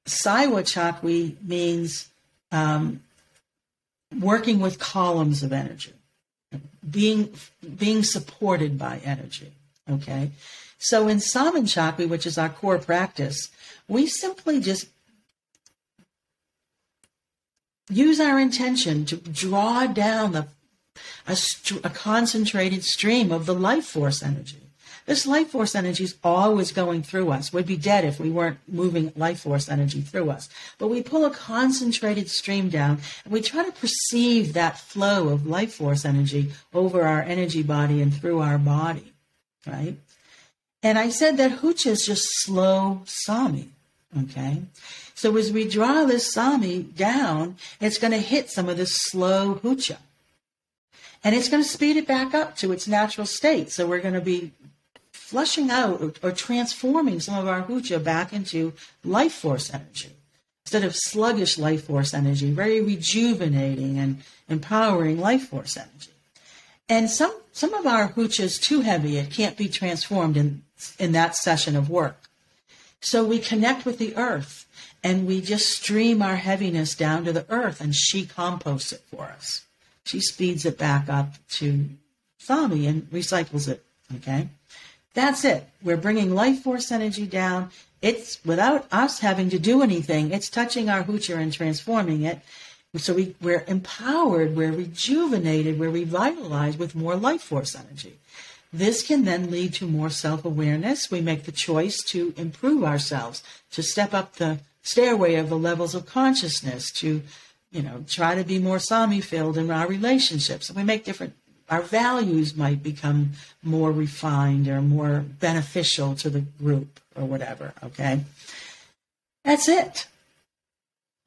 Saiwa Chakwi means working with columns of energy, being supported by energy, okay? So in Saman Chakwi, which is our core practice, we simply just use our intention to draw down a concentrated stream of the life force energy. This life force energy is always going through us. We'd be dead if we weren't moving life force energy through us. But we pull a concentrated stream down, and we try to perceive that flow of life force energy over our energy body and through our body, right? And I said that Hucha is just slow Sami, okay? So as we draw this Sami down, it's going to hit some of this slow Hucha. And it's going to speed it back up to its natural state. So we're going to be flushing out or transforming some of our Hucha back into life force energy. Instead of sluggish life force energy, very rejuvenating and empowering life force energy. And some of our Hucha is too heavy. It can't be transformed in that session of work. So we connect with the earth and we just stream our heaviness down to the earth, and she composts it for us. She speeds it back up to Sami and recycles it, okay? That's it. We're bringing life force energy down. It's without us having to do anything. It's touching our Hucha and transforming it. So we're empowered, we're rejuvenated, we're revitalized with more life force energy. This can then lead to more self-awareness. We make the choice to improve ourselves, to step up the stairway of the levels of consciousness, to, try to be more Sami-filled in our relationships. We make our values might become more refined or more beneficial to the group or whatever, okay? That's it.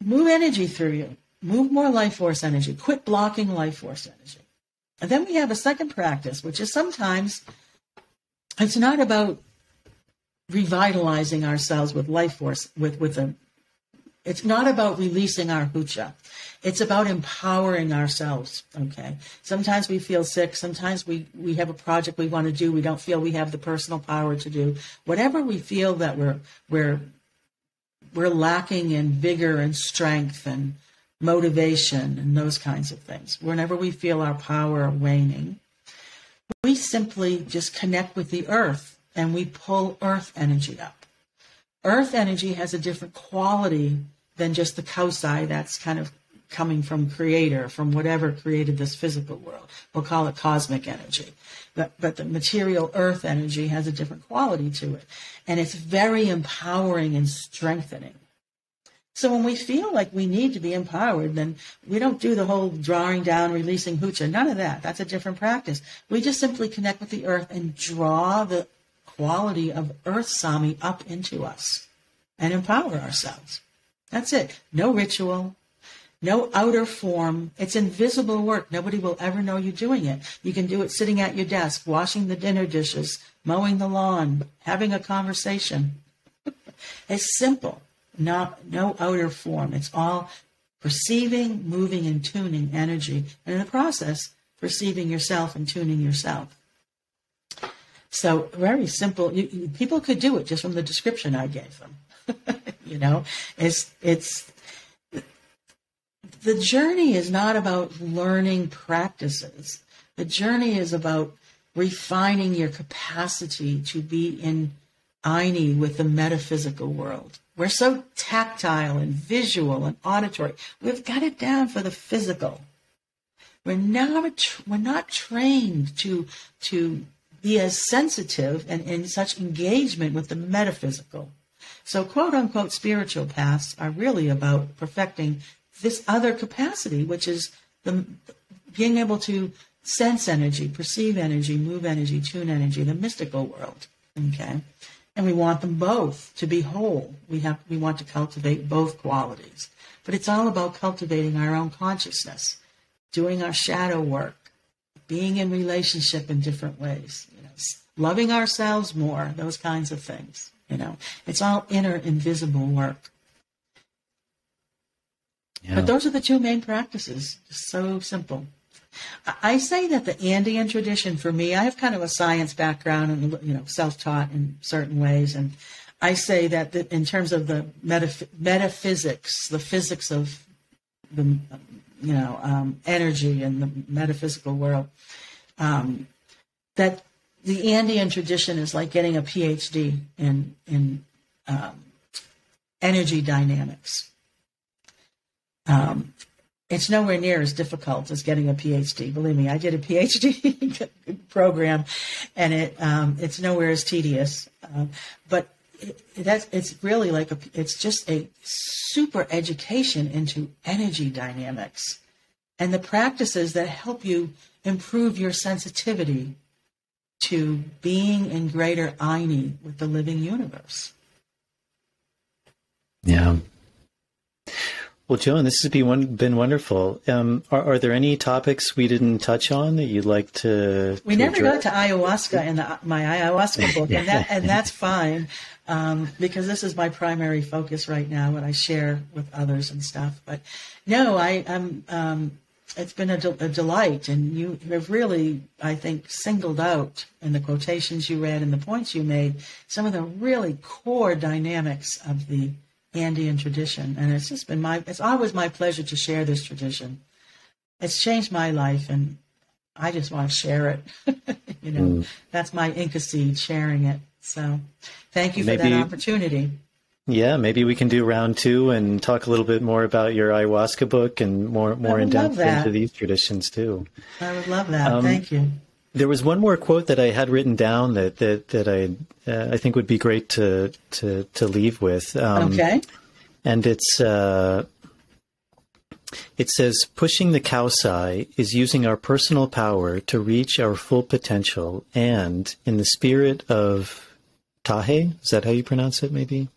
Move energy through you. Move more life force energy. Quit blocking life force energy. And then we have a second practice, which is sometimes it's not about revitalizing ourselves with life force, it's not about releasing our Hucha. It's about empowering ourselves, okay? Sometimes we feel sick. Sometimes we have a project we want to do. We don't feel we have the personal power to do. Whatever we feel that we're lacking in vigor and strength and motivation and those kinds of things. Whenever we feel our power waning, we simply just connect with the earth and we pull earth energy up. Earth energy has a different quality than just the kausai that's kind of coming from creator, from whatever created this physical world. We'll call it cosmic energy. But the material earth energy has a different quality to it. And it's very empowering and strengthening. So when we feel like we need to be empowered, then we don't do the whole drawing down, releasing Hucha. None of that. That's a different practice. We just simply connect with the earth and draw the quality of earth Sami up into us and empower ourselves. That's it. No ritual, no outer form. It's invisible work. Nobody will ever know you're doing it. You can do it sitting at your desk, washing the dinner dishes, mowing the lawn, having a conversation. It's simple. No outer form. It's all perceiving, moving, and tuning energy. And in the process, perceiving yourself and tuning yourself. So very simple. People could do it just from the description I gave them. It's the journey is not about learning practices. The journey is about refining your capacity to be in Aini with the metaphysical world. We're so tactile and visual and auditory. We've got it down for the physical. We're not trained to be as sensitive and in such engagement with the metaphysical. So quote unquote spiritual paths are really about perfecting this other capacity, which is being able to sense energy, perceive energy, move energy, tune energy, the mystical world. Okay. And we want them both to be whole. We want to cultivate both qualities. But it's all about cultivating our own consciousness, doing our shadow work, being in relationship in different ways, loving ourselves more, those kinds of things. It's all inner invisible work. Yeah. But those are the two main practices. Just so simple. I say that the Andean tradition, for me, I have kind of a science background and, self-taught in certain ways. And I say that in terms of the metaphysics, the physics of the, energy and the metaphysical world, that the Andean tradition is like getting a PhD in energy dynamics. It's nowhere near as difficult as getting a PhD. Believe me, I did a PhD program, and it's nowhere as tedious. But it's really it's just a super education into energy dynamics and the practices that help you improve your sensitivity to being in greater Aini with the living universe. Yeah. Well, Joan, this has been wonderful. Are there any topics we didn't touch on that you'd like to? We never got to ayahuasca in my ayahuasca book, and that's fine because this is my primary focus right now, what I share with others and stuff. But no, it's been a delight, and you have really, I think, singled out in the quotations you read and the points you made some of the really core dynamics of the Andean tradition, and it's always my pleasure to share this tradition. It's changed my life, and I just want to share it. That's my Inca seed, sharing it. So thank you for that opportunity. Yeah, maybe we can do round 2 and talk a little bit more about your ayahuasca book and more in depth into these traditions too. I would love that. Thank you. There was one more quote that I had written down that I think would be great to leave with. Okay. And it says, pushing the Kaosai is using our personal power to reach our full potential, and in the spirit of Tahe, is that how you pronounce it? Maybe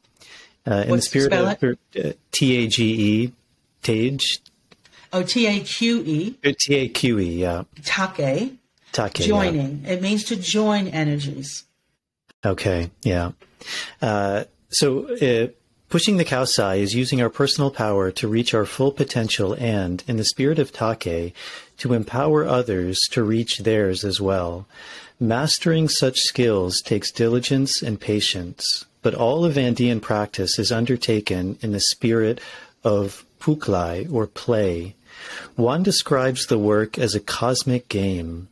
in the spirit of Tage, Tage. Oh, Taqe. Taqe, yeah. Take. Joining. Yeah. It means to join energies. Okay, yeah. So pushing the Kaosai is using our personal power to reach our full potential and, in the spirit of Take, to empower others to reach theirs as well. Mastering such skills takes diligence and patience, but all of Andean practice is undertaken in the spirit of puklai, or play. Juan describes the work as a cosmic game.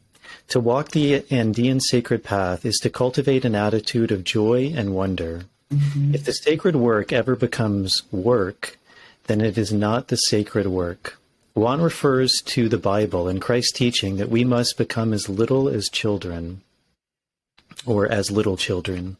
To walk the Andean sacred path is to cultivate an attitude of joy and wonder. Mm-hmm. If the sacred work ever becomes work, then it is not the sacred work. Juan refers to the Bible and Christ's teaching that we must become as little as children, or as little children.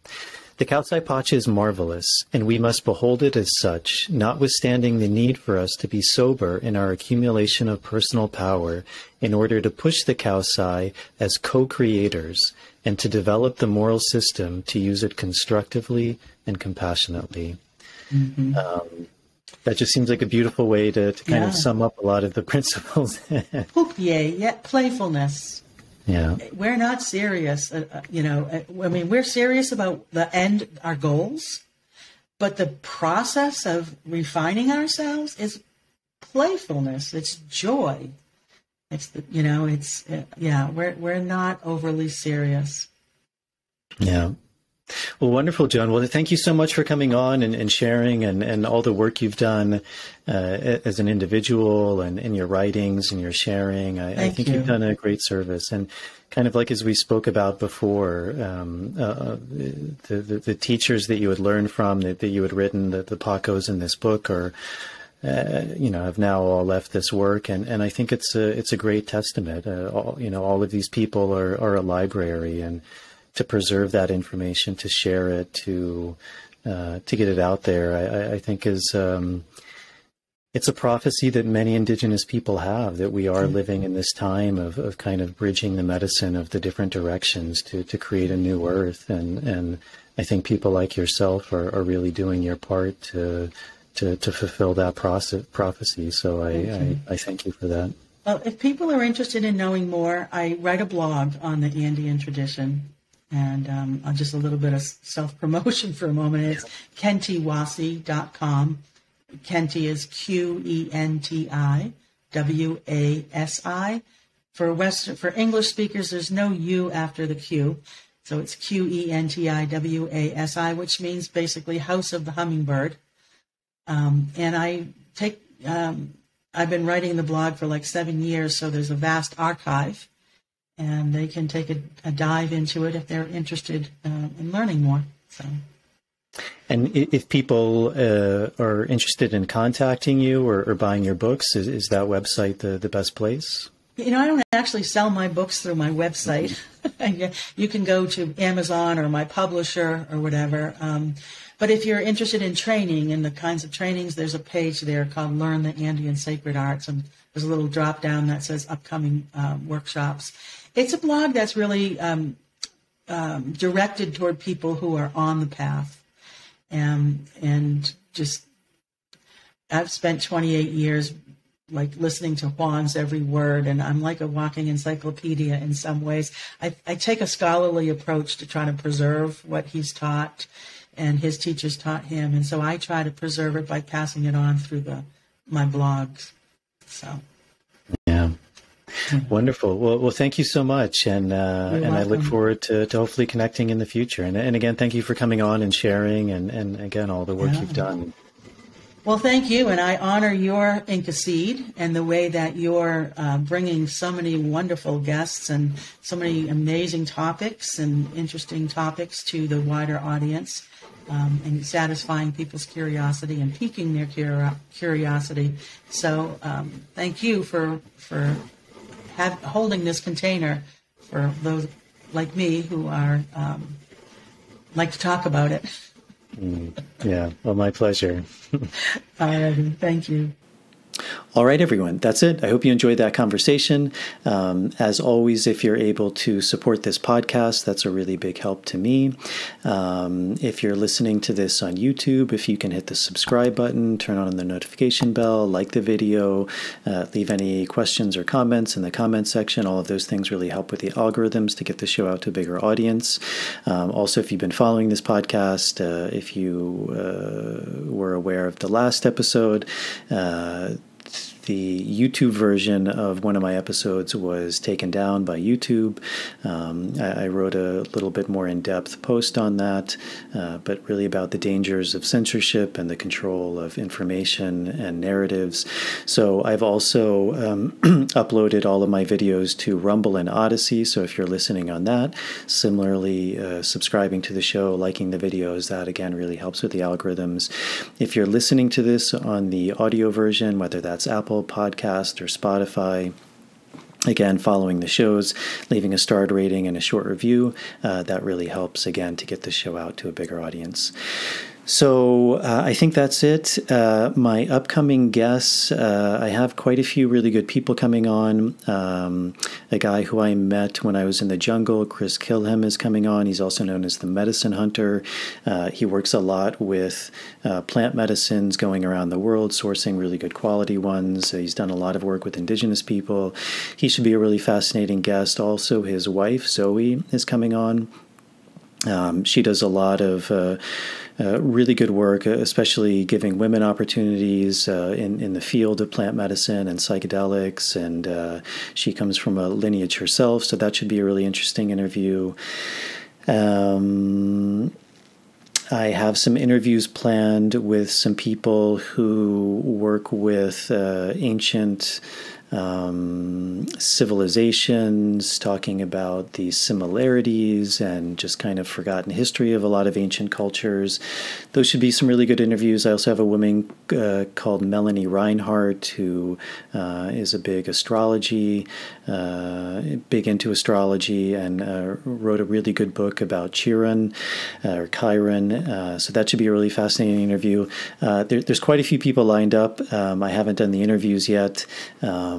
The Kaosai Pacha is marvelous, and we must behold it as such, notwithstanding the need for us to be sober in our accumulation of personal power in order to push the Kaosai as co-creators and to develop the moral system to use it constructively and compassionately. Mm-hmm. That just seems like a beautiful way to kind of sum up a lot of the principles. Pupye, yeah, playfulness. Yeah, we're not serious. We're serious about the end, our goals, but the process of refining ourselves is playfulness. It's joy. We're not overly serious. Yeah. Well, wonderful, Joan. Well, thank you so much for coming on and sharing and all the work you've done as an individual and in your writings and your sharing. I think you've done a great service. And kind of like as we spoke about before, the teachers that you had learned from, that you had written, the paqos in this book are, have now all left this work. And I think it's a great testament. All of these people are a library, and to preserve that information, to share it, to get it out there, I think is it's a prophecy that many indigenous people have, that we are living in this time of kind of bridging the medicine of the different directions to create a new earth. And I think people like yourself are really doing your part to fulfill that prophecy. So I thank you for that. Well, if people are interested in knowing more, I write a blog on the Andean tradition. And just a little bit of self-promotion for a moment. It's kentiwasi.com. Kenti is Qentiwasi. For English speakers, there's no U after the Q. So it's Qentiwasi, which means basically House of the Hummingbird. And I've been writing the blog for like 7 years, so there's a vast archive. And they can take a dive into it if they're interested in learning more. So, and if people are interested in contacting you or buying your books, is that website the best place? I don't actually sell my books through my website. You can go to Amazon or my publisher or whatever. But if you're interested in training and the kinds of trainings, there's a page there called Learn the Andean Sacred Arts. And there's a little drop down that says upcoming workshops. It's a blog that's really directed toward people who are on the path. And just, I've spent 28 years like listening to Juan's every word, and I'm like a walking encyclopedia in some ways. I take a scholarly approach to try to preserve what he's taught and his teachers taught him. And so I try to preserve it by passing it on through my blogs. So. Yeah. Wonderful. Well, thank you so much. And I look forward to hopefully connecting in the future. And again, thank you for coming on and sharing and again, all the work you've done. Well, thank you. And I honor your Inca Seed and the way that you're bringing so many wonderful guests and so many amazing topics and interesting topics to the wider audience, and satisfying people's curiosity and piquing their curiosity. So thank you for holding this container for those like me who are like to talk about it. Yeah, well, my pleasure. All right, thank you. All right, everyone, that's it. I hope you enjoyed that conversation. As always, if you're able to support this podcast, that's a really big help to me. If you're listening to this on YouTube, if you can hit the subscribe button, turn on the notification bell, like the video, leave any questions or comments in the comment section. All of those things really help with the algorithms to get the show out to a bigger audience. Also, if you've been following this podcast, if you were aware of the last episode, the YouTube version of one of my episodes was taken down by YouTube. I wrote a little bit more in-depth post on that, but really about the dangers of censorship and the control of information and narratives. So I've also uploaded all of my videos to Rumble and Odyssey. So if you're listening on that, similarly subscribing to the show, liking the videos, that again really helps with the algorithms. If you're listening to this on the audio version, whether that's Apple Podcast or Spotify, again, following the shows, leaving a starred rating and a short review, that really helps, again, to get the show out to a bigger audience. So I think that's it. My upcoming guests, I have quite a few really good people coming on. A guy who I met when I was in the jungle, Chris Kilham, is coming on. He's also known as the Medicine Hunter. He works a lot with plant medicines going around the world, sourcing really good quality ones. He's done a lot of work with indigenous people. He should be a really fascinating guest. Also, his wife, Zoe, is coming on. She does a lot of really good work, especially giving women opportunities in the field of plant medicine and psychedelics, and she comes from a lineage herself, so that should be a really interesting interview. I have some interviews planned with some people who work with ancient civilizations, talking about the similarities and just kind of forgotten history of a lot of ancient cultures. Those should be some really good interviews. I also have a woman called Melanie Reinhardt, who is a big big into astrology, and wrote a really good book about Chiron or Chiron. So that should be a really fascinating interview. There's quite a few people lined up. I haven't done the interviews yet.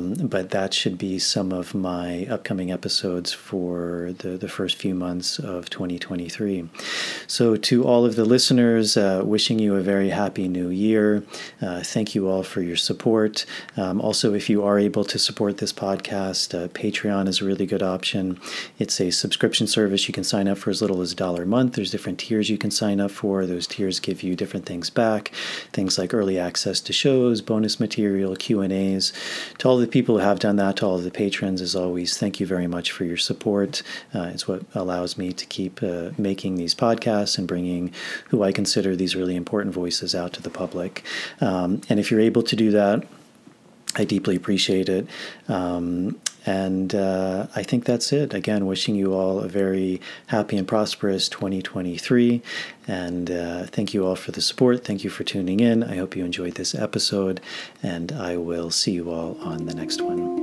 But that should be some of my upcoming episodes for the first few months of 2023. So to all of the listeners, wishing you a very happy new year. Thank you all for your support. Also, if you are able to support this podcast, Patreon is a really good option. It's a subscription service. You can sign up for as little as $1 a month. There's different tiers you can sign up for. Those tiers give you different things back, things like early access to shows, bonus material, Q&As. To all the people who have done that, to all of the patrons, as always, thank you very much for your support. It's what allows me to keep making these podcasts and bringing who I consider these really important voices out to the public. And if you're able to do that, I deeply appreciate it. And I think that's it. Again, wishing you all a very happy and prosperous 2023. And thank you all for the support. Thank you for tuning in. I hope you enjoyed this episode, and I will see you all on the next one.